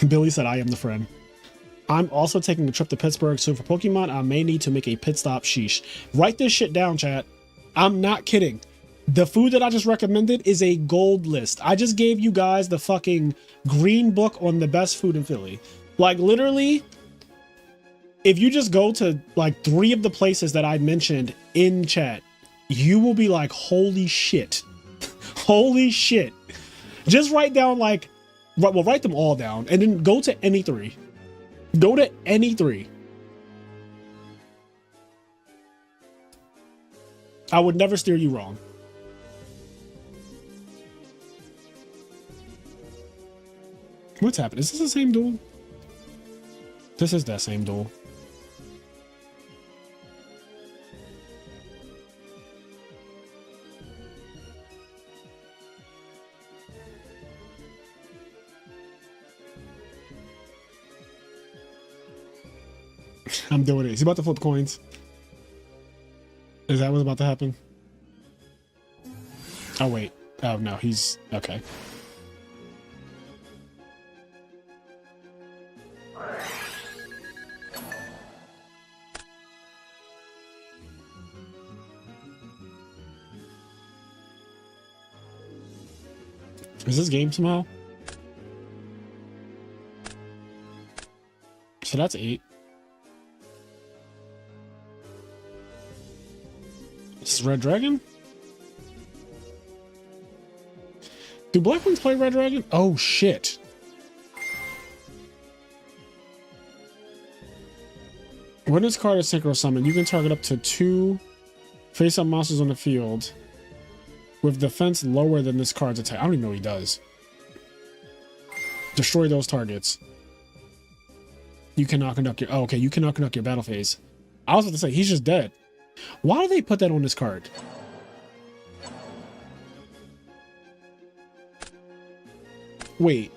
Billy said I am the friend. I'm also taking a trip to Pittsburgh soon for Pokemon. I may need to make a pit stop. Sheesh. Write this shit down, chat. I'm not kidding. The food that I just recommended is a gold list. I just gave you guys the fucking green book on the best food in Philly. Like, literally, if you just go to like 3 of the places that I mentioned in chat, you will be like, holy shit. Holy shit. Just write down like, well, write them all down and then go to any 3. Go to any 3. I would never steer you wrong. What's happening? Is this the same duel? This is that same duel. I'm doing it. He's about to flip coins. Is that what's about to happen? Oh, wait. Oh, no. He's... Okay. Is this game somehow? So that's 8. This is Red Dragon? Do Black Wings play Red Dragon? Oh, shit. When this card is Synchro Summon, you can target up to 2 face-up monsters on the field with defense lower than this card's attack. I don't even know what he does. Destroy those targets. You cannot conduct your... Oh, okay, you cannot conduct your battle phase. I was about to say, he's just dead. Why do they put that on this card? Wait,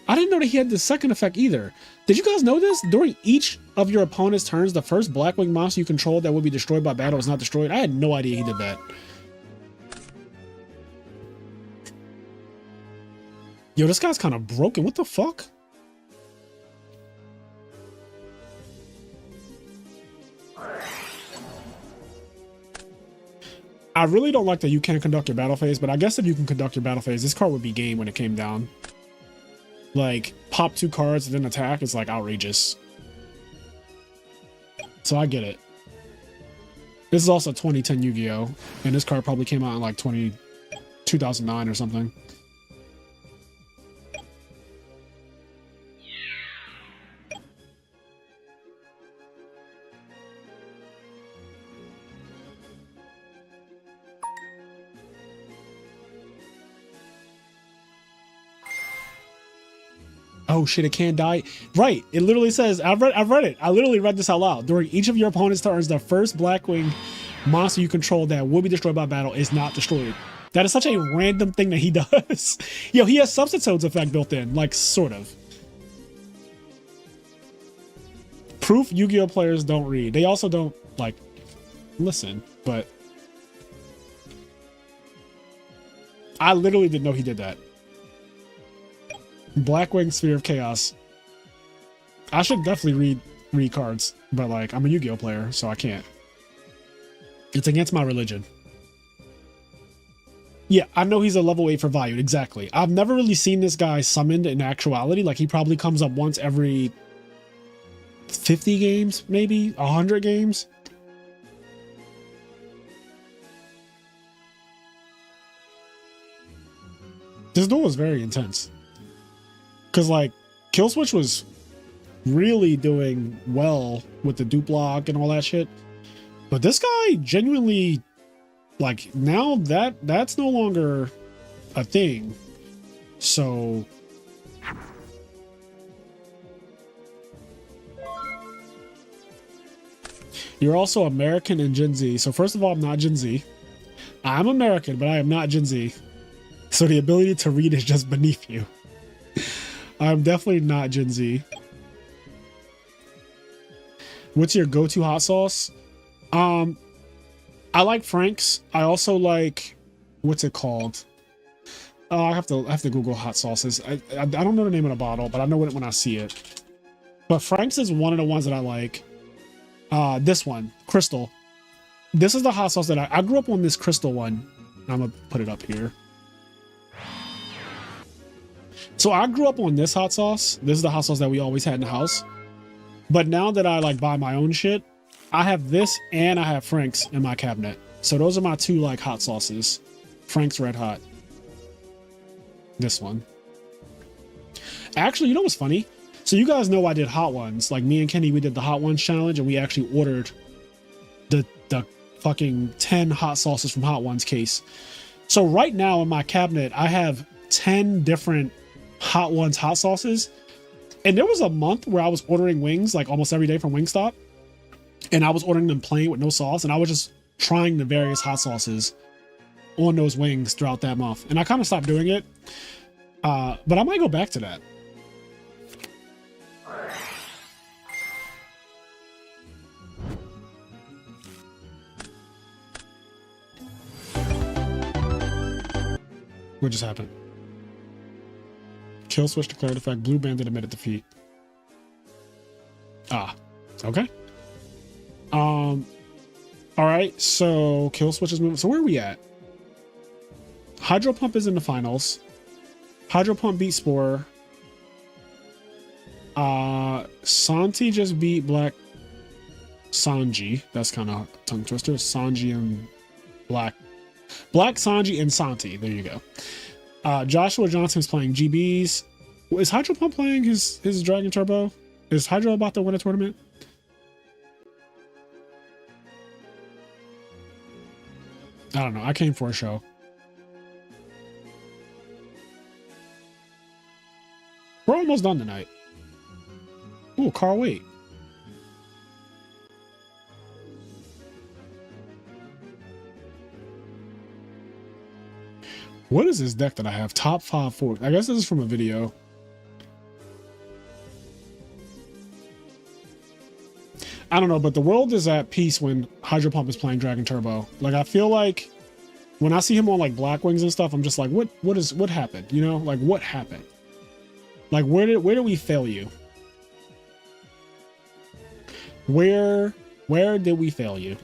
I didn't know that he had the second effect either. Did you guys know this? During each of your opponent's turns, the first Blackwing monster you control that will be destroyed by battle is not destroyed. I had no idea he did that. Yo, this guy's kind of broken. What the fuck? I really don't like that you can't conduct your battle phase, but I guess if you can conduct your battle phase, this card would be game when it came down. Like, pop 2 cards and then attack is like outrageous. So I get it. This is also 2010 Yu-Gi-Oh! And this card probably came out in like 2009 or something. Oh shit, it can't die. Right. It literally says, I've read it. I literally read this out loud. During each of your opponent's turns, the first Blackwing monster you control that will be destroyed by battle is not destroyed. That is such a random thing that he does. Yo, he has Substitutes effect built in, like, sort of. Proof Yu-Gi-Oh players don't read. They also don't, like, listen, but I literally didn't know he did that. Blackwing Sphere of Chaos. I should definitely read cards, but like, I'm a Yu-Gi-Oh player, so I can't. It's against my religion. Yeah, I know he's a level 8 for value, exactly. I've never really seen this guy summoned in actuality. Like, he probably comes up once every 50 games, maybe 100 games. This duel was very intense. Because, like, Kill Switch was really doing well with the dupe block and all that shit. But this guy genuinely, like, now that's no longer a thing. So you're also American and Gen Z. So first of all, I'm not Gen Z. I'm American, but I am not Gen Z. So the ability to read is just beneath you. I'm definitely not Gen Z. What's your go-to hot sauce? I like Frank's. I also like, what's it called? I have to Google hot sauces. I don't know the name of the bottle, but I know it when I see it. But Frank's is one of the ones that I like. This one, Crystal. This is the hot sauce that I grew up on. This Crystal one. I'm gonna put it up here. So I grew up on this hot sauce. This is the hot sauce that we always had in the house. But now that I like buy my own shit, I have this and I have Frank's in my cabinet. So those are my two like hot sauces. Frank's Red Hot. This one. Actually, you know what's funny? So you guys know I did Hot Ones. Like me and Kenny, we did the Hot Ones challenge and we actually ordered the fucking 10 hot sauces from Hot Ones case. So right now in my cabinet, I have 10 different Hot Ones hot sauces. And there was a month where I was ordering wings like almost every day from Wingstop. And I was ordering them plain with no sauce. And I was just trying the various hot sauces on those wings throughout that month. And I kind of stopped doing it. But I might go back to that. What just happened? Kill switch declared effect. Blue bandit admitted defeat. Ah, okay. All right. So kill switch is moving. So where are we at? Hydro Pump is in the finals. Hydro Pump beat Spore. Santi just beat Black Sanji. That's kind of tongue twister. Sanji and Black Sanji and Santi. There you go. Joshua Johnson's playing GBs. Is Hydro Pump playing his Dragon Turbo? Is Hydro about to win a tournament? I don't know. I came for a show. We're almost done tonight. Ooh, Carl Wait. What is this deck that I have? Top 5 forks. I guess this is from a video. I don't know, but the world is at peace when Hydro Pump is playing Dragon Turbo. Like, I feel like when I see him on like Black Wings and stuff, I'm just like, what happened? You know, like what happened? Like, where did we fail you? Where did we fail you?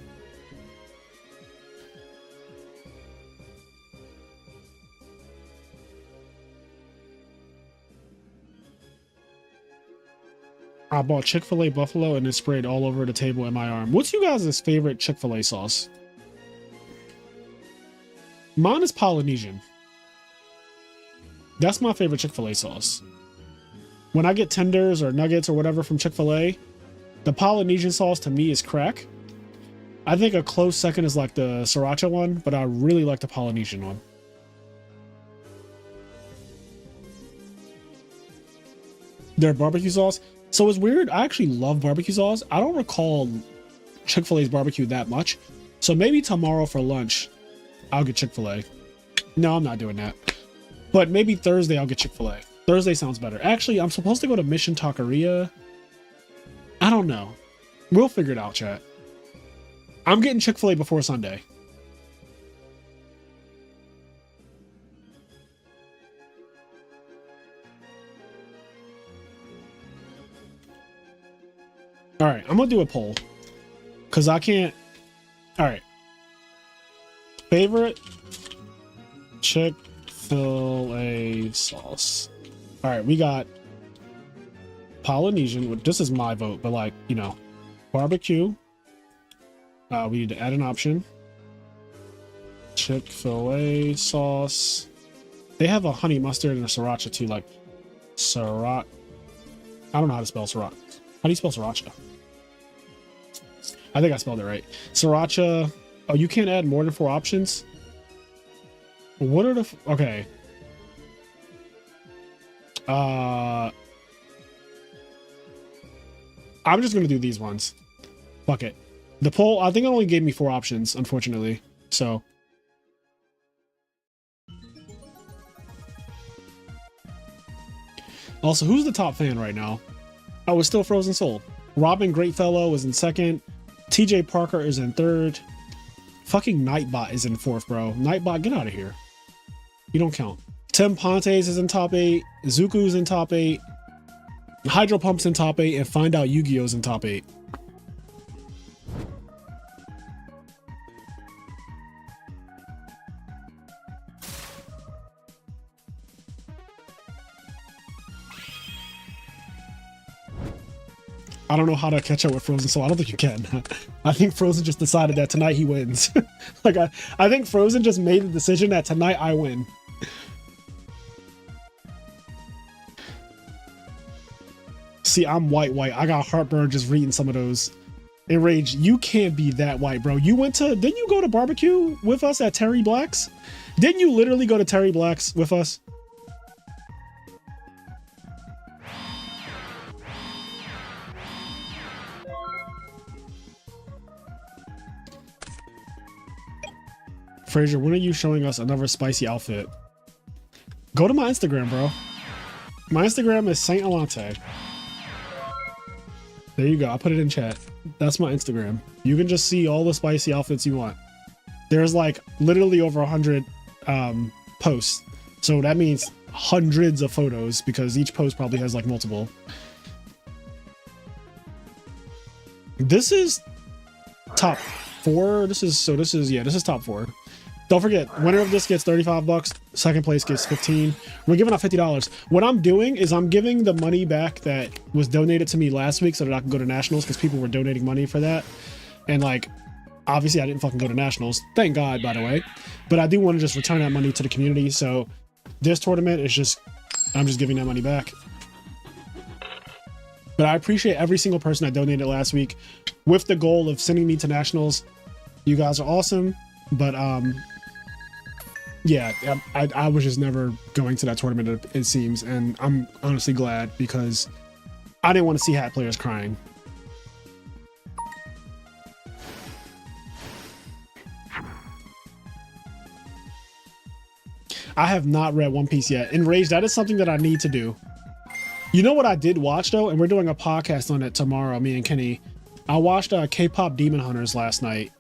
I bought Chick-fil-A Buffalo and it sprayed all over the table in my arm. What's you guys' favorite Chick-fil-A sauce? Mine is Polynesian. That's my favorite Chick-fil-A sauce. When I get tenders or nuggets or whatever from Chick-fil-A, the Polynesian sauce to me is crack. I think a close second is like the Sriracha one, but I really like the Polynesian one. Their barbecue sauce. So it's weird. I actually love barbecue sauce. I don't recall Chick-fil-A's barbecue that much. So maybe tomorrow for lunch, I'll get Chick-fil-A. No, I'm not doing that. But maybe Thursday I'll get Chick-fil-A. Thursday sounds better. Actually, I'm supposed to go to Mission Taqueria. I don't know. We'll figure it out, chat. I'm getting Chick-fil-A before Sunday. All right, I'm gonna do a poll because I can't. All right, favorite Chick-fil-A sauce. All right, we got Polynesian. This is my vote, but like, you know, barbecue. We need to add an option. Chick-fil-A sauce. They have a honey mustard and a sriracha too, like sriracha. I don't know how to spell sriracha. How do you spell sriracha? I think I spelled it right. Sriracha. Oh, you can't add more than 4 options. What are the? Okay. I'm just gonna do these ones. Fuck it. The poll. I think it only gave me 4 options, unfortunately. So. Also, who's the top fan right now? Oh, it's still Frozen Soul. Robin Greatfellow is in 2nd. TJ Parker is in 3rd. Fucking Nightbot is in 4th, bro. Nightbot, get out of here. You don't count. Tim Pontes is in top 8. Zuku's in top 8. Hydro Pump's in top 8. And Find Out Yu-Gi-Oh's in top 8. I don't know how to catch up with Frozen, so I don't think you can. I think Frozen just decided that tonight he wins. Like, I think Frozen just made the decision that tonight I win. See, I'm white. I got heartburn just reading some of those. Enraged, you can't be that white, bro. You went to, didn't you go to barbecue with us at Terry Black's? Didn't you literally go to Terry Black's with us? Fraser, when are you showing us another spicy outfit? Go to my Instagram, bro. My Instagram is Saint Alante. There you go. I put it in chat. That's my Instagram. You can just see all the spicy outfits you want. There's like literally over 100 posts. So that means hundreds of photos because each post probably has like multiple. This is top 4. This is top 4. Don't forget, winner of this gets $35. Second place gets $15. We're giving out $50. What I'm doing is I'm giving the money back that was donated to me last week so that I can go to nationals because people were donating money for that. And like, obviously I didn't fucking go to nationals. Thank God, by the way. But I do want to just return that money to the community. So this tournament is just, I'm just giving that money back. But I appreciate every single person that donated last week with the goal of sending me to nationals. You guys are awesome. But yeah, I was just never going to that tournament, it seems, and I'm honestly glad because I didn't want to see hat players crying. I have not read One Piece yet. Enraged, that is something that I need to do. You know what I did watch though, and we're doing a podcast on it tomorrow, me and Kenny. I watched K-pop Demon Hunters last night.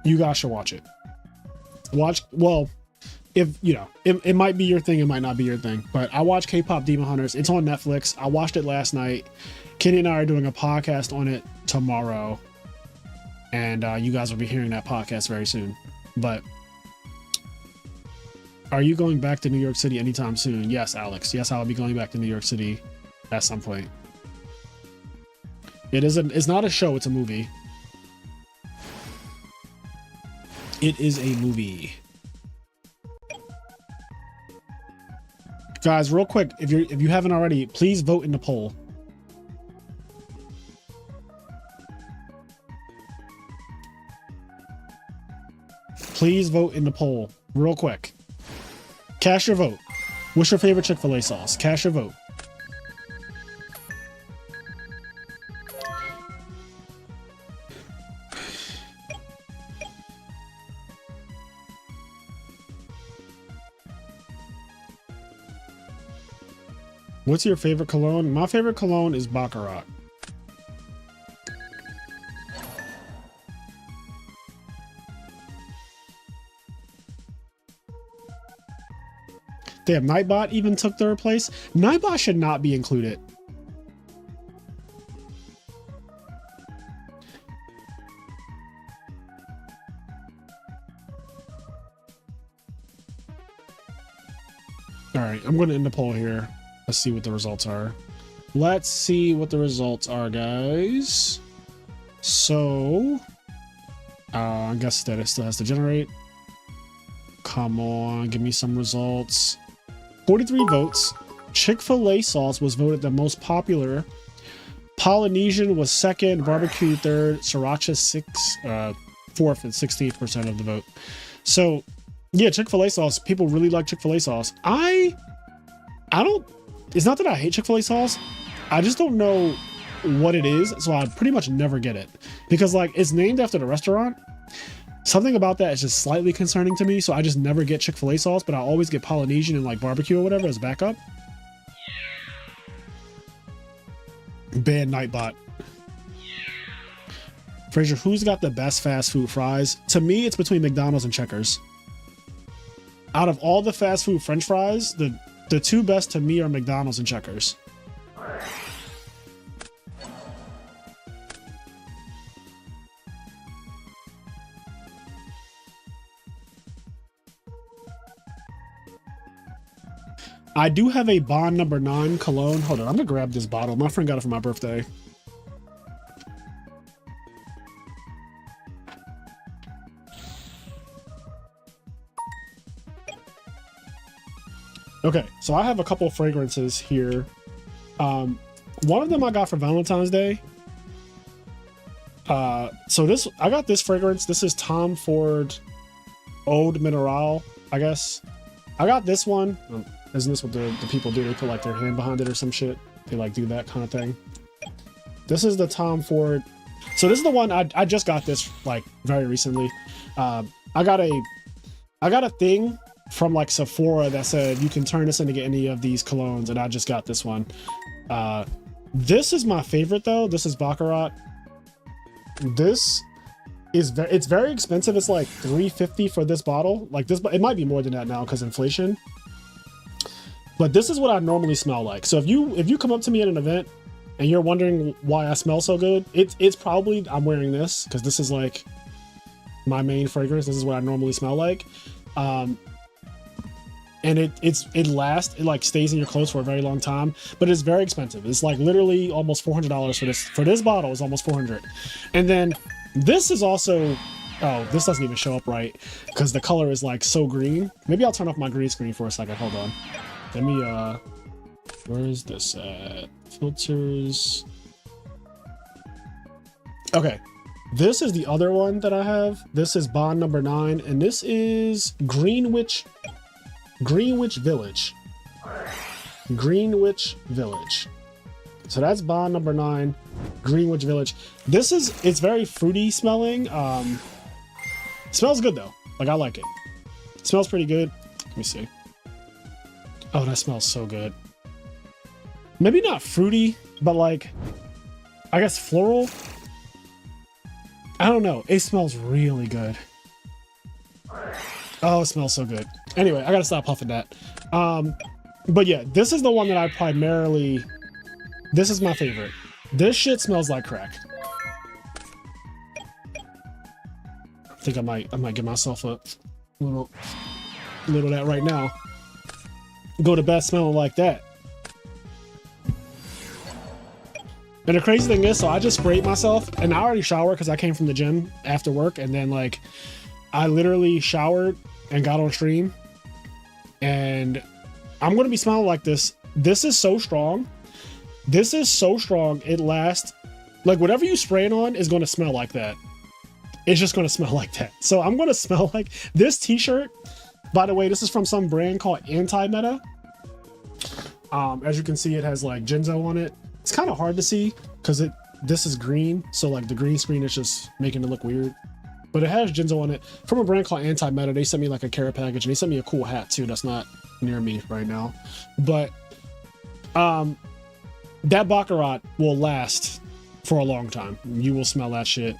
You guys should watch it. Well, if you know, it might be your thing, it might not be your thing, but I watched K-pop Demon Hunters. It's on Netflix. I watched it last night. Kenny and I are doing a podcast on it tomorrow, and you guys will be hearing that podcast very soon. But are you going back to New York City anytime soon? Yes, Alex. Yes, I'll be going back to New York City at some point. It's not a show, it's a movie. It is a movie. Guys, real quick, if you haven't already, please vote in the poll. Please vote in the poll real quick. Cast your vote. What's your favorite Chick-fil-A sauce? Cast your vote. What's your favorite cologne? My favorite cologne is Baccarat. Damn, Nightbot even took third place. Nightbot should not be included. All right, I'm going to end the poll here. Let's see what the results are. Let's see what the results are, guys. So, I guess that it still has to generate. Come on, give me some results. 43 votes. Chick-fil-A sauce was voted the most popular. Polynesian was second. Barbecue third. Sriracha fourth and 16% of the vote. So, yeah, Chick-fil-A sauce. People really like Chick-fil-A sauce. I don't. It's not that I hate Chick-fil-A sauce. I just don't know what it is, so I pretty much never get it. Because, like, it's named after the restaurant. Something about that is just slightly concerning to me, so I just never get Chick-fil-A sauce, but I always get Polynesian and, like, barbecue or whatever as backup. Ban Nightbot. Fraser, who's got the best fast food fries? To me, it's between McDonald's and Checkers. Out of all the fast food French fries, the two best to me are McDonald's and Checkers. I do have a Bond number 9 cologne. Hold on, I'm gonna grab this bottle. My friend got it for my birthday. Okay, so I have a couple fragrances here. One of them I got for Valentine's Day. So I got this fragrance. This is Tom Ford Eau de Mineral, I guess. I got this one. Isn't this what the people do? They put like their hand behind it or some shit. They like do that kind of thing. This is the Tom Ford. So this is the one I just got this like very recently. I got a thing from like Sephora that said you can turn this into any of these colognes, and I just got this one. This is my favorite though. This is Baccarat. This is it's very expensive. It's like $3.50 for this bottle. Like this, it might be more than that now because inflation. But this is what I normally smell like. So if you come up to me at an event and you're wondering why I smell so good, it's probably I'm wearing this because this is like my main fragrance. This is what I normally smell like. And it lasts, it like stays in your clothes for a very long time, but it's very expensive. It's like literally almost $400 for this bottle is almost $400. And then this is also, oh, this doesn't even show up right because the color is like so green. Maybe I'll turn off my green screen for a second. Hold on. Let me, where is this at? Filters. Okay. This is the other one that I have. This is Bond number 9, and this is Greenwich Village. Greenwich Village. So that's Bond number 9, Greenwich Village. It's very fruity smelling. Smells good though. Like I like it. Smells pretty good. Let me see. Oh, that smells so good. Maybe not fruity, but like, I guess floral. I don't know. It smells really good. Oh, it smells so good. Anyway, I gotta stop puffing that. But yeah, this is the one that I primarily, this is my favorite. This shit smells like crack. I think I might give myself a little of that right now. Go to bed smelling like that. And the crazy thing is, so I just sprayed myself and I already showered because I came from the gym after work, and then like I literally showered and got on stream, and I'm gonna be smelling like this. This is so strong. This is so strong. It lasts, like whatever you spray it on is gonna smell like that. It's just gonna smell like that. So I'm gonna smell like this t-shirt. By the way, this is from some brand called Anti-Meta. As you can see, it has like Jinzo on it. It's kind of hard to see because this is green, so like the green screen is just making it look weird. But it has Jinzo on it from a brand called Anti-Meta. They sent me like a care package, and they sent me a cool hat too. That's not near me right now, but that Baccarat will last for a long time. You will smell that shit.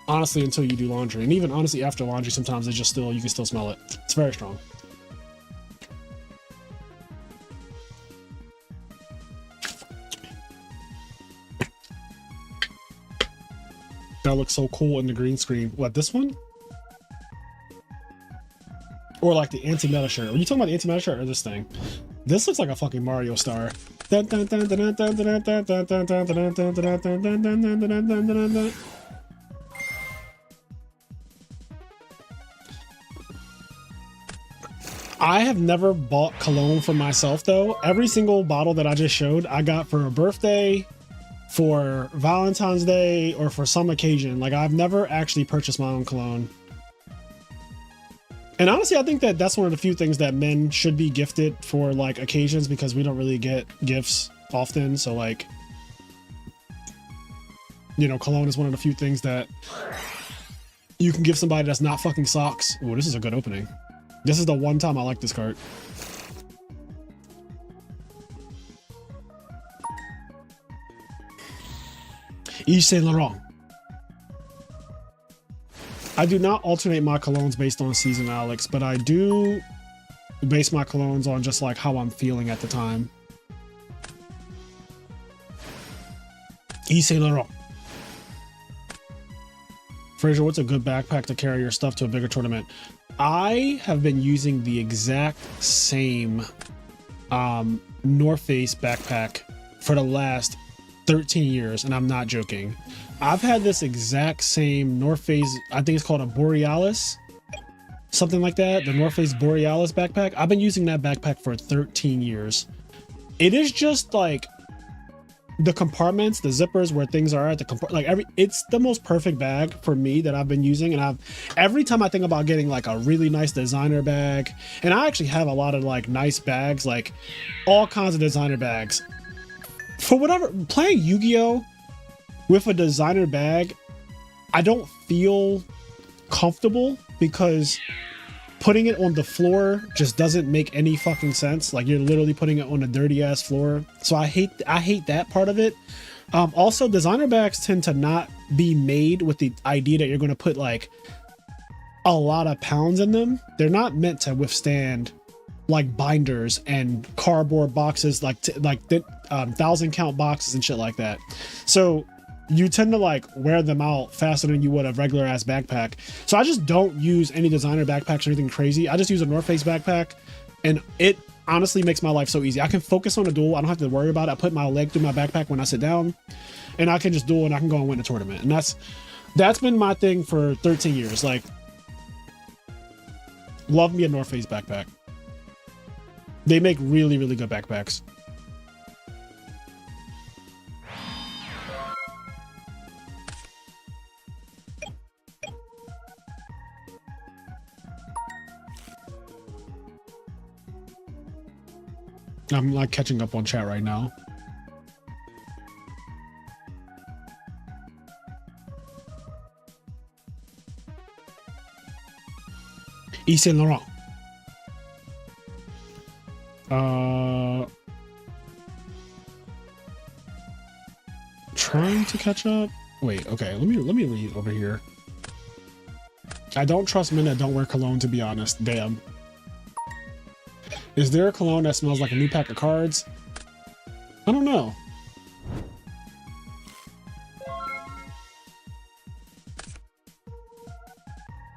Honestly, until you do laundry, and even honestly after laundry, sometimes it's just still, you can still smell it. It's very strong. That looks so cool in the green screen. What, this one? Or like the anti-meta shirt. Are you talking about the anti-meta shirt or this thing? This looks like a fucking Mario star. I have never bought cologne for myself though. Every single bottle that I just showed, I got for a birthday, for Valentine's Day, or for some occasion. Like, I've never actually purchased my own cologne. And honestly, I think that that's one of the few things that men should be gifted for like occasions, because we don't really get gifts often. So like, you know, cologne is one of the few things that you can give somebody that's not fucking socks. Oh, this is a good opening. This is the one time I like this card. Yves Saint Laurent. I do not alternate my colognes based on season, Alex, but I do base my colognes on just like how I'm feeling at the time. Yves Saint Laurent. Fraser, what's a good backpack to carry your stuff to a bigger tournament? I have been using the exact same North Face backpack for the last 13 years, and I'm not joking. I've had this exact same North Face, I think it's called a Borealis, something like that, the North Face Borealis backpack. I've been using that backpack for 13 years. It is just like the compartments, the zippers where things are at the like it's the most perfect bag for me that I've been using. And every time I think about getting like a really nice designer bag, and I actually have a lot of like nice bags, like all kinds of designer bags. For whatever, playing Yu-Gi-Oh with a designer bag, I don't feel comfortable because putting it on the floor just doesn't make any fucking sense. Like, you're literally putting it on a dirty ass floor. So I hate that part of it. Also, designer bags tend to not be made with the idea that you're going to put like a lot of pounds in them. They're not meant to withstand like binders and cardboard boxes, like 1,000 count boxes and shit like that. So you tend to like wear them out faster than you would a regular ass backpack. So I just don't use any designer backpacks or anything crazy. I just use a North Face backpack, and it honestly makes my life so easy. I can focus on a duel. I don't have to worry about it. I put my leg through my backpack when I sit down, and I can just duel, and I can go and win a tournament. And that's been my thing for 13 years. Like, love me a North Face backpack. They make really, really good backpacks. I'm like catching up on chat right now. Yves Saint Laurent. Trying to catch up. Wait, okay, let me read over here. I don't trust men that don't wear cologne, to be honest. Damn. Is there a cologne that smells like a new pack of cards? I don't know.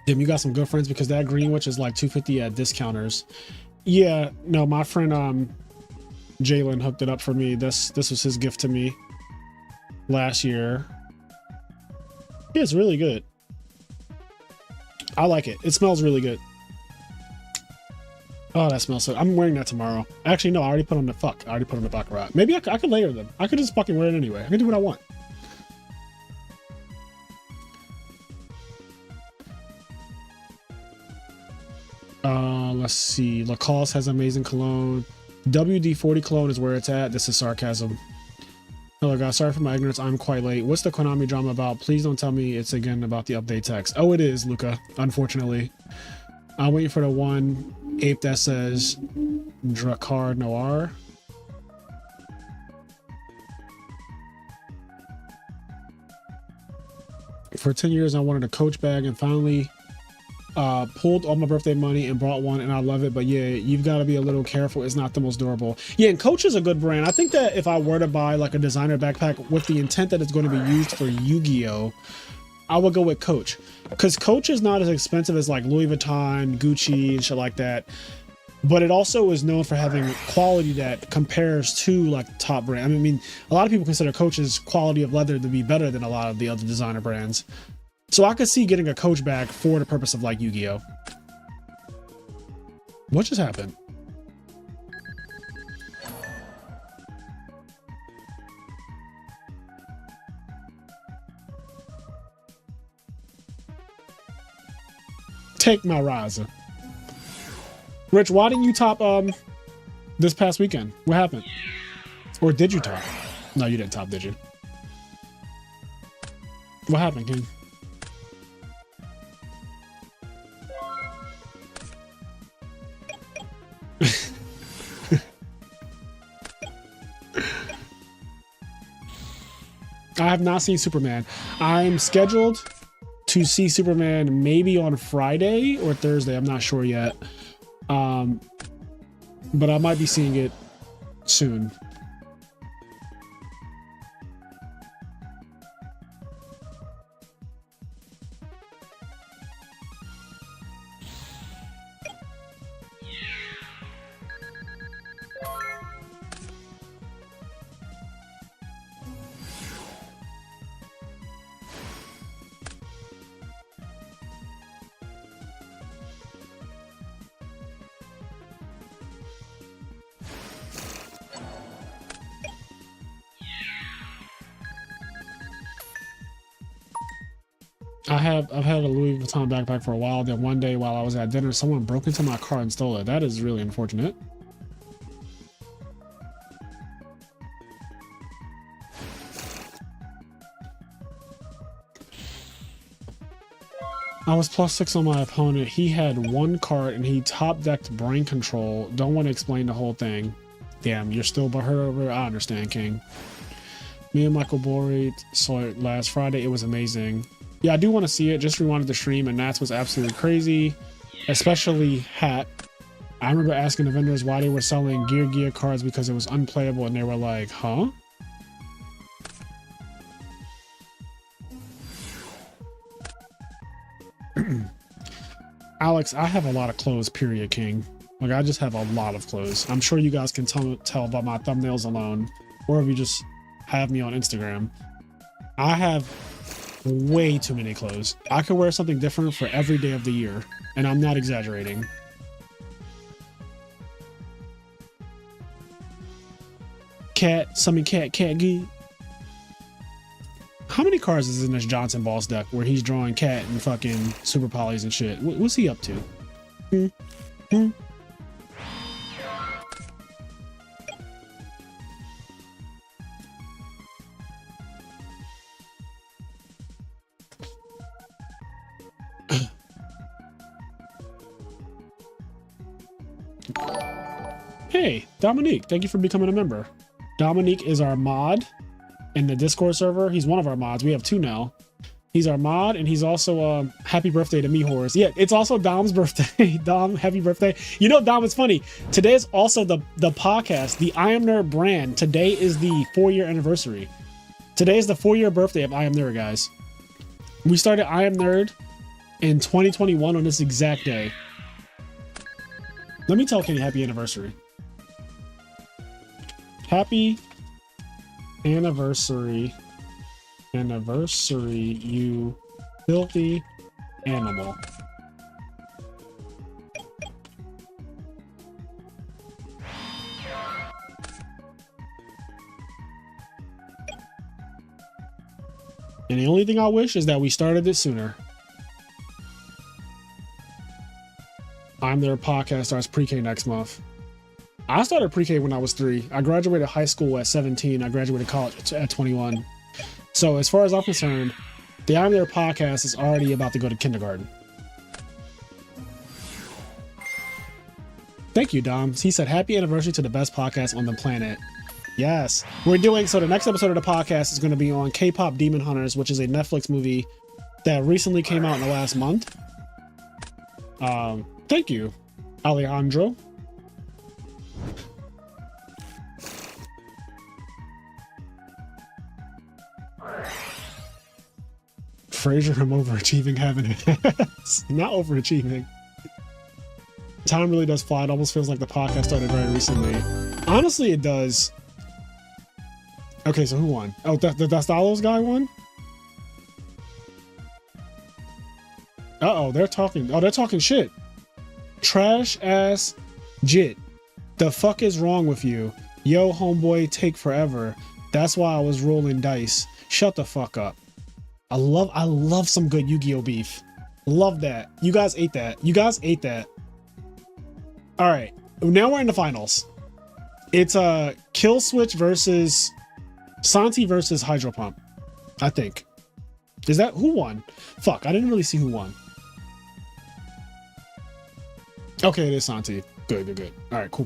Damn, you got some good friends, because that Greenwich is like $250 at discounters. Yeah, no, my friend Jalen hooked it up for me. This was his gift to me last year. Yeah, it's really good. I like it. It smells really good. Oh, that smells so. I'm wearing that tomorrow. Actually, no, I already put on the I already put on the Baccarat. Maybe I could layer them. I could just fucking wear it anyway. I can do what I want. Let's see. Lacoste has amazing cologne. WD-40 cologne is where it's at. This is sarcasm. Hello guys, sorry for my ignorance. I'm quite late. What's the Konami drama about? Please don't tell me it's again about the update text. Oh, it is, Luca. Unfortunately, I'm waiting for the one ape that says Drakkar Noir. For 10 years, I wanted a Coach bag and finally pulled all my birthday money and bought one, and I love it. But yeah, you've got to be a little careful. It's not the most durable. Yeah, and Coach is a good brand. I think that if I were to buy like a designer backpack with the intent that it's going to be used for Yu-Gi-Oh, I would go with Coach, because Coach is not as expensive as like Louis Vuitton, Gucci, and shit like that. But it also is known for having quality that compares to like top brand. I mean, a lot of people consider Coach's quality of leather to be better than a lot of the other designer brands. So I could see getting a Coach bag for the purpose of like Yu-Gi-Oh. What just happened? Take my riser. Rich, why didn't you top this past weekend? What happened? Or did you top? No, you didn't top, did you? What happened, King? I have not seen Superman. I'm scheduled to see Superman maybe on Friday or Thursday. I'm not sure yet. But I might be seeing it soon. I've had a Louis Vuitton backpack for a while. Then one day while I was at dinner, someone broke into my car and stole it. That is really unfortunate. I was +6 on my opponent. He had one card and he top decked brain control. Don't want to explain the whole thing. Damn, you're still butthurt over it? I understand, King. Me and Michael Borey saw it last Friday. It was amazing. Yeah, I do want to see it. Just rewinded the stream and Nats was absolutely crazy, especially Hat. I remember asking the vendors why they were selling Gear cards because it was unplayable, and they were like, huh? Alex, I have a lot of clothes, period, King. Like, I just have a lot of clothes. I'm sure you guys can tell by my thumbnails alone, or if you just have me on Instagram. I have way too many clothes. I could wear something different for every day of the year, and I'm not exaggerating. Cat, summon cat gee. How many cards is in this Johnson Boss deck where he's drawing cat and fucking super polys and shit? What's he up to? Hey, Dominique, thank you for becoming a member. Dominique is our mod in the Discord server. He's one of our mods. We have two now. He's our mod, and he's also happy birthday to me, Horace. Yeah, it's also Dom's birthday. Dom, happy birthday. You know, Dom, it's funny. Today is also the podcast, the IMNerd brand. Today is the 4-year anniversary. Today is the 4-year birthday of IMNerd, guys. We started IMNerd in 2021 on this exact day. Let me tell Kenny happy anniversary. Happy anniversary, you filthy animal. And the only thing I wish is that we started it sooner. I'm Their podcast starts pre-K next month. I started pre-K when I was 3. I graduated high school at 17. I graduated college at 21. So as far as I'm concerned, the I'm There podcast is already about to go to kindergarten. Thank you, Dom. He said, happy anniversary to the best podcast on the planet. Yes. We're doing, so the next episode of the podcast is going to be on K-Pop Demon Hunters, which is a Netflix movie that recently came out in the last month. Thank you, Alejandro. Fraser, I'm overachieving, having it. Not overachieving. Time really does fly. It almost feels like the podcast started very recently. Honestly, it does. Okay, so who won? Oh, the Dastalos guy won? Uh-oh, they're talking. Oh, they're talking shit. Trash ass jit. The fuck is wrong with you? Yo, homeboy, take forever. That's why I was rolling dice. Shut the fuck up. I love some good Yu-Gi-Oh beef. Love that. You guys ate that. You guys ate that. All right, now we're in the finals. It's a Kill Switch versus Santi versus Hydro Pump, I think. Is that who won? Fuck, I didn't really see who won. Okay, it is Santi. Good. All right, cool.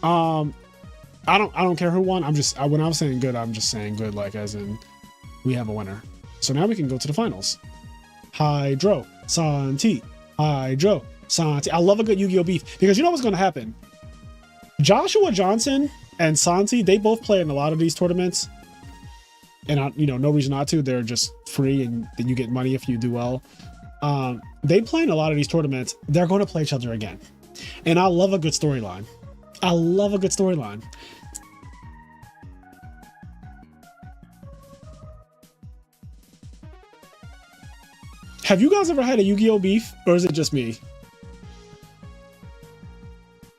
I don't care who won. I'm just when I was saying good, I'm just saying good, like as in we have a winner. So now we can go to the finals. Hydro, Santi, Hydro, Santi. I love a good Yu-Gi-Oh beef because you know what's going to happen. Joshua Johnson and Santi, they both play in a lot of these tournaments, and no reason not to. They're just free, and then you get money if you do well. They play in a lot of these tournaments. They're going to play each other again, and I love a good storyline. I love a good storyline. Have you guys ever had a Yu-Gi-Oh beef, or is it just me?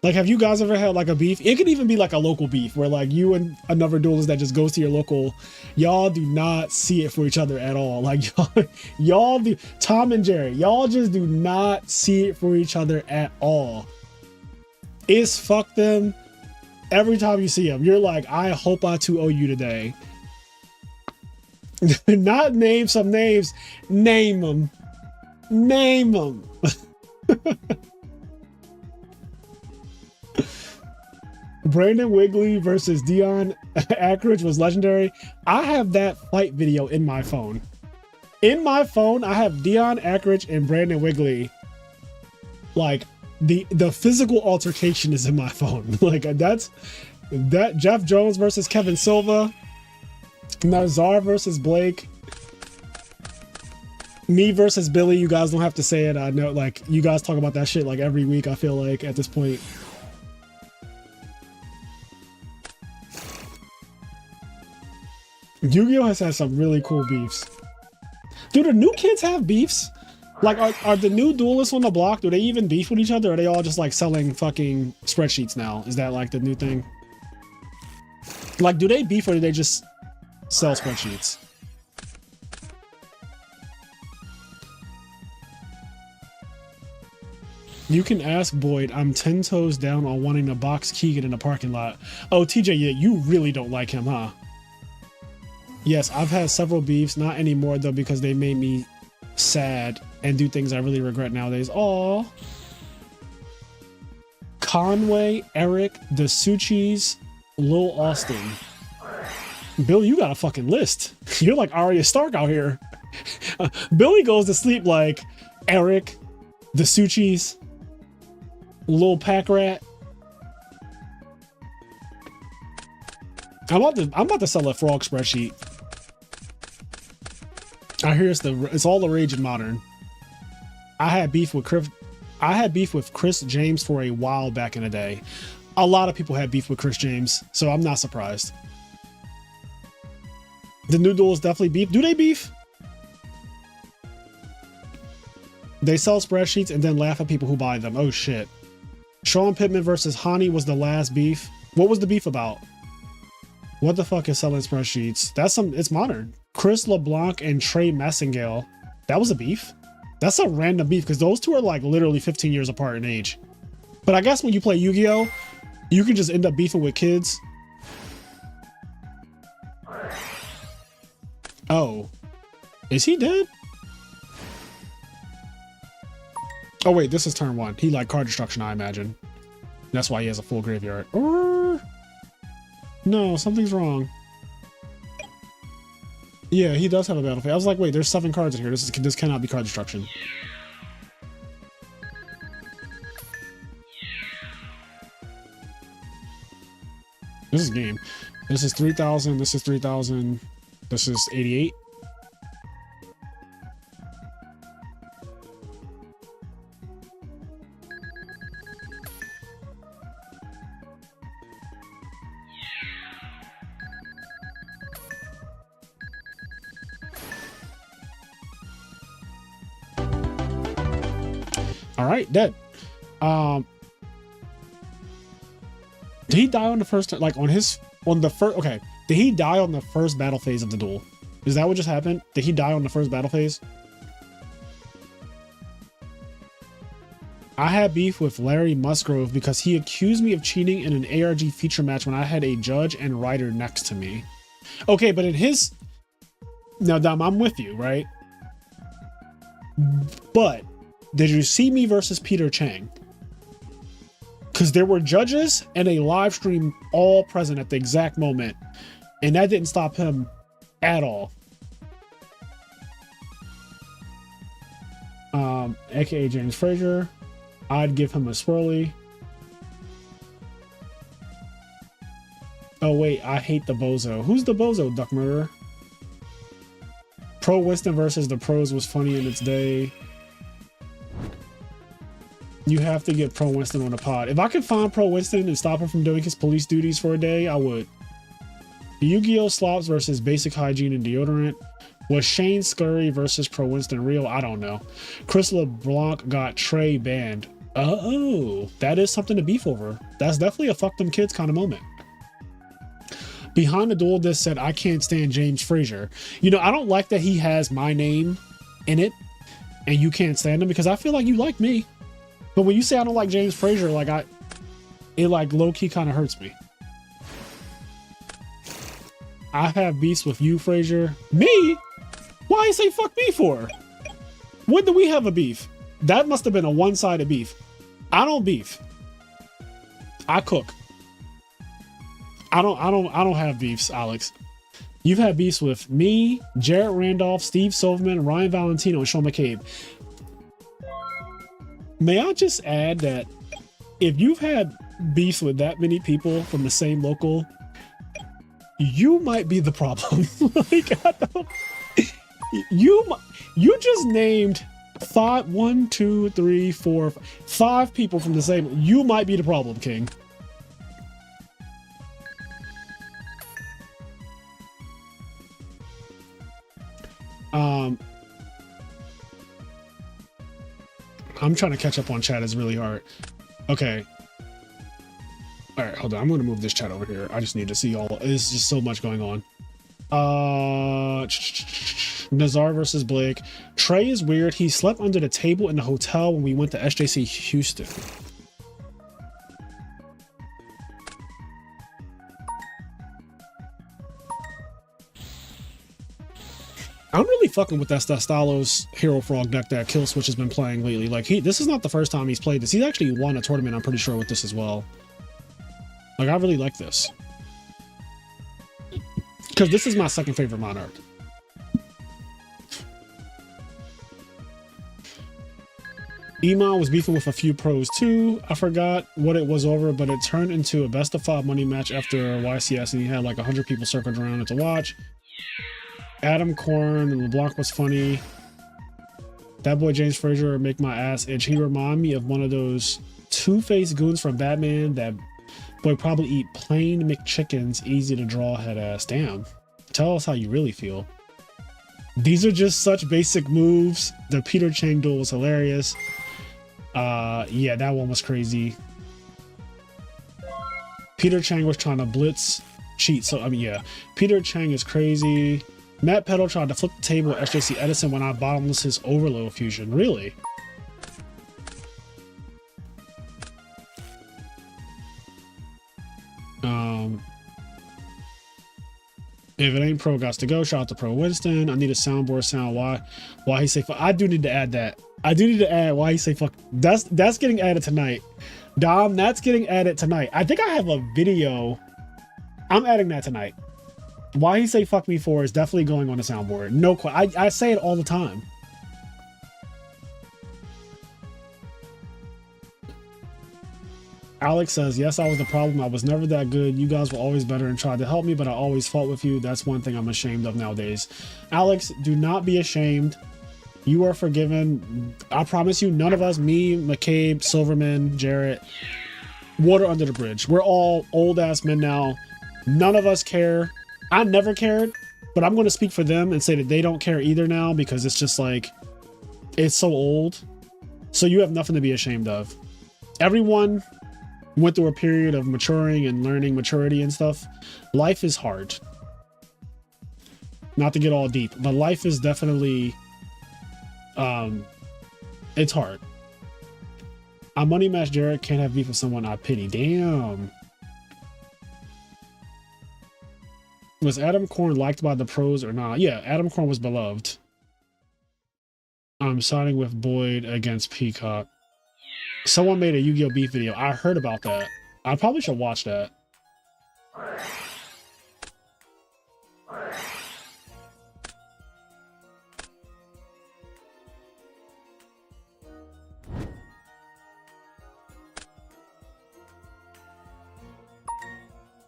Like, have you guys ever had like a beef? It could even be like a local beef where like you and another duelist that just goes to your local, y'all do not see it for each other at all. Like y'all do, Tom and Jerry, y'all just do not see it for each other at all. It's fuck them. Every time you see them, you're like, I hope I too owe you today. Not name some names, name them. Name them. Brandon Wigley versus Dion Ackridge was legendary. I have that fight video in my phone. In my phone, I have Dion Ackridge and Brandon Wigley. Like the physical altercation is in my phone. Like that's that. Jeff Jones versus Kevin Silva. Nazar versus Blake. Me versus Billy. You guys don't have to say it. I know, like, you guys talk about that shit like every week, I feel like, at this point. Yu-Gi-Oh has had some really cool beefs. Do the new kids have beefs? Like, are the new duelists on the block, do they even beef with each other? Or are they all just like selling fucking spreadsheets now? Is that like the new thing? Like, do they beef or do they just sell spreadsheets? You can ask Boyd. I'm 10 toes down on wanting to box Keegan in the parking lot. Oh, TJ, yeah, you really don't like him, huh? Yes, I've had several beefs. Not anymore, though, because they made me sad and do things I really regret nowadays. Aw. Conway, Eric, the Suchis, Lil Austin. Bill, you got a fucking list. You're like Arya Stark out here. Billy goes to sleep like Eric, the Suchis, Lil Pack Rat. I'm about to sell a frog spreadsheet. I hear it's all the rage in modern. I had beef with Chris James for a while back in the day. A lot of people had beef with Chris James, so I'm not surprised. The new duels definitely beef. Do they beef? They sell spreadsheets and then laugh at people who buy them. Oh shit. Sean Pittman versus Hani was the last beef. What was the beef about? What the fuck is selling spreadsheets? It's modern. Chris LeBlanc and Trey Massengale. That was a beef. That's a random beef because those two are like literally 15 years apart in age. But I guess when you play Yu-Gi-Oh, you can just end up beefing with kids. Oh, is he dead? Oh wait, this is turn 1. He like card destruction, I imagine. That's why he has a full graveyard. Or no, something's wrong. Yeah, he does have a battle phase. I was like, wait, there's 7 cards in here. This cannot be card destruction. This is game. This is 3,000. This is 3,000. This is 88. All right, dead. Did he die on the first, like on the first, okay. Did he die on the first battle phase of the duel? Is that what just happened? Did he die on the first battle phase? I had beef with Larry Musgrove because he accused me of cheating in an ARG feature match when I had a judge and writer next to me. Okay, but in his, now Dom, I'm with you, right? But did you see me versus Peter Chang? Because there were judges and a live stream all present at the exact moment. And that didn't stop him at all. AKA James Frazier. I'd give him a swirly. Oh wait, I hate the bozo. Who's the bozo, Duck Murderer? Pro Winston versus the pros was funny in its day. You have to get Pro Winston on the pod. If I could find Pro Winston and stop him from doing his police duties for a day, I would. Yu-Gi-Oh! Slops versus Basic Hygiene and Deodorant. Was Shane Scurry versus Pro Winston real? I don't know. Chris LeBlanc got Trey banned. Oh, that is something to beef over. That's definitely a fuck them kids kind of moment. Behind the Duel Disc said, I can't stand James Frazier. You know, I don't like that he has my name in it and you can't stand him because I feel like you like me. But when you say I don't like James Frazier, like it like low-key kind of hurts me. I have beefs with you, Frazier. Me? Why you say fuck me for? When do we have a beef? That must have been a one-sided beef. I don't beef. I cook. I don't have beefs, Alex. You've had beefs with me, Jarrett Randolph, Steve Silverman, Ryan Valentino, and Sean McCabe. May I just add that if you've had beefs with that many people from the same local, you might be the problem. Like, you just named 5 people from the same. You might be the problem, King. I'm trying to catch up on chat. It's really hard. Okay. All right, hold on. I'm going to move this chat over here. I just need to see all. There's just so much going on. Nazar versus Blake. Trey is weird. He slept under the table in the hotel when we went to SJC Houston. I'm really fucking with that Stalos Hero Frog deck that Killswitch has been playing lately. Like, this is not the first time he's played this. He's actually won a tournament, I'm pretty sure, with this as well. Like, I really like this. Because this is my second favorite Monarch. Iman was beefing with a few pros too. I forgot what it was over, but it turned into a best of 5 money match after YCS, and he had like 100 people circled around it to watch. Adam Korn and LeBlanc was funny. That boy James Frazier would make my ass itch. He remind me of one of those two-faced goons from Batman. That boy probably eat plain McChickens, easy to draw head ass. Damn. Tell us how you really feel. These are just such basic moves. The Peter Chang duel was hilarious. Yeah, that one was crazy. Peter Chang was trying to blitz cheat. So, I mean, yeah. Peter Chang is crazy. Matt Pedal tried to flip the table at SJC Edison when I bottomless his overload fusion. Really? If it ain't pro, gots to go. Shout out to Pro Winston. I need a soundboard sound. Why he say fuck? I do need to add that. I do need to add why he say fuck. That's getting added tonight. Dom, that's getting added tonight. I think I have a video. I'm adding that tonight. Why he say fuck me for is definitely going on the soundboard. No question. I say it all the time. Alex says, yes, I was the problem. I was never that good. You guys were always better and tried to help me, but I always fought with you. That's one thing I'm ashamed of nowadays. Alex, do not be ashamed. You are forgiven. I promise you, none of us, me, McCabe, Silverman, Jarrett, water under the bridge. We're all old ass men now. None of us care. I never cared, but I'm going to speak for them and say that they don't care either now because it's just like, it's so old. So you have nothing to be ashamed of. Everyone went through a period of maturing and learning maturity and stuff. Life is hard. Not to get all deep, but life is definitely, it's hard. I money match Jared, can't have beef with someone I pity. Damn. Was Adam Korn liked by the pros or not? Yeah, Adam Korn was beloved. I'm siding with Boyd against Peacock. Someone made a Yu-Gi-Oh! Beef video. I heard about that. I probably should watch that.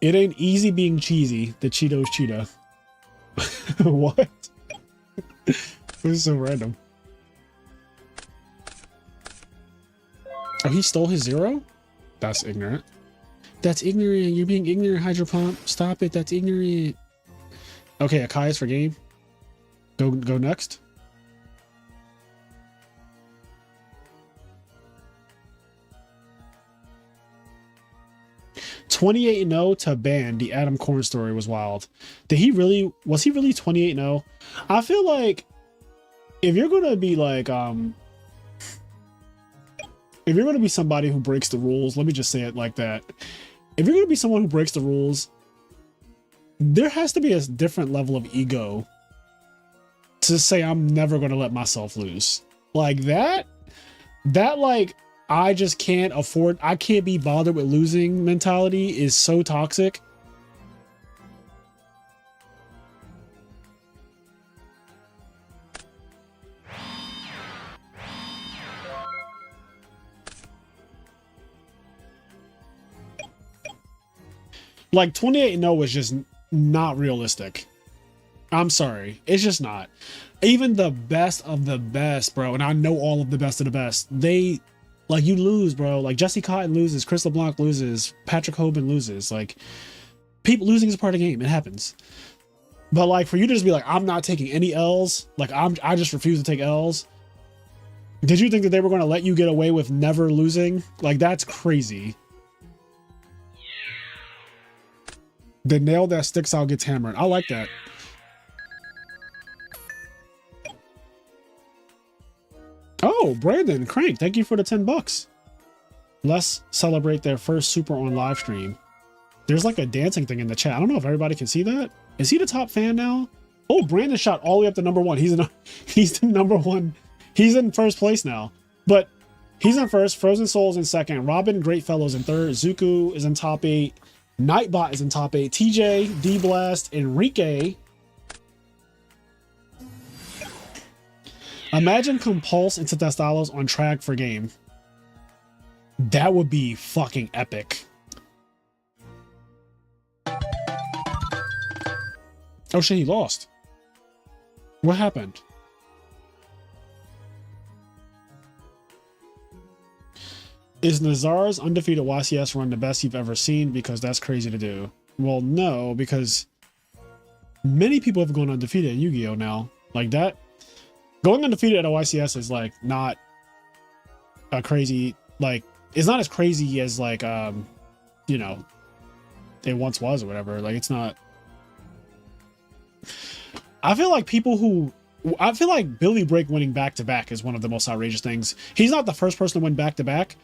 It ain't easy being cheesy. The Cheetos Cheetah. What? This is so random. Oh, he stole his zero? That's ignorant. That's ignorant. You're being ignorant, Hydro Pump. Stop it. That's ignorant. Okay, Akai is for game. Go next. $28-0 to ban. The Adam Korn story was wild. Was he really 28-0? I feel like if you're gonna be like if you're going to be somebody who breaks the rules, let me just say it like that. If you're going to be someone who breaks the rules, there has to be a different level of ego to say, I'm never going to let myself lose. Like that like, I just can't afford, I can't be bothered with losing mentality is so toxic. Like 28-0 was just not realistic. I'm sorry. It's just not. Even the best of the best, bro, and I know all of the best of the best, they, like, you lose, bro. Like, Jesse Cotton loses, Chris LeBlanc loses, Patrick Hoban loses. Like, people losing is part of the game. It happens. But, like, for you to just be like, I'm not taking any L's, like, I just refuse to take L's. Did you think that they were going to let you get away with never losing? Like, that's crazy. The nail that sticks out gets hammered. I like that. Oh, Brandon Crank, thank you for the $10. Let's celebrate their first super on live stream. There's like a dancing thing in the chat. I don't know if everybody can see that. Is he the top fan now? Oh, Brandon shot all the way up to #1. He's the #1. He's in first place now. But he's in first. Frozen Souls in second. Robin Greatfellows in third. Zuku is in top 8. Nightbot is in top 8. TJ, D-Blast, Enrique. Imagine Compulse and Testalos on track for game. That would be fucking epic. Oh shit, he lost. What happened? Is Nazar's undefeated YCS run the best you've ever seen? Because that's crazy to do. Well, no, because many people have gone undefeated in Yu-Gi-Oh! Now. Like that. Going undefeated at a YCS is like not a crazy, like, it's not as crazy as like, you know, it once was or whatever. Like, it's not. I feel like I feel like Billy Brake winning back to back is one of the most outrageous things. He's not the first person to win back to back,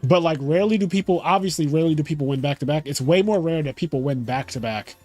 but like rarely do people win back to back. It's way more rare that people win back to back.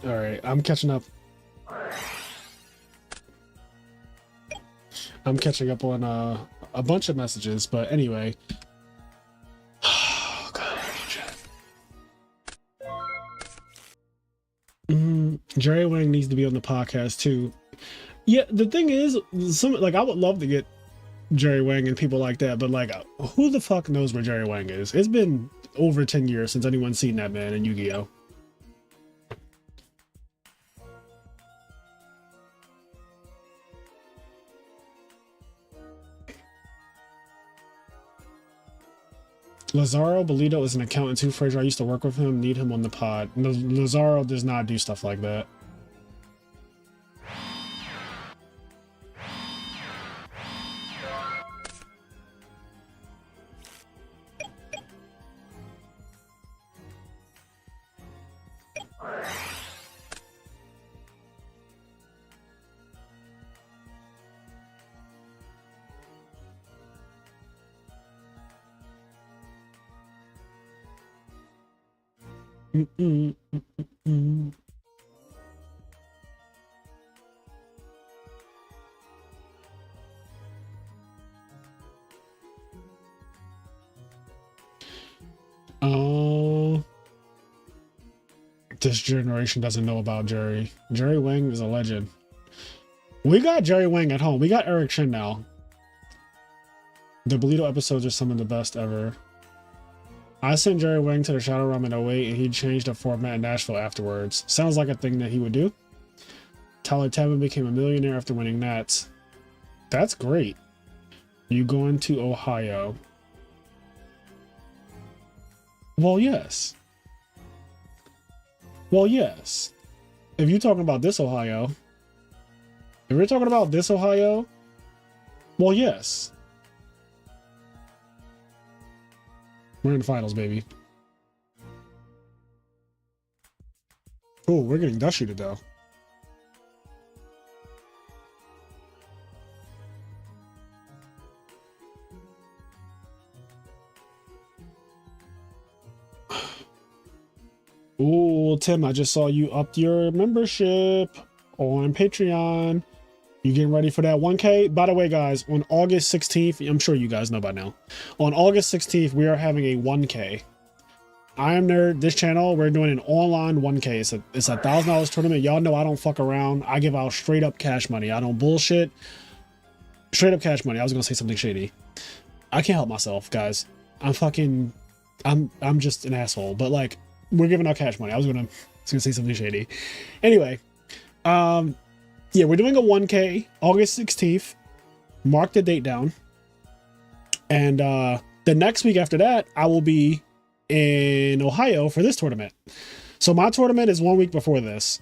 All right, I'm catching up. I'm catching up on a bunch of messages, but anyway. Oh, God, Jerry Wang needs to be on the podcast too. Yeah, the thing is, I would love to get Jerry Wang and people like that, but like, who the fuck knows where Jerry Wang is? It's been over 10 years since anyone's seen that man in Yu-Gi-Oh! Lazaro Bolito is an accountant too, Fraser. I used to work with him. Need him on the pod. Lazaro does not do stuff like that. Oh, this generation doesn't know about Jerry. Jerry Wang is a legend. We got Jerry Wang at home. We got Eric Shin now. The Bolito episodes are some of the best ever. I sent Jerry Wang to the Shadow Realm in 08 and he changed the format in Nashville afterwards. Sounds like a thing that he would do. Tyler Tevin became a millionaire after winning Nats. That's great. You going to Ohio? Well, yes. Well, yes. If you're talking about this Ohio. If we're talking about this Ohio, well, yes. We're in the finals, baby. Oh, we're getting dust shooted though. Oh, Tim, I just saw you upped your membership on Patreon. You getting ready for that 1K? By the way, guys, on August 16th, I'm sure you guys know by now. On August 16th, we are having a 1K. IMNerd, this channel, we're doing an online 1K. It's a $1,000 tournament. Y'all know I don't fuck around. I give out straight up cash money. I don't bullshit. Straight up cash money. I was gonna say something shady. I can't help myself, guys. I'm just an asshole. But like, we're giving out cash money. I was gonna say something shady. Anyway, yeah, we're doing a 1K August 16th. Mark the date down. And the next week after that, I will be in Ohio for this tournament. So my tournament is 1 week before this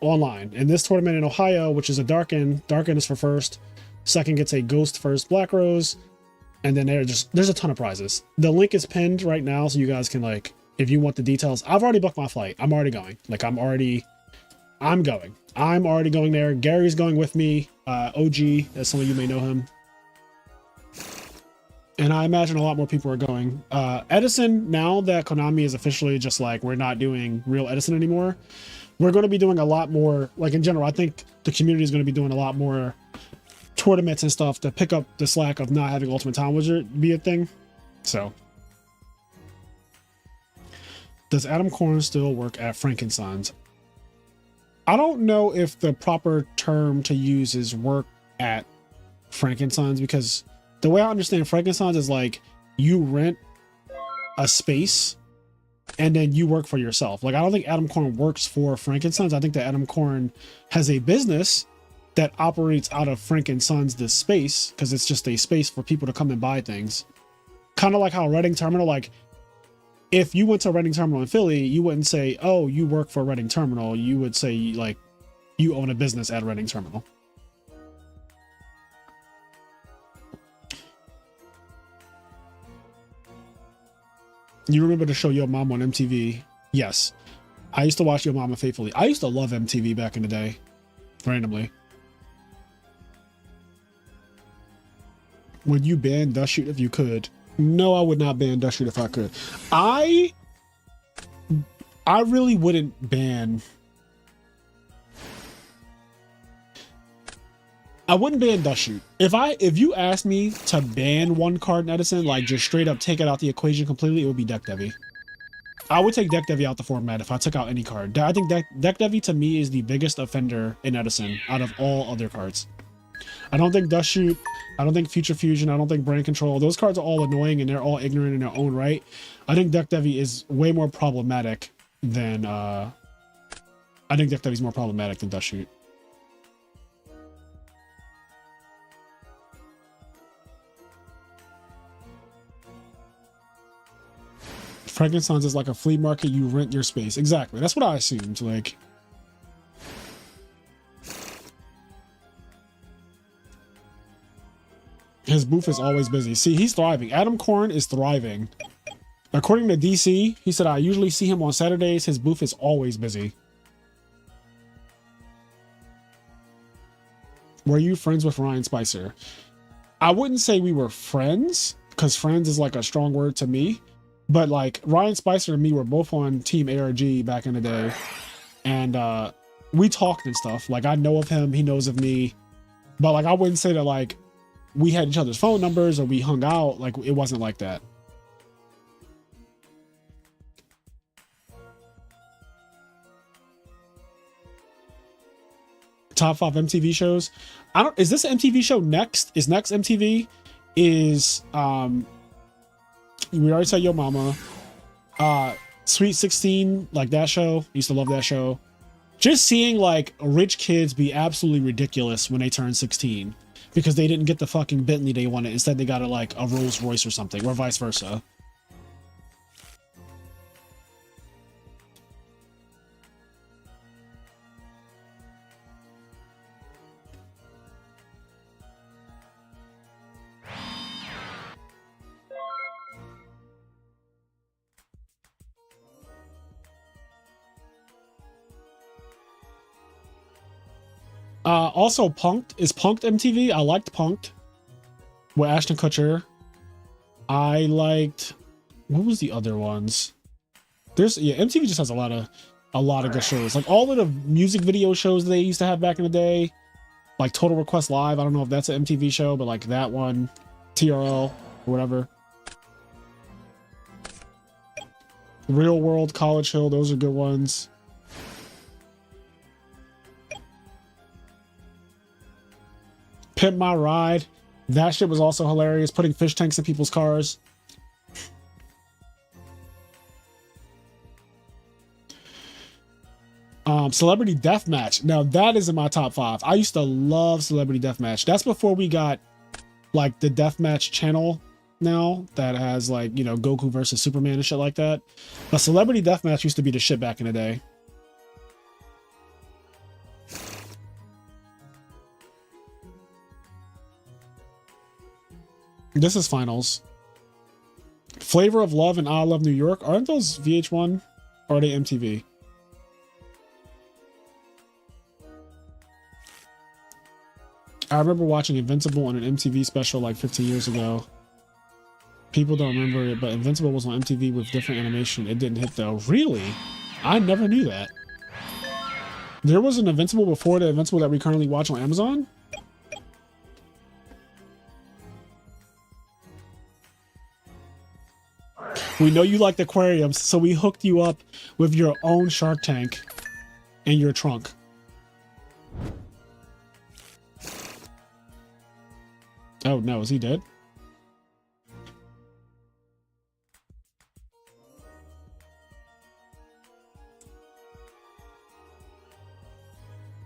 online. And this tournament in Ohio, which is a Darken is for first. Second gets a Ghost first Black Rose. And then there's a ton of prizes. The link is pinned right now, so you guys can, like, if you want the details. I've already booked my flight. I'm already going. Like, I'm already going there. Gary's going with me. OG, as some of you may know him. And I imagine a lot more people are going. Edison, now that Konami is officially just like, we're not doing real Edison anymore, we're going to be doing a lot more, like in general, I think the community is going to be doing a lot more tournaments and stuff to pick up the slack of not having Ultimate Time Wizard be a thing. So, does Adam Corn still work at Frankenstein's? I don't know if the proper term to use is work at Frankenstein's, because the way I understand Frankenstein's is like you rent a space and then you work for yourself. Like, I don't think Adam Corn works for Frankenstein's. I think that Adam Corn has a business that operates out of Frankenstein's, this space, because it's just a space for people to come and buy things. Kind of like how Reading Terminal, like if you went to Reading Terminal in Philly, you wouldn't say, oh, you work for Reading Terminal. You would say like you own a business at Reading Terminal. You remember the show Yo Mama on MTV? Yes. I used to watch Yo Mama faithfully. I used to love MTV back in the day. Randomly. Would you ban Dust Shoot if you could? No, I would not ban Dust Shoot if I could. I really wouldn't ban. I wouldn't ban Dust Shoot. If you asked me to ban one card in Edison, like just straight up take it out the equation completely, it would be Deck Devi. I would take Deck Devi out the format if I took out any card. I think Deck Devi to me is the biggest offender in Edison out of all other cards. I don't think Dust Shoot, I don't think Future Fusion, I don't think Brain Control. Those cards are all annoying and they're all ignorant in their own right. I think Deck Devi is way more problematic than I think Deck Devi is more problematic than Dust Shoot. Frankenstein's is like a flea market, you rent your space. Exactly. That's what I assumed. Like, his booth is always busy. See, he's thriving. Adam Corn is thriving. According to DC, he said, I usually see him on Saturdays. His booth is always busy. Were you friends with Ryan Spicer? I wouldn't say we were friends, because friends is like a strong word to me. But like Ryan Spicer and me were both on Team ARG back in the day. And we talked and stuff. Like, I know of him, he knows of me. But like, I wouldn't say that like we had each other's phone numbers or we hung out. Like, it wasn't like that. Top 5 MTV shows. Is this an MTV show next? Is next MTV? Is we already said Yo Mama. Sweet 16, like that show. Used to love that show. Just seeing like rich kids be absolutely ridiculous when they turn 16 because they didn't get the fucking Bentley they wanted. Instead, they got like a Rolls Royce or something, or vice versa. Also, Punked. Is Punked MTV? I liked Punked with Ashton Kutcher. I liked, what was the other ones? MTV just has a lot of good shows. Like all of the music video shows they used to have back in the day, like Total Request Live. I don't know if that's an MTV show, but like that one, TRL or whatever. Real World, College Hill, those are good ones. Pimp My Ride. That shit was also hilarious. Putting fish tanks in people's cars. Celebrity Deathmatch. Now that is in my top 5. I used to love Celebrity Deathmatch. That's before we got like the Deathmatch channel now that has like, you know, Goku versus Superman and shit like that. But Celebrity Deathmatch used to be the shit back in the day. This is finals. Flavor of Love and I Love New York. Aren't those VH1 or are they MTV? I remember watching Invincible on an MTV special like 15 years ago. People don't remember it, but Invincible was on MTV with different animation. It didn't hit though. Really? I never knew that. There was an Invincible before the Invincible that we currently watch on Amazon? We know you like the aquariums, so we hooked you up with your own Shark Tank in your trunk. Oh no, is he dead?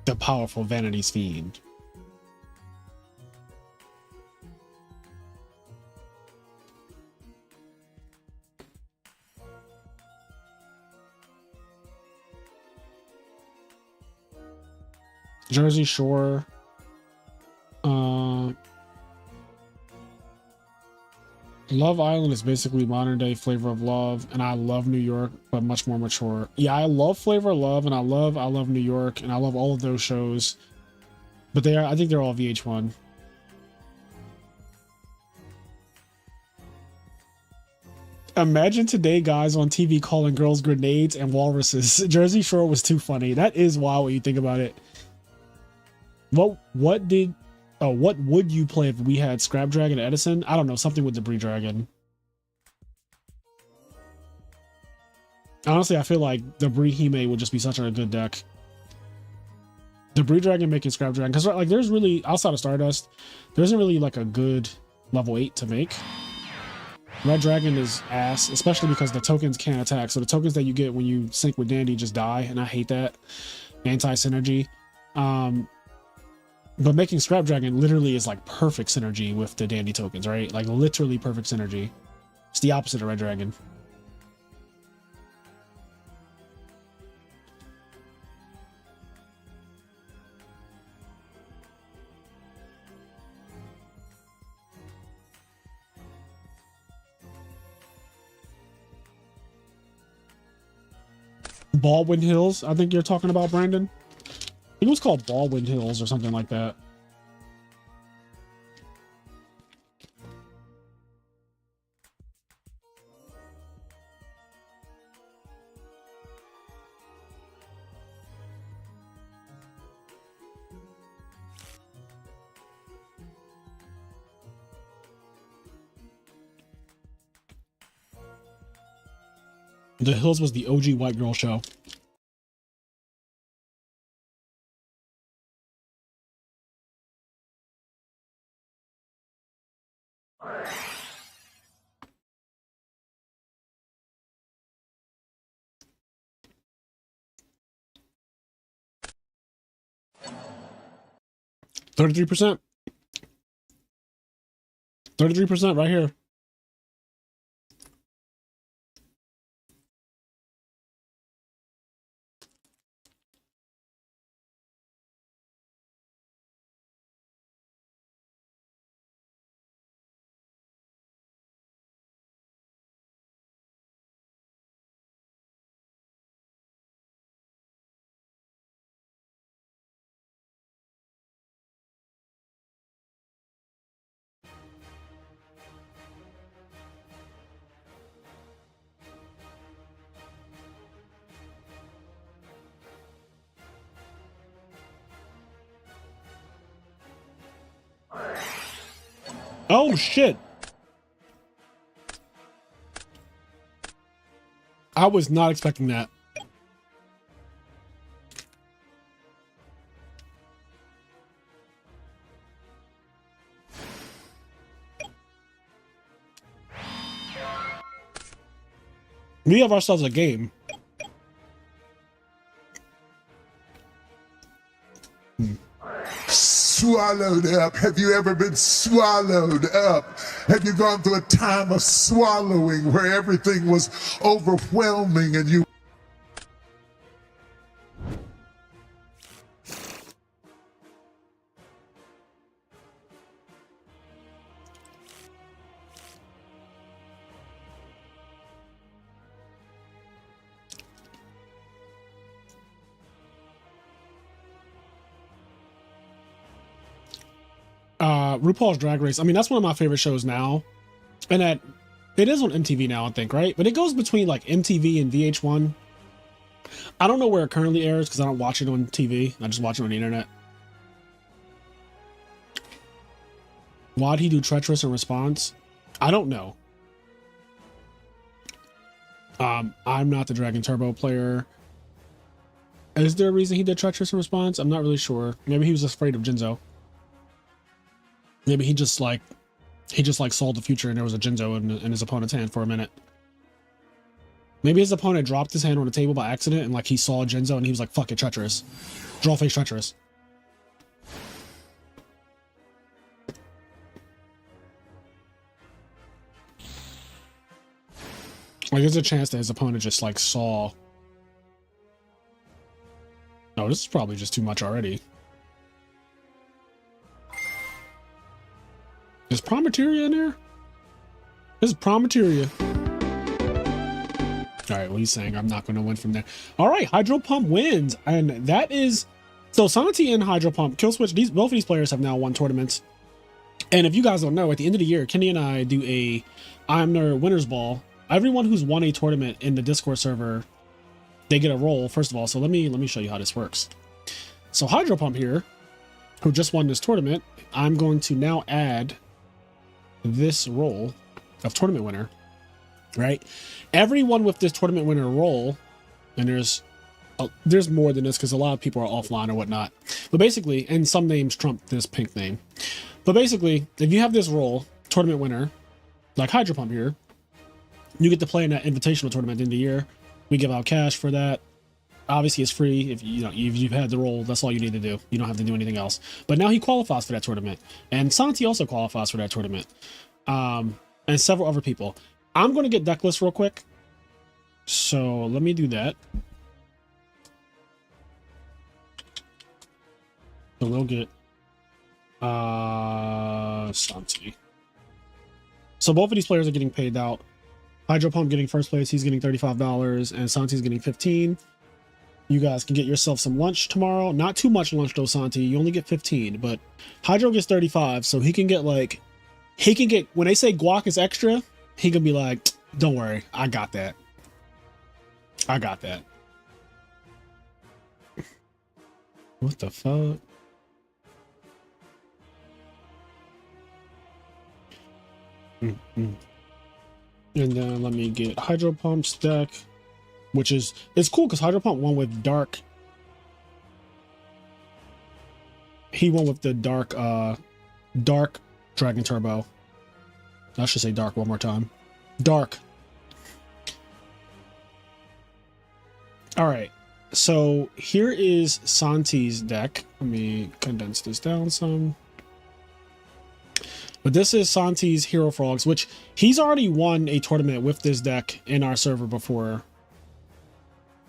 The powerful Vanity's Fiend. Jersey Shore. Love Island is basically modern day Flavor of Love, and I love New York, but much more mature. Yeah, I love Flavor of Love, and I love New York, and I love all of those shows. But I think they're all VH1. Imagine today guys on TV calling girls grenades and walruses. Jersey Shore was too funny. That is wild when you think about it. What would you play if we had Scrap Dragon Edison? I don't know, something with Debris Dragon. Honestly, I feel like Debris Hime would just be such a good deck. Debris Dragon making Scrap Dragon, because like there's really, outside of Stardust, there isn't really like a good level 8 to make. Red Dragon is ass, especially because the tokens can't attack. So the tokens that you get when you sync with Dandy just die, and I hate that. Anti-synergy. But making Scrap Dragon literally is like perfect synergy with the Dandy tokens, right? Like literally perfect synergy. It's the opposite of Red Dragon. Baldwin Hills, I think you're talking about, Brandon. It was called Baldwin Hills or something like that. The Hills was the OG white girl show. $33%. 33% right here. Oh shit. I was not expecting that. We have ourselves a game. Swallowed up. Have you ever been swallowed up? Have you gone through a time of swallowing where everything was overwhelming and you RuPaul's Drag Race. I mean, that's one of my favorite shows now. And that it is on MTV now, I think, right? But it goes between like MTV and VH1. I don't know where it currently airs because I don't watch it on TV. I just watch it on the internet. Why'd he do treacherous in response? I don't know. I'm not the Dragon Turbo player. Is there a reason he did treacherous in response? I'm not really sure. Maybe he was afraid of Jinzo. Maybe he just like saw the future and there was a Jinzo in his opponent's hand for a minute. Maybe his opponent dropped his hand on the table by accident and like he saw Jinzo and he was like, fuck it, treacherous. Draw face treacherous. Like there's a chance that his opponent just like saw. No, this is probably just too much already. Is Prometeria in there? This is Prometeria. All right, well, he's saying I'm not going to win from there. All right, Hydro Pump wins. And that is... So Santi and Hydro Pump, Killswitch, both of these players have now won tournaments. And if you guys don't know, at the end of the year, Kenny and I do a IMNerd Winners Ball. Everyone who's won a tournament in the Discord server, they get a roll, first of all. So let me show you how this works. So Hydro Pump here, who just won this tournament, I'm going to now add this roll of tournament winner, right? Everyone with this tournament winner roll, and there's more than this because a lot of people are offline or whatnot, but basically, and some names trump this pink name, but basically, if you have this roll, tournament winner, like Hydro Pump here, you get to play in that invitational tournament at the end of the year. We give out cash for that. Obviously, it's free. If you've had the roll, that's all you need to do. You don't have to do anything else. But now he qualifies for that tournament, and Santi also qualifies for that tournament, and several other people. I'm going to get deck list real quick, so let me do that. So we'll get Santi. So both of these players are getting paid out. Hydro Pump getting first place, he's getting $35, and Santi's getting 15. You guys can get yourself some lunch tomorrow. Not too much lunch though, Santi. You only get 15, but Hydro gets 35, so he can get like, when they say guac is extra, he can be like, don't worry, I got that. I got that. What the fuck? And then let me get Hydro Pump's deck, which is, it's cool because Hydro Pump won with dark. He won with the dark Dragon Turbo. I should say dark one more time. Dark. All right. So here is Santi's deck. Let me condense this down some. But this is Santi's Hero Frogs, which he's already won a tournament with this deck in our server before.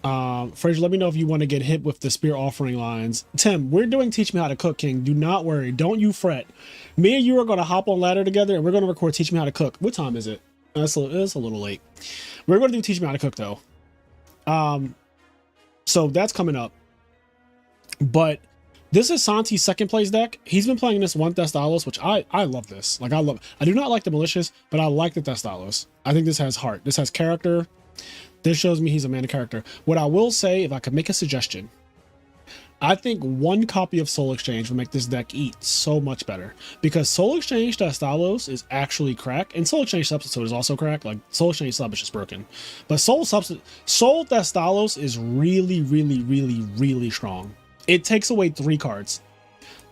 Fraser, let me know if you want to get hit with the spear offering lines. Tim, we're doing Teach Me How to Cook, King. Do not worry. Don't you fret. Me and you are going to hop on ladder together and we're going to record Teach Me How to Cook. What time is it? It's a little late. We're going to do Teach Me How to Cook though. So that's coming up. But this is Santi's second place deck. He's been playing this one Thestalos, which I love this. Like I do not like the malicious, but I like the Thestalos. I think this has heart. This has character. This shows me he's a man of character. What I will say, if I could make a suggestion, I think one copy of Soul Exchange would make this deck eat so much better, because Soul Exchange Thestalos is actually crack, and Soul Exchange Substitute is also crack. Like Soul Exchange Sub is just broken, but Soul Thestalos is really, really, really, really strong. It takes away 3 cards: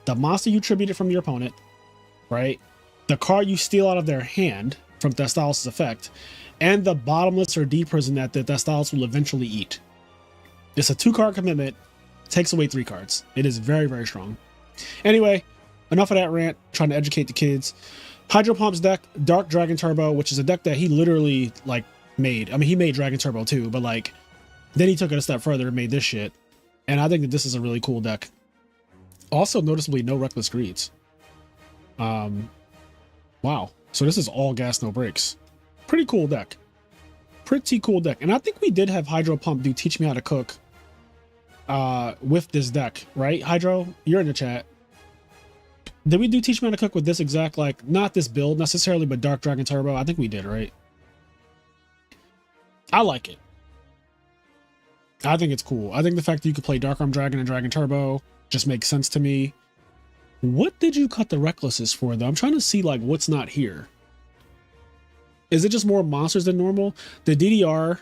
the monster you tributed from your opponent, right? The card you steal out of their hand from Thestalos' effect, and the bottomless or deep prison that the Thestalos will eventually eat. It's a 2-card commitment. Takes away 3 cards. It is very, very strong. Anyway, enough of that rant. Trying to educate the kids. Hydro Pump's deck, Dark Dragon Turbo, which is a deck that he literally like made. I mean, he made Dragon Turbo too, but like then he took it a step further and made this shit. And I think that this is a really cool deck. Also, noticeably no Reckless Greeds. Wow. So this is all gas, no brakes. Pretty cool deck. Pretty cool deck. And I think we did have Hydro Pump do Teach Me How to Cook with this deck, right? Hydro, you're in the chat. Did we do Teach Me How to Cook with this exact, like, not this build necessarily, but Dark Dragon Turbo? I think we did, right? I like it. I think it's cool. I think the fact that you could play Dark Arm Dragon and Dragon Turbo just makes sense to me. What did you cut the Recklesses for, though? I'm trying to see, like, what's not here. Is it just more monsters than normal? The DDR,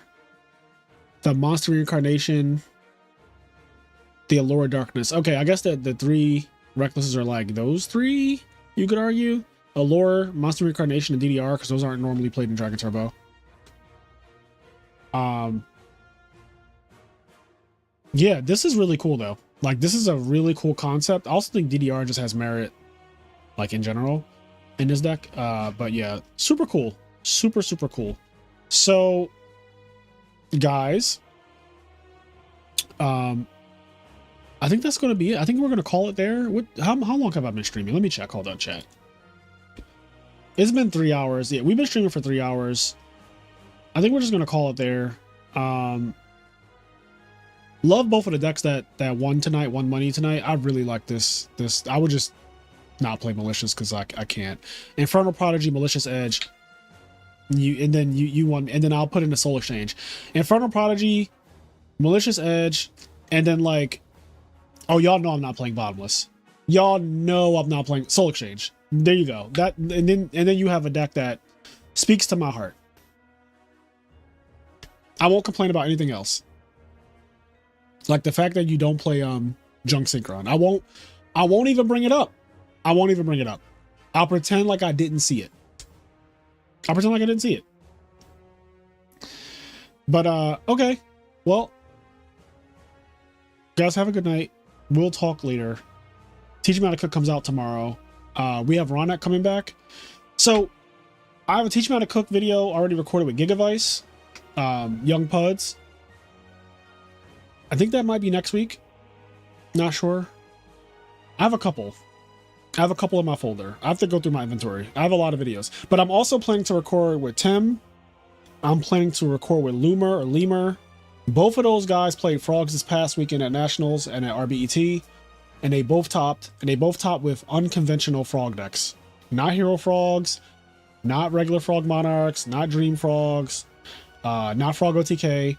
the Monster Reincarnation, the Allure of Darkness. Okay, I guess that the 3 Recklesses are like those 3, you could argue. Allure, Monster Reincarnation, and DDR, because those aren't normally played in Dragon Turbo. Yeah, this is really cool, though. Like, this is a really cool concept. I also think DDR just has merit, like, in general, in this deck. But yeah, super cool. Super, super cool. So, guys, I think that's going to be it. I think we're going to call it there. How long have I been streaming? Let me check. Hold on, chat. It's been 3 hours. Yeah, we've been streaming for 3 hours. I think we're just going to call it there. Love both of the decks that won tonight, won money tonight. I really like this. I would just not play Malicious because I can't. Infernal Prodigy, Malicious Edge. And then you won, and then I'll put in the Soul Exchange. Infernal Prodigy, Malicious Edge, and then like, oh, y'all know I'm not playing Bottomless. Y'all know I'm not playing Soul Exchange. There you go. That and then you have a deck that speaks to my heart. I won't complain about anything else. Like the fact that you don't play Junk Synchron. I won't even bring it up. I won't even bring it up. I'll pretend like I didn't see it. I'll pretend like I didn't see it. But okay. Well, guys, have a good night. We'll talk later. Teach Me How to Cook comes out tomorrow. We have Ronak coming back. So I have a Teach Me How to Cook video already recorded with Gigavice, Young Puds. I think that might be next week. Not sure. I have a couple in my folder. I have to go through my inventory. I have a lot of videos, but I'm also planning to record with Tim. I'm planning to record with Loomer or Lemur. Both of those guys played Frogs this past weekend at Nationals and at RBET, and they both topped. And they both topped with unconventional frog decks. Not Hero Frogs, not regular Frog Monarchs, not Dream Frogs, not Frog OTK.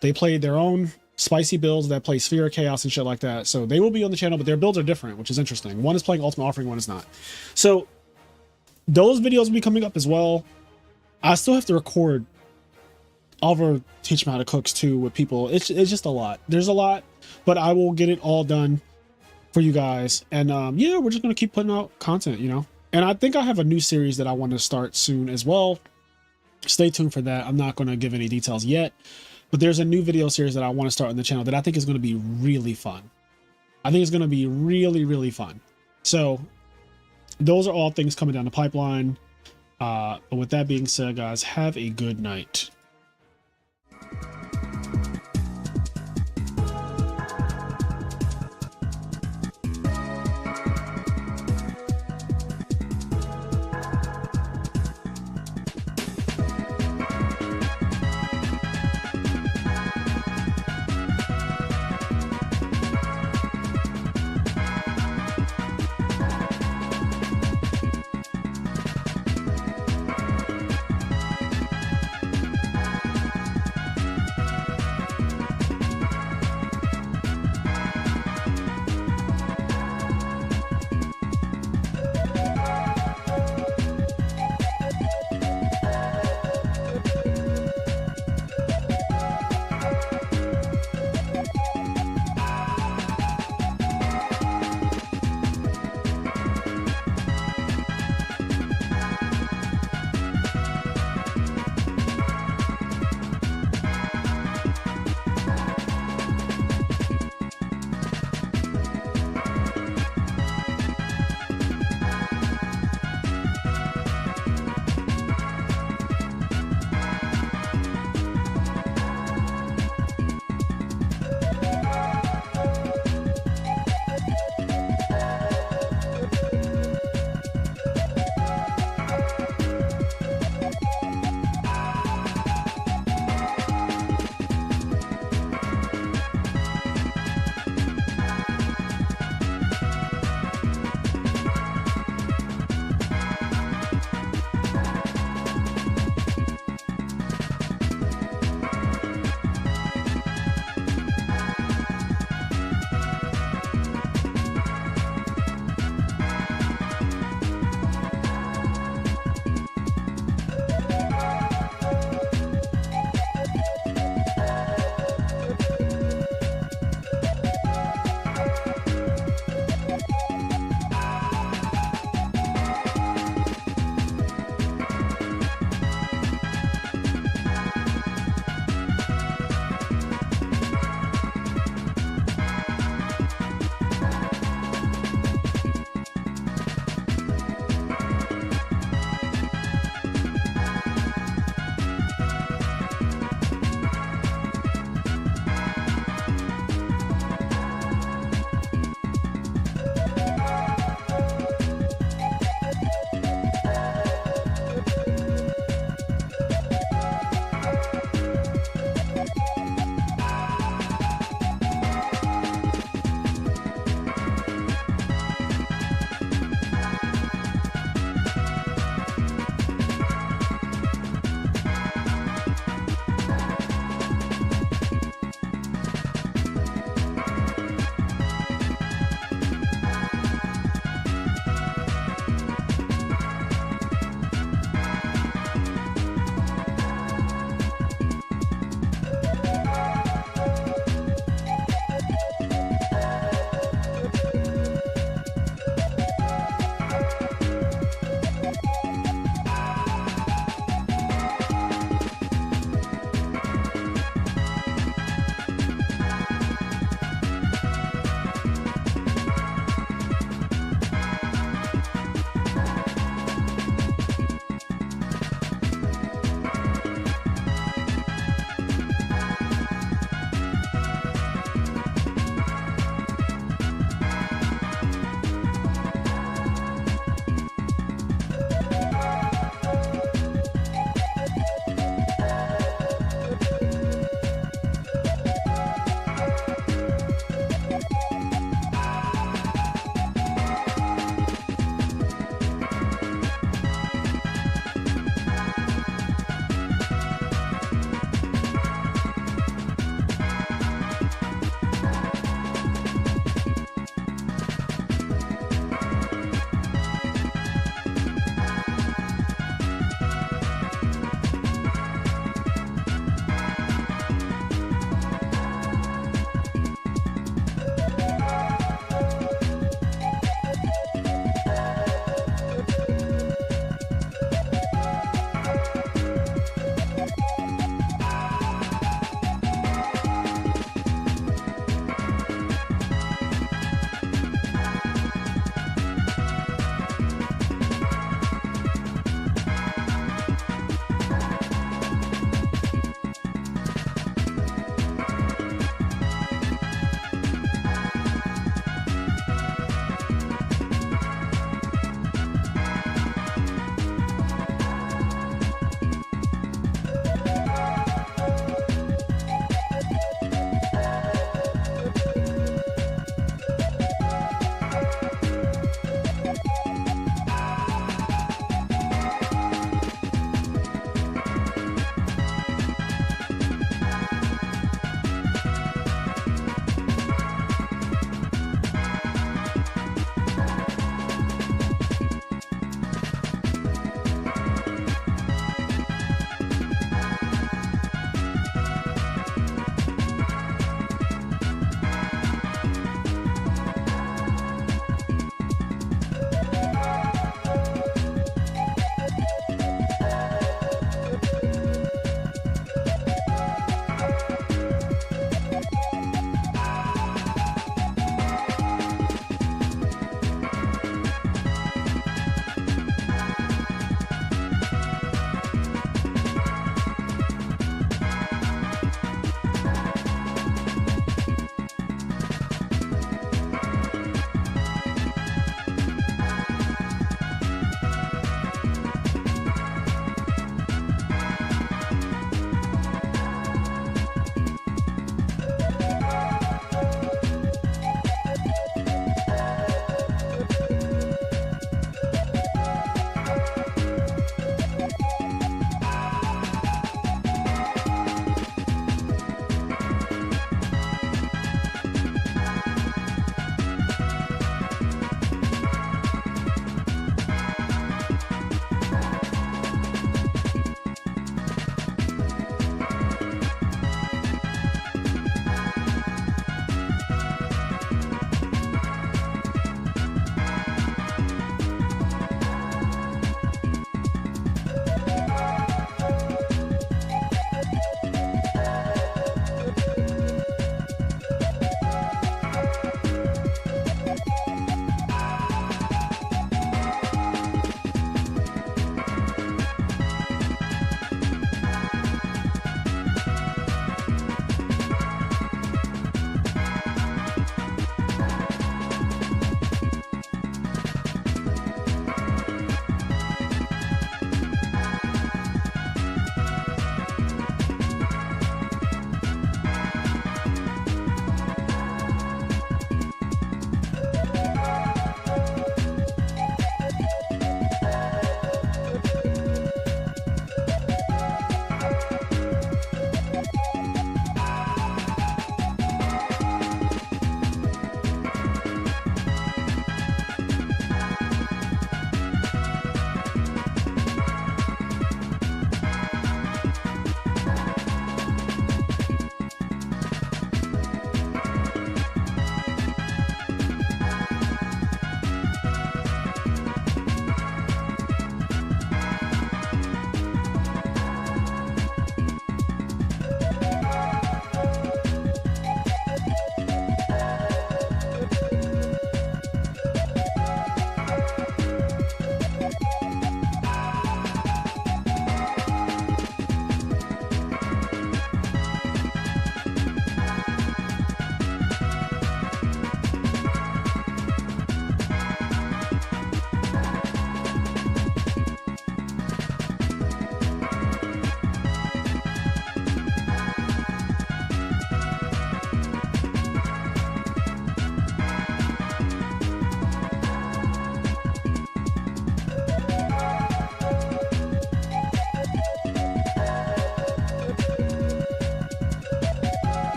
They played their own spicy builds that play Sphere of Chaos and shit like that. So they will be on the channel, but their builds are different, which is interesting. One is playing Ultimate Offering, one is not. So those videos will be coming up as well. I still have to record other Teach Me How to Cooks too with people. It's just a lot. There's a lot, but I will get it all done for you guys. And yeah, we're just going to keep putting out content, you know? And I think I have a new series that I want to start soon as well. Stay tuned for that. I'm not going to give any details yet. But there's a new video series that I want to start on the channel that I think is going to be really fun. I think it's going to be really, really fun. So those are all things coming down the pipeline. But with that being said, guys, have a good night.